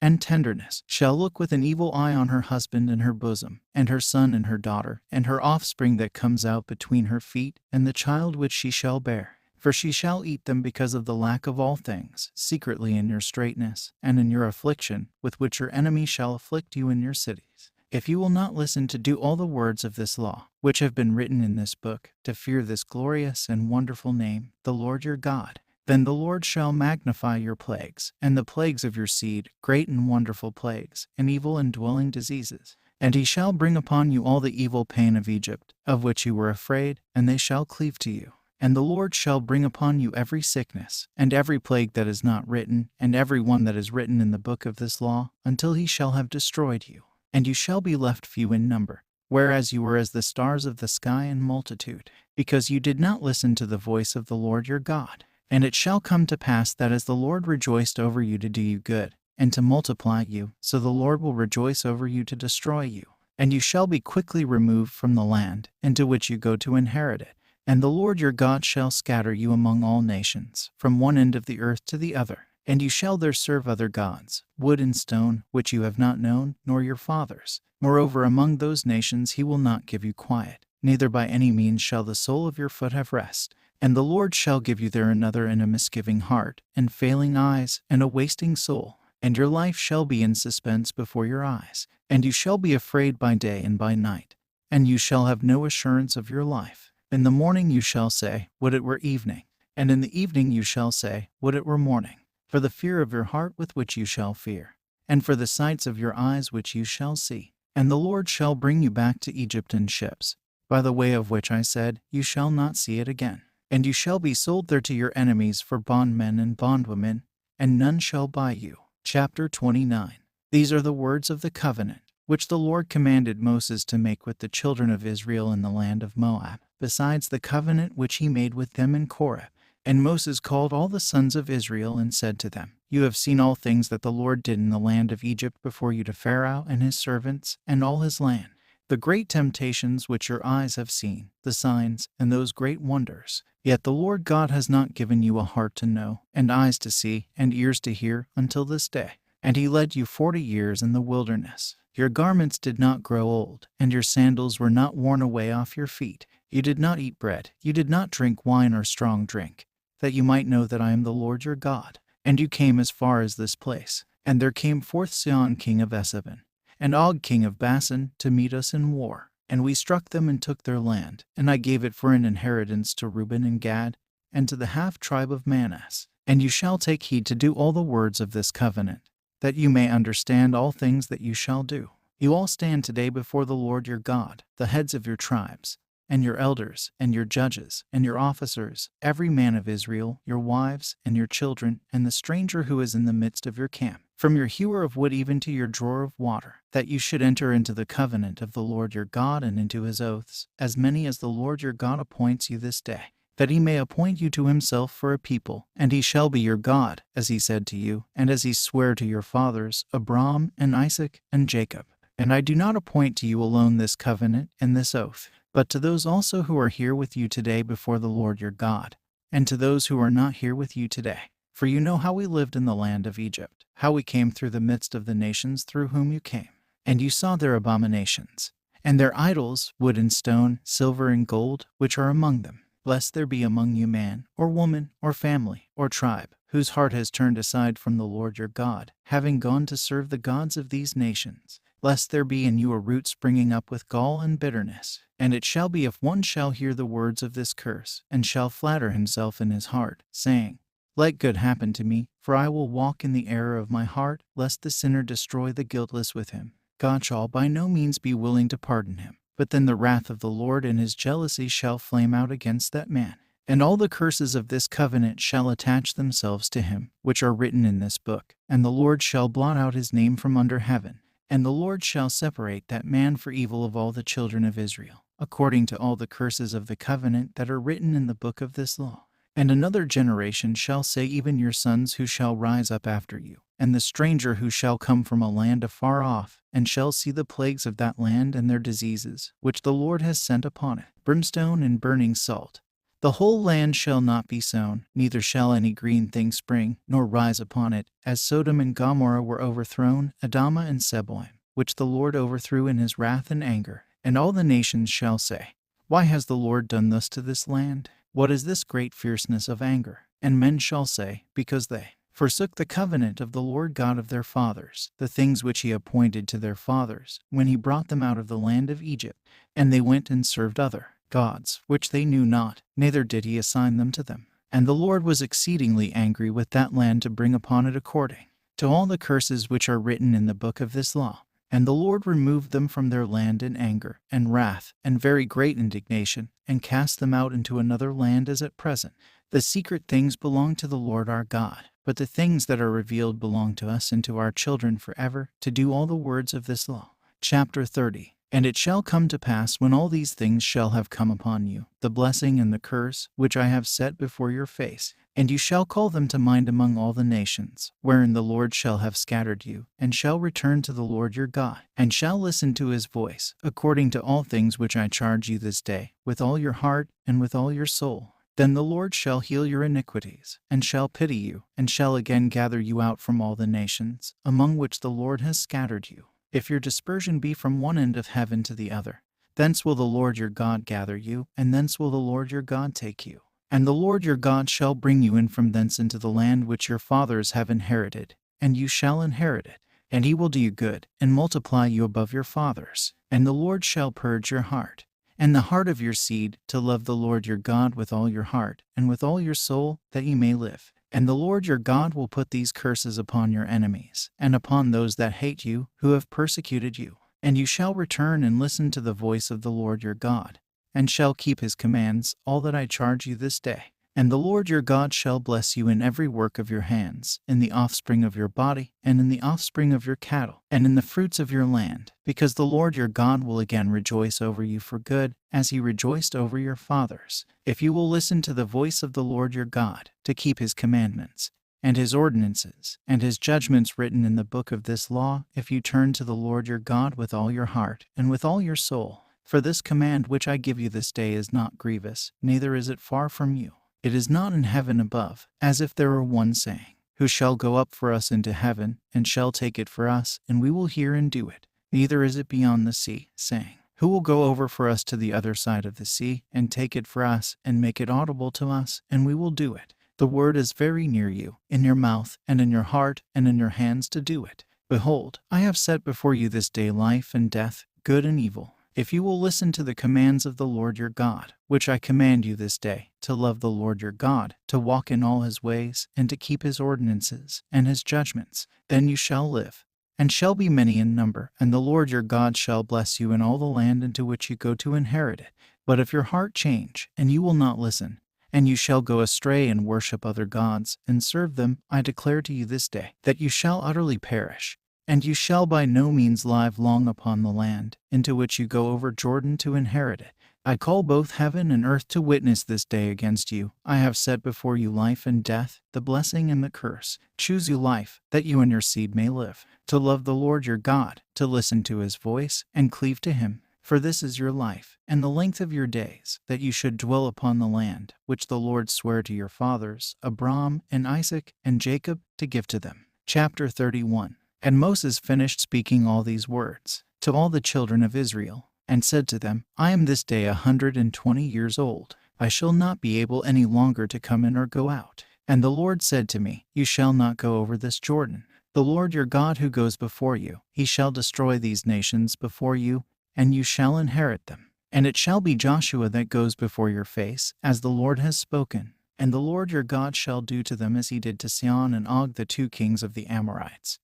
and tenderness, shall look with an evil eye on her husband in her bosom, and her son and her daughter, and her offspring that comes out between her feet, and the child which she shall bear. For she shall eat them because of the lack of all things, secretly in your straitness, and in your affliction, with which your enemy shall afflict you in your cities. If you will not listen to do all the words of this law, which have been written in this book, to fear this glorious and wonderful name, the Lord your God, then the Lord shall magnify your plagues, and the plagues of your seed, great and wonderful plagues, and evil and dwelling diseases. And he shall bring upon you all the evil pain of Egypt, of which you were afraid, and they shall cleave to you. And the Lord shall bring upon you every sickness, and every plague that is not written, and every one that is written in the book of this law, until he shall have destroyed you. And you shall be left few in number, whereas you were as the stars of the sky in multitude, because you did not listen to the voice of the Lord your God. And it shall come to pass that as the Lord rejoiced over you to do you good, and to multiply you, so the Lord will rejoice over you to destroy you. And you shall be quickly removed from the land, into which you go to inherit it. And the Lord your God shall scatter you among all nations, from one end of the earth to the other. And you shall there serve other gods, wood and stone, which you have not known, nor your fathers. Moreover, among those nations he will not give you quiet, neither by any means shall the sole of your foot have rest. And the Lord shall give you there another and a misgiving heart, and failing eyes, and a wasting soul. And your life shall be in suspense before your eyes. And you shall be afraid by day and by night. And you shall have no assurance of your life. In the morning you shall say, would it were evening. And in the evening you shall say, would it were morning. For the fear of your heart with which you shall fear, and for the sights of your eyes which you shall see. And the Lord shall bring you back to Egypt in ships, by the way of which I said, you shall not see it again. And you shall be sold there to your enemies for bondmen and bondwomen, and none shall buy you. Chapter 29. These are the words of the covenant, which the Lord commanded Moses to make with the children of Israel in the land of Moab, besides the covenant which he made with them in Korah. And Moses called all the sons of Israel and said to them, you have seen all things that the Lord did in the land of Egypt before you to Pharaoh and his servants, and all his land, the great temptations which your eyes have seen, the signs, and those great wonders. Yet the Lord God has not given you a heart to know, and eyes to see, and ears to hear, until this day. And he led you 40 years in the wilderness. Your garments did not grow old, and your sandals were not worn away off your feet. You did not eat bread, you did not drink wine or strong drink, that you might know that I am the Lord your God. And you came as far as this place. And there came forth Sihon king of Esbon, and Og king of Bashan, to meet us in war. And we struck them and took their land, and I gave it for an inheritance to Reuben and Gad, and to the half tribe of Manasseh. And you shall take heed to do all the words of this covenant, that you may understand all things that you shall do. You all stand today before the Lord your God, the heads of your tribes, and your elders, and your judges, and your officers, every man of Israel, your wives, and your children, and the stranger who is in the midst of your camp, from your hewer of wood even to your drawer of water, that you should enter into the covenant of the Lord your God and into his oaths, as many as the Lord your God appoints you this day, that he may appoint you to himself for a people, and he shall be your God, as he said to you, and as he sware to your fathers, Abraham, and Isaac, and Jacob. And I do not appoint to you alone this covenant and this oath, but to those also who are here with you today before the Lord your God, and to those who are not here with you today. For you know how we lived in the land of Egypt, how we came through the midst of the nations through whom you came. And you saw their abominations, and their idols, wood and stone, silver and gold, which are among them. Lest there be among you man, or woman, or family, or tribe, whose heart has turned aside from the Lord your God, having gone to serve the gods of these nations. Lest there be in you a root springing up with gall and bitterness. And it shall be, if one shall hear the words of this curse, and shall flatter himself in his heart, saying, Let good happen to me, for I will walk in the error of my heart, lest the sinner destroy the guiltless with him. God shall by no means be willing to pardon him. But then the wrath of the Lord and his jealousy shall flame out against that man. And all the curses of this covenant shall attach themselves to him, which are written in this book. And the Lord shall blot out his name from under heaven. And the Lord shall separate that man for evil of all the children of Israel, according to all the curses of the covenant that are written in the book of this law. And another generation shall say, even your sons who shall rise up after you, and the stranger who shall come from a land afar off, and shall see the plagues of that land and their diseases, which the Lord has sent upon it, brimstone and burning salt. The whole land shall not be sown, neither shall any green thing spring, nor rise upon it, as Sodom and Gomorrah were overthrown, Admah and Zeboim, which the Lord overthrew in his wrath and anger. And all the nations shall say, Why has the Lord done thus to this land? What is this great fierceness of anger? And men shall say, Because they forsook the covenant of the Lord God of their fathers, the things which he appointed to their fathers, when he brought them out of the land of Egypt. And they went and served other gods, which they knew not, neither did he assign them to them. And the Lord was exceedingly angry with that land to bring upon it according to all the curses which are written in the book of this law. And the Lord removed them from their land in anger, and wrath, and very great indignation, and cast them out into another land as at present. The secret things belong to the Lord our God, but the things that are revealed belong to us and to our children forever, to do all the words of this law. Chapter 30. And it shall come to pass, when all these things shall have come upon you, the blessing and the curse, which I have set before your face, and you shall call them to mind among all the nations, wherein the Lord shall have scattered you, and shall return to the Lord your God, and shall listen to his voice, according to all things which I charge you this day, with all your heart and with all your soul. Then the Lord shall heal your iniquities, and shall pity you, and shall again gather you out from all the nations, among which the Lord has scattered you. If your dispersion be from one end of heaven to the other, thence will the Lord your God gather you, and thence will the Lord your God take you. And the Lord your God shall bring you in from thence into the land which your fathers have inherited, and you shall inherit it. And he will do you good, and multiply you above your fathers. And the Lord shall purge your heart, and the heart of your seed, to love the Lord your God with all your heart, and with all your soul, that ye may live. And the Lord your God will put these curses upon your enemies, and upon those that hate you, who have persecuted you. And you shall return and listen to the voice of the Lord your God, and shall keep his commands, all that I charge you this day. And the Lord your God shall bless you in every work of your hands, in the offspring of your body, and in the offspring of your cattle, and in the fruits of your land, because the Lord your God will again rejoice over you for good, as he rejoiced over your fathers, if you will listen to the voice of the Lord your God, to keep his commandments, and his ordinances, and his judgments written in the book of this law, if you turn to the Lord your God with all your heart, and with all your soul. For this command which I give you this day is not grievous, neither is it far from you. It is not in heaven above, as if there were one saying, Who shall go up for us into heaven, and shall take it for us, and we will hear and do it. Neither is it beyond the sea, saying, Who will go over for us to the other side of the sea, and take it for us, and make it audible to us, and we will do it. The word is very near you, in your mouth, and in your heart, and in your hands to do it. Behold, I have set before you this day life and death, good and evil. If you will listen to the commands of the Lord your God, which I command you this day, to love the Lord your God, to walk in all his ways, and to keep his ordinances and his judgments, then you shall live, and shall be many in number, and the Lord your God shall bless you in all the land into which you go to inherit it. But if your heart change, and you will not listen, and you shall go astray and worship other gods, and serve them, I declare to you this day, that you shall utterly perish. And you shall by no means live long upon the land, into which you go over Jordan to inherit it. I call both heaven and earth to witness this day against you. I have set before you life and death, the blessing and the curse. Choose you life, that you and your seed may live, to love the Lord your God, to listen to his voice, and cleave to him. For this is your life, and the length of your days, that you should dwell upon the land, which the Lord sware to your fathers, Abraham and Isaac and Jacob, to give to them. Chapter 31. And Moses finished speaking all these words to all the children of Israel, and said to them, I am this day 120 years old. I shall not be able any longer to come in or go out. And the Lord said to me, You shall not go over this Jordan. The Lord your God who goes before you, he shall destroy these nations before you, and you shall inherit them. And it shall be Joshua that goes before your face, as the Lord has spoken. And the Lord your God shall do to them as he did to Sihon and Og, the two kings of the Amorites,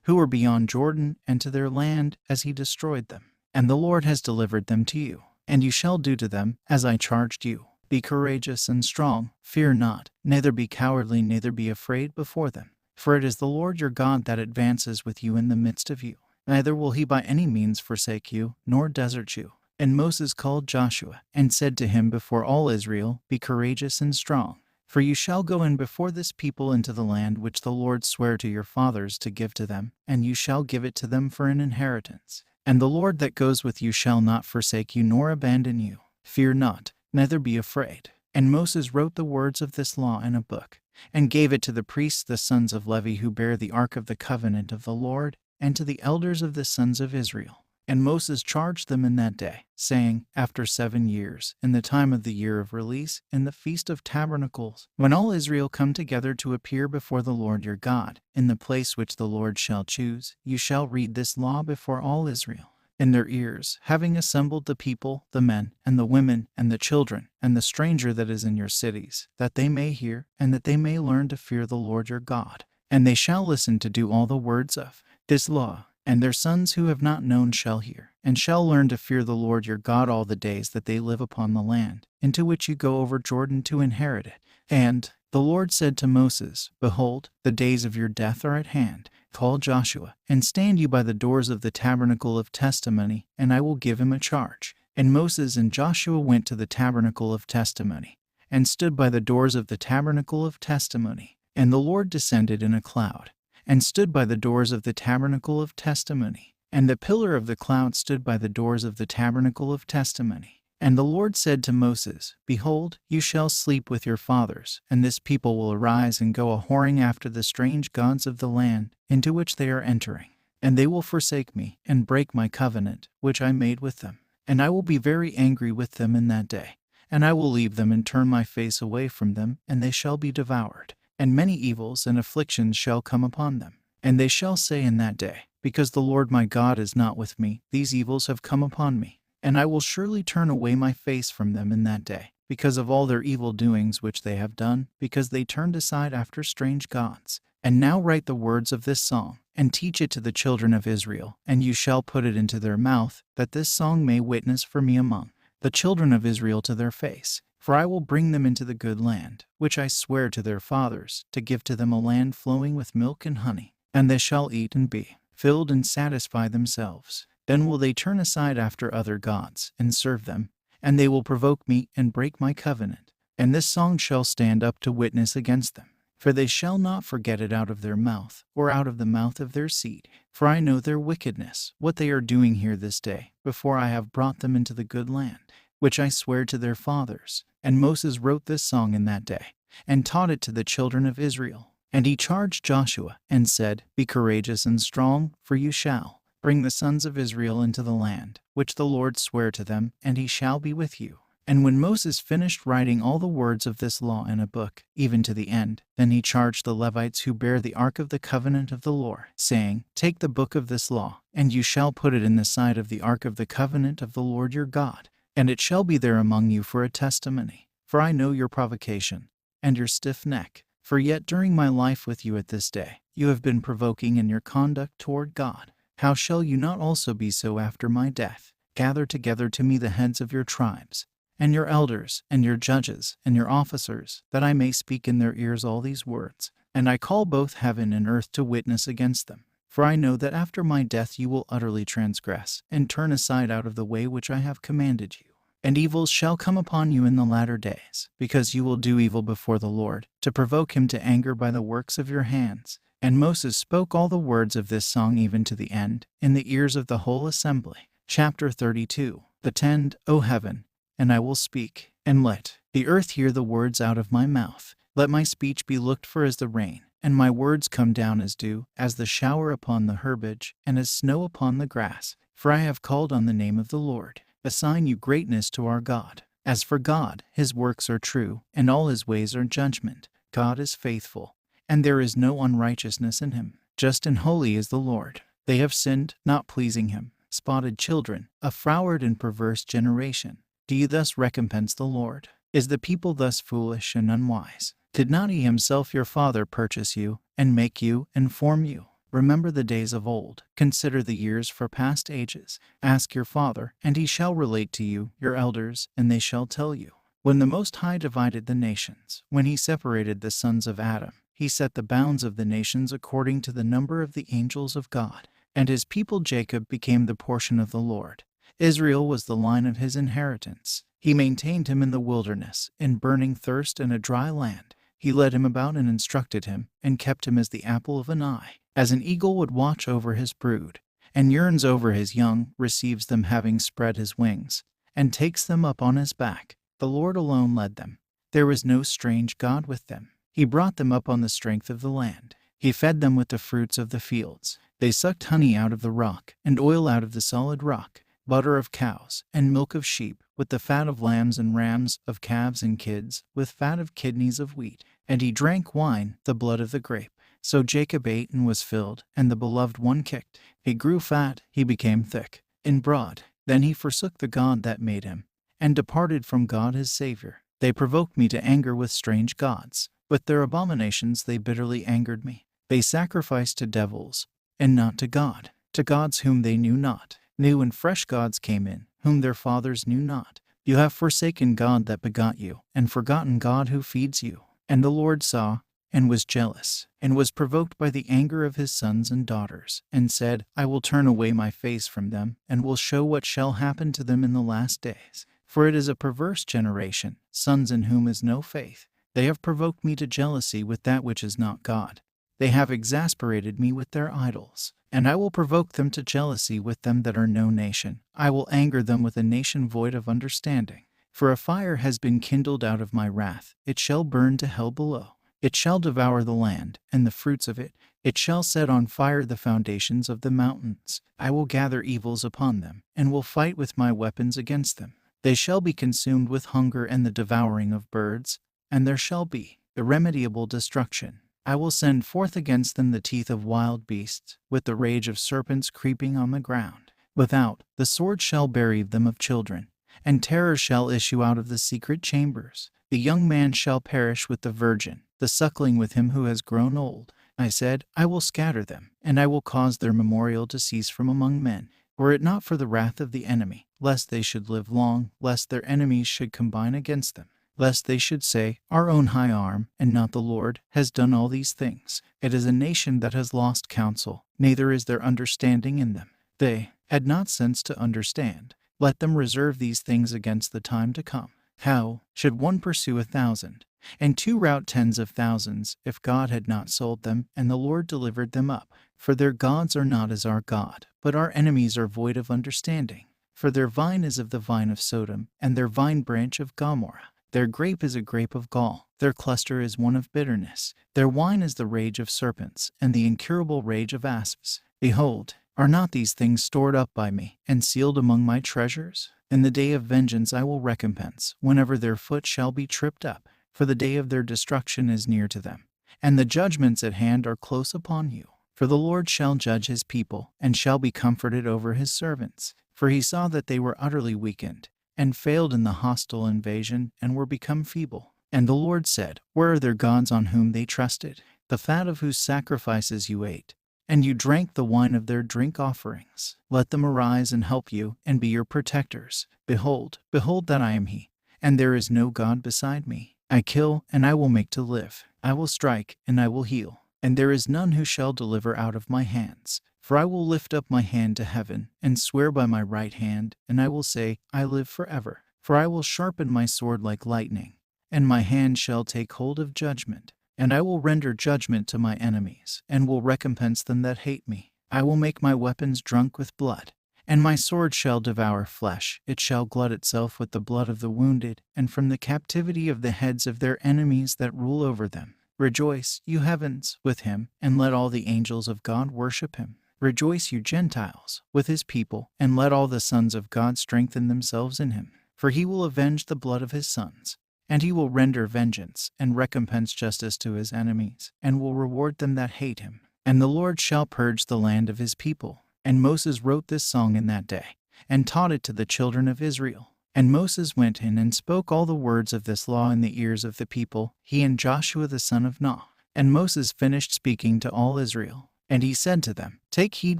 who were beyond Jordan, and to their land, as he destroyed them. And the Lord has delivered them to you. And you shall do to them as I charged you. Be courageous and strong, fear not, neither be cowardly, neither be afraid before them. For it is the Lord your God that advances with you in the midst of you. Neither will he by any means forsake you, nor desert you. And Moses called Joshua, and said to him before all Israel, Be courageous and strong. For you shall go in before this people into the land which the Lord sware to your fathers to give to them, and you shall give it to them for an inheritance. And the Lord that goes with you shall not forsake you nor abandon you. Fear not, neither be afraid. And Moses wrote the words of this law in a book, and gave it to the priests the sons of Levi who bear the ark of the covenant of the Lord, and to the elders of the sons of Israel. And Moses charged them in that day, saying, After 7 years, in the time of the year of release, in the Feast of Tabernacles, when all Israel come together to appear before the Lord your God, in the place which the Lord shall choose, you shall read this law before all Israel in their ears, having assembled the people, the men, and the women, and the children, and the stranger that is in your cities, that they may hear, and that they may learn to fear the Lord your God. And they shall listen to do all the words of this law. And their sons who have not known shall hear, and shall learn to fear the Lord your God all the days that they live upon the land, into which you go over Jordan to inherit it. And the Lord said to Moses, Behold, the days of your death are at hand. Call Joshua, and stand you by the doors of the tabernacle of testimony, and I will give him a charge. And Moses and Joshua went to the tabernacle of testimony, and stood by the doors of the tabernacle of testimony. And the Lord descended in a cloud, and stood by the doors of the tabernacle of testimony. And the pillar of the cloud stood by the doors of the tabernacle of testimony. And the Lord said to Moses, Behold, you shall sleep with your fathers, and this people will arise and go a-whoring after the strange gods of the land, into which they are entering. And they will forsake me, and break my covenant, which I made with them. And I will be very angry with them in that day. And I will leave them and turn my face away from them, and they shall be devoured. And many evils and afflictions shall come upon them. And they shall say in that day, Because the Lord my God is not with me, these evils have come upon me. And I will surely turn away my face from them in that day, because of all their evil doings which they have done, because they turned aside after strange gods. And now write the words of this song, and teach it to the children of Israel, and you shall put it into their mouth, that this song may witness for me among the children of Israel to their face. For I will bring them into the good land, which I swear to their fathers, to give to them a land flowing with milk and honey. And they shall eat and be filled and satisfy themselves. Then will they turn aside after other gods, and serve them, and they will provoke me and break my covenant. And this song shall stand up to witness against them. For they shall not forget it out of their mouth, or out of the mouth of their seed. For I know their wickedness, what they are doing here this day, before I have brought them into the good land, which I swear to their fathers. And Moses wrote this song in that day, and taught it to the children of Israel. And he charged Joshua, and said, Be courageous and strong, for you shall bring the sons of Israel into the land, which the Lord sware to them, and he shall be with you. And when Moses finished writing all the words of this law in a book, even to the end, then he charged the Levites who bear the ark of the covenant of the Lord, saying, Take the book of this law, and you shall put it in the side of the ark of the covenant of the Lord your God, and it shall be there among you for a testimony. For I know your provocation, and your stiff neck. For yet during my life with you at this day, you have been provoking in your conduct toward God. How shall you not also be so after my death? Gather together to me the heads of your tribes, and your elders, and your judges, and your officers, that I may speak in their ears all these words. And I call both heaven and earth to witness against them. For I know that after my death you will utterly transgress, and turn aside out of the way which I have commanded you. And evils shall come upon you in the latter days, because you will do evil before the Lord, to provoke him to anger by the works of your hands. And Moses spoke all the words of this song even to the end, in the ears of the whole assembly. Chapter 32. Attend, O heaven, and I will speak, and let the earth hear the words out of my mouth. Let my speech be looked for as the rain, and my words come down as dew, as the shower upon the herbage, and as snow upon the grass. For I have called on the name of the Lord. Assign you greatness to our God. As for God, his works are true, and all his ways are judgment. God is faithful, and there is no unrighteousness in him. Just and holy is the Lord. They have sinned, not pleasing him. Spotted children, a froward and perverse generation. Do you thus recompense the Lord? Is the people thus foolish and unwise? Did not he himself your father purchase you, and make you, and form you? Remember the days of old. Consider the years for past ages. Ask your father, and he shall relate to you, your elders, and they shall tell you. When the Most High divided the nations, when he separated the sons of Adam, he set the bounds of the nations according to the number of the angels of God. And his people Jacob became the portion of the Lord. Israel was the line of his inheritance. He maintained him in the wilderness, in burning thirst and a dry land. He led him about and instructed him, and kept him as the apple of an eye. As an eagle would watch over his brood, and yearns over his young, receives them having spread his wings, and takes them up on his back. The Lord alone led them. There was no strange God with them. He brought them up on the strength of the land. He fed them with the fruits of the fields. They sucked honey out of the rock, and oil out of the solid rock, butter of cows, and milk of sheep, with the fat of lambs and rams, of calves and kids, with fat of kidneys of wheat. And he drank wine, the blood of the grape. So Jacob ate and was filled, and the beloved one kicked. He grew fat, he became thick, and broad. Then he forsook the God that made him, and departed from God his Savior. They provoked me to anger with strange gods. With their abominations they bitterly angered me. They sacrificed to devils, and not to God, to gods whom they knew not. New and fresh gods came in, whom their fathers knew not. You have forsaken God that begot you, and forgotten God who feeds you. And the Lord saw, and was jealous, and was provoked by the anger of his sons and daughters, and said, I will turn away my face from them, and will show what shall happen to them in the last days. For it is a perverse generation, sons in whom is no faith. They have provoked me to jealousy with that which is not God. They have exasperated me with their idols. And I will provoke them to jealousy with them that are no nation. I will anger them with a nation void of understanding. For a fire has been kindled out of my wrath. It shall burn to hell below. It shall devour the land, and the fruits of it. It shall set on fire the foundations of the mountains. I will gather evils upon them, and will fight with my weapons against them. They shall be consumed with hunger and the devouring of birds, and there shall be irremediable destruction. I will send forth against them the teeth of wild beasts, with the rage of serpents creeping on the ground. Without, the sword shall bereave them of children, and terror shall issue out of the secret chambers. The young man shall perish with the virgin, the suckling with him who has grown old. I said, I will scatter them, and I will cause their memorial to cease from among men. Were it not for the wrath of the enemy, lest they should live long, lest their enemies should combine against them, lest they should say, Our own high arm, and not the Lord, has done all these things. It is a nation that has lost counsel, neither is there understanding in them. They had not sense to understand. Let them reserve these things against the time to come. How should one pursue 1,000, and two rout tens of thousands, if God had not sold them, and the Lord delivered them up? For their gods are not as our God, but our enemies are void of understanding. For their vine is of the vine of Sodom, and their vine branch of Gomorrah. Their grape is a grape of gall, their cluster is one of bitterness. Their wine is the rage of serpents, and the incurable rage of asps. Behold, are not these things stored up by me, and sealed among my treasures? In the day of vengeance I will recompense, whenever their foot shall be tripped up, for the day of their destruction is near to them, and the judgments at hand are close upon you. For the Lord shall judge his people, and shall be comforted over his servants. For he saw that they were utterly weakened, and failed in the hostile invasion, and were become feeble. And the Lord said, Where are their gods on whom they trusted, the fat of whose sacrifices you ate, and you drank the wine of their drink offerings? Let them arise and help you, and be your protectors. Behold that I am he, and there is no God beside me. I kill, and I will make to live. I will strike, and I will heal. And there is none who shall deliver out of my hands. For I will lift up my hand to heaven, and swear by my right hand, and I will say, I live forever. For I will sharpen my sword like lightning, and my hand shall take hold of judgment. And I will render judgment to my enemies, and will recompense them that hate me. I will make my weapons drunk with blood, and my sword shall devour flesh. It shall glut itself with the blood of the wounded, and from the captivity of the heads of their enemies that rule over them. Rejoice, you heavens, with him, and let all the angels of God worship him. Rejoice, you Gentiles, with his people, and let all the sons of God strengthen themselves in him. For he will avenge the blood of his sons, and he will render vengeance, and recompense justice to his enemies, and will reward them that hate him. And the Lord shall purge the land of his people. And Moses wrote this song in that day, and taught it to the children of Israel. And Moses went in and spoke all the words of this law in the ears of the people, he and Joshua the son of Nun. And Moses finished speaking to all Israel. And he said to them, Take heed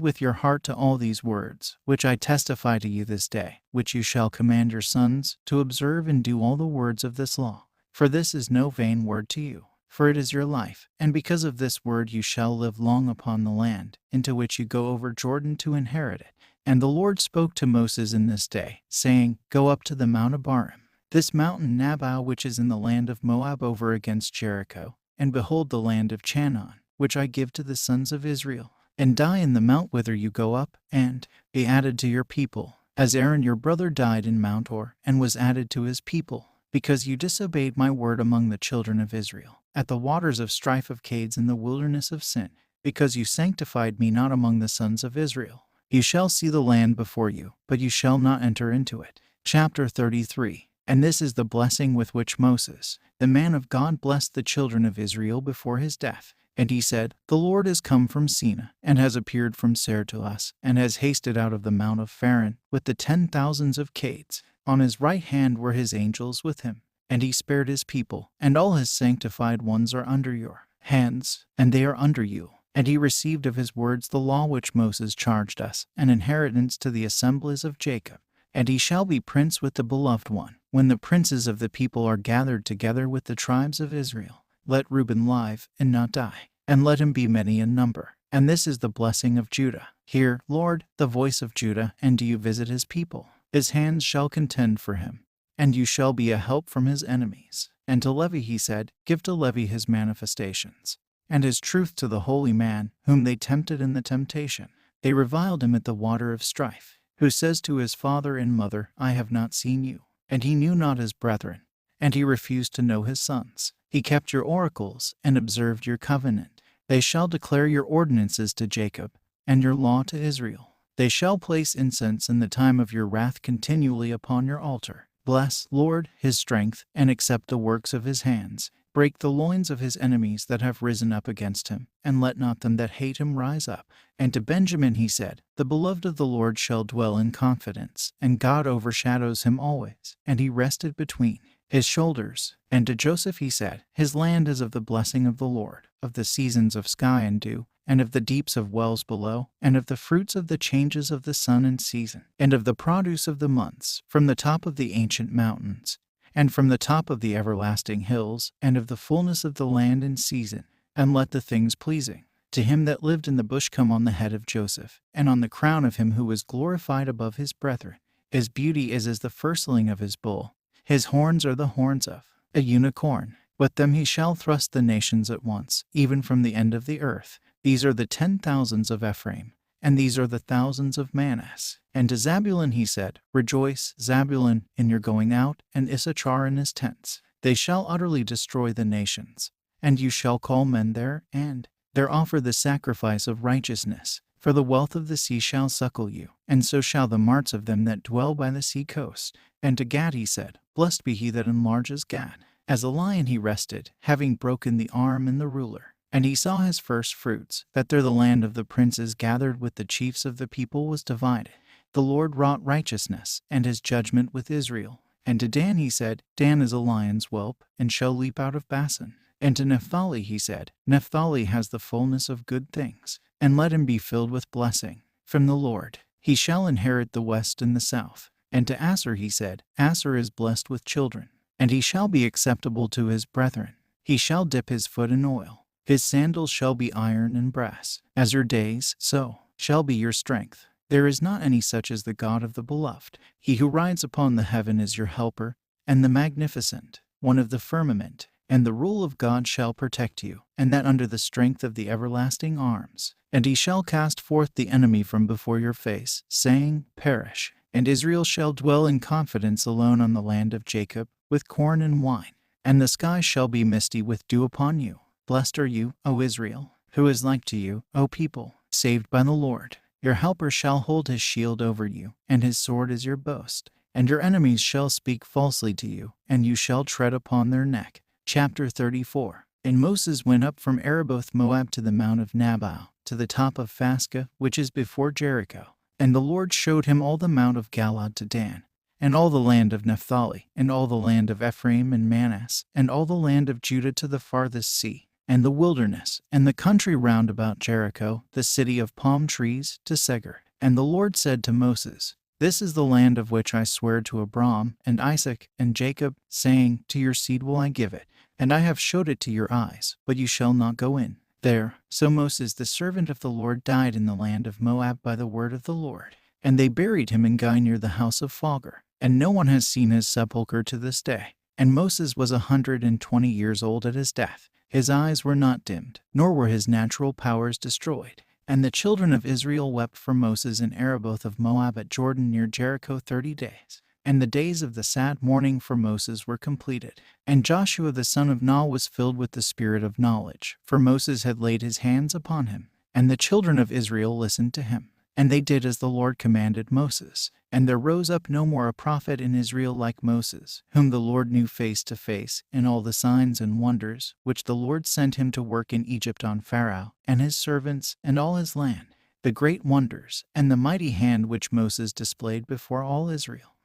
with your heart to all these words, which I testify to you this day, which you shall command your sons, to observe and do all the words of this law. For this is no vain word to you, for it is your life. And because of this word you shall live long upon the land, into which you go over Jordan to inherit it. And the Lord spoke to Moses in this day, saying, Go up to the Mount Abarim, this mountain Nabal which is in the land of Moab over against Jericho, and behold the land of Chanaan, which I give to the sons of Israel. And die in the mount whither you go up, and be added to your people, as Aaron your brother died in Mount Or, and was added to his people, because you disobeyed my word among the children of Israel, at the waters of strife of Cades in the wilderness of Sin, because you sanctified me not among the sons of Israel. You shall see the land before you, but you shall not enter into it. Chapter 33. And this is the blessing with which Moses, the man of God, blessed the children of Israel before his death. And he said, The Lord is come from Sinai, and has appeared from Seir to us, and has hasted out of the mount of Pharan, with the 10,000s of Cades. On his right hand were his angels with him. And he spared his people, and all his sanctified ones are under your hands, and they are under you. And he received of his words the law which Moses charged us, an inheritance to the assemblies of Jacob. And he shall be prince with the beloved one, when the princes of the people are gathered together with the tribes of Israel. Let Reuben live, and not die, and let him be many in number. And this is the blessing of Judah. Hear, Lord, the voice of Judah, and do you visit his people. His hands shall contend for him, and you shall be a help from his enemies. And to Levi he said, Give to Levi his manifestations, and his truth to the holy man, whom they tempted in the temptation. They reviled him at the water of strife, who says to his father and mother, I have not seen you. And he knew not his brethren, and he refused to know his sons. He kept your oracles, and observed your covenant. They shall declare your ordinances to Jacob, and your law to Israel. They shall place incense in the time of your wrath continually upon your altar. Bless, Lord, his strength, and accept the works of his hands. Break the loins of his enemies that have risen up against him, and let not them that hate him rise up. And to Benjamin he said, The beloved of the Lord shall dwell in confidence, and God overshadows him always. And he rested between his shoulders. And to Joseph he said, His land is of the blessing of the Lord, of the seasons of sky and dew, and of the deeps of wells below, and of the fruits of the changes of the sun and season, and of the produce of the months, from the top of the ancient mountains, and from the top of the everlasting hills, and of the fullness of the land in season. And let the things pleasing to him that lived in the bush come on the head of Joseph, and on the crown of him who was glorified above his brethren. His beauty is as the firstling of his bull. His horns are the horns of a unicorn. With them he shall thrust the nations at once, even from the end of the earth. These are the 10,000s of Ephraim, and these are the thousands of Manasseh. And to Zabulon he said, Rejoice, Zabulon, in your going out, and Issachar in his tents. They shall utterly destroy the nations, and you shall call men there, and there offer the sacrifice of righteousness. For the wealth of the sea shall suckle you, and so shall the marts of them that dwell by the sea coast. And to Gad he said, Blessed be he that enlarges Gad. As a lion he rested, having broken the arm and the ruler. And he saw his first fruits, that there the land of the princes gathered with the chiefs of the people was divided. The Lord wrought righteousness, and his judgment with Israel. And to Dan he said, Dan is a lion's whelp, and shall leap out of Bashan. And to Naphtali he said, Naphtali has the fullness of good things, and let him be filled with blessing from the Lord. He shall inherit the west and the south. And to Asher he said, Asher is blessed with children, and he shall be acceptable to his brethren. He shall dip his foot in oil. His sandals shall be iron and brass. As your days, so shall be your strength. There is not any such as the God of the beloved. He who rides upon the heaven is your helper, and the magnificent one of the firmament. And the rule of God shall protect you, and that under the strength of the everlasting arms. And he shall cast forth the enemy from before your face, saying, Perish. And Israel shall dwell in confidence alone on the land of Jacob, with corn and wine. And the sky shall be misty with dew upon you. Blessed are you, O Israel, who is like to you, O people, saved by the Lord. Your helper shall hold his shield over you, and his sword is your boast. And your enemies shall speak falsely to you, and you shall tread upon their neck. Chapter 34. And Moses went up from Arabboth Moab to the mount of Nabal, to the top of Phasca, which is before Jericho. And the Lord showed him all the mount of Galaad to Dan, and all the land of Naphtali, and all the land of Ephraim and Manasseh, and all the land of Judah to the farthest sea, and the wilderness, and the country round about Jericho, the city of palm trees, to Segar. And the Lord said to Moses, This is the land of which I swear to Abraham, and Isaac, and Jacob, saying, To your seed will I give it. And I have showed it to your eyes, but you shall not go in there. So Moses the servant of the Lord died in the land of Moab by the word of the Lord. And they buried him in Guy near the house of Phogor. And no one has seen his sepulchre to this day. And Moses was 120 years old at his death. His eyes were not dimmed, nor were his natural powers destroyed. And the children of Israel wept for Moses in Arabboth of Moab at Jordan near Jericho 30 days. And the days of the sad mourning for Moses were completed. And Joshua the son of Nun was filled with the spirit of knowledge, for Moses had laid his hands upon him. And the children of Israel listened to him. And they did as the Lord commanded Moses. And there rose up no more a prophet in Israel like Moses, whom the Lord knew face to face, in all the signs and wonders which the Lord sent him to work in Egypt on Pharaoh, and his servants, and all his land, the great wonders, and the mighty hand which Moses displayed before all Israel.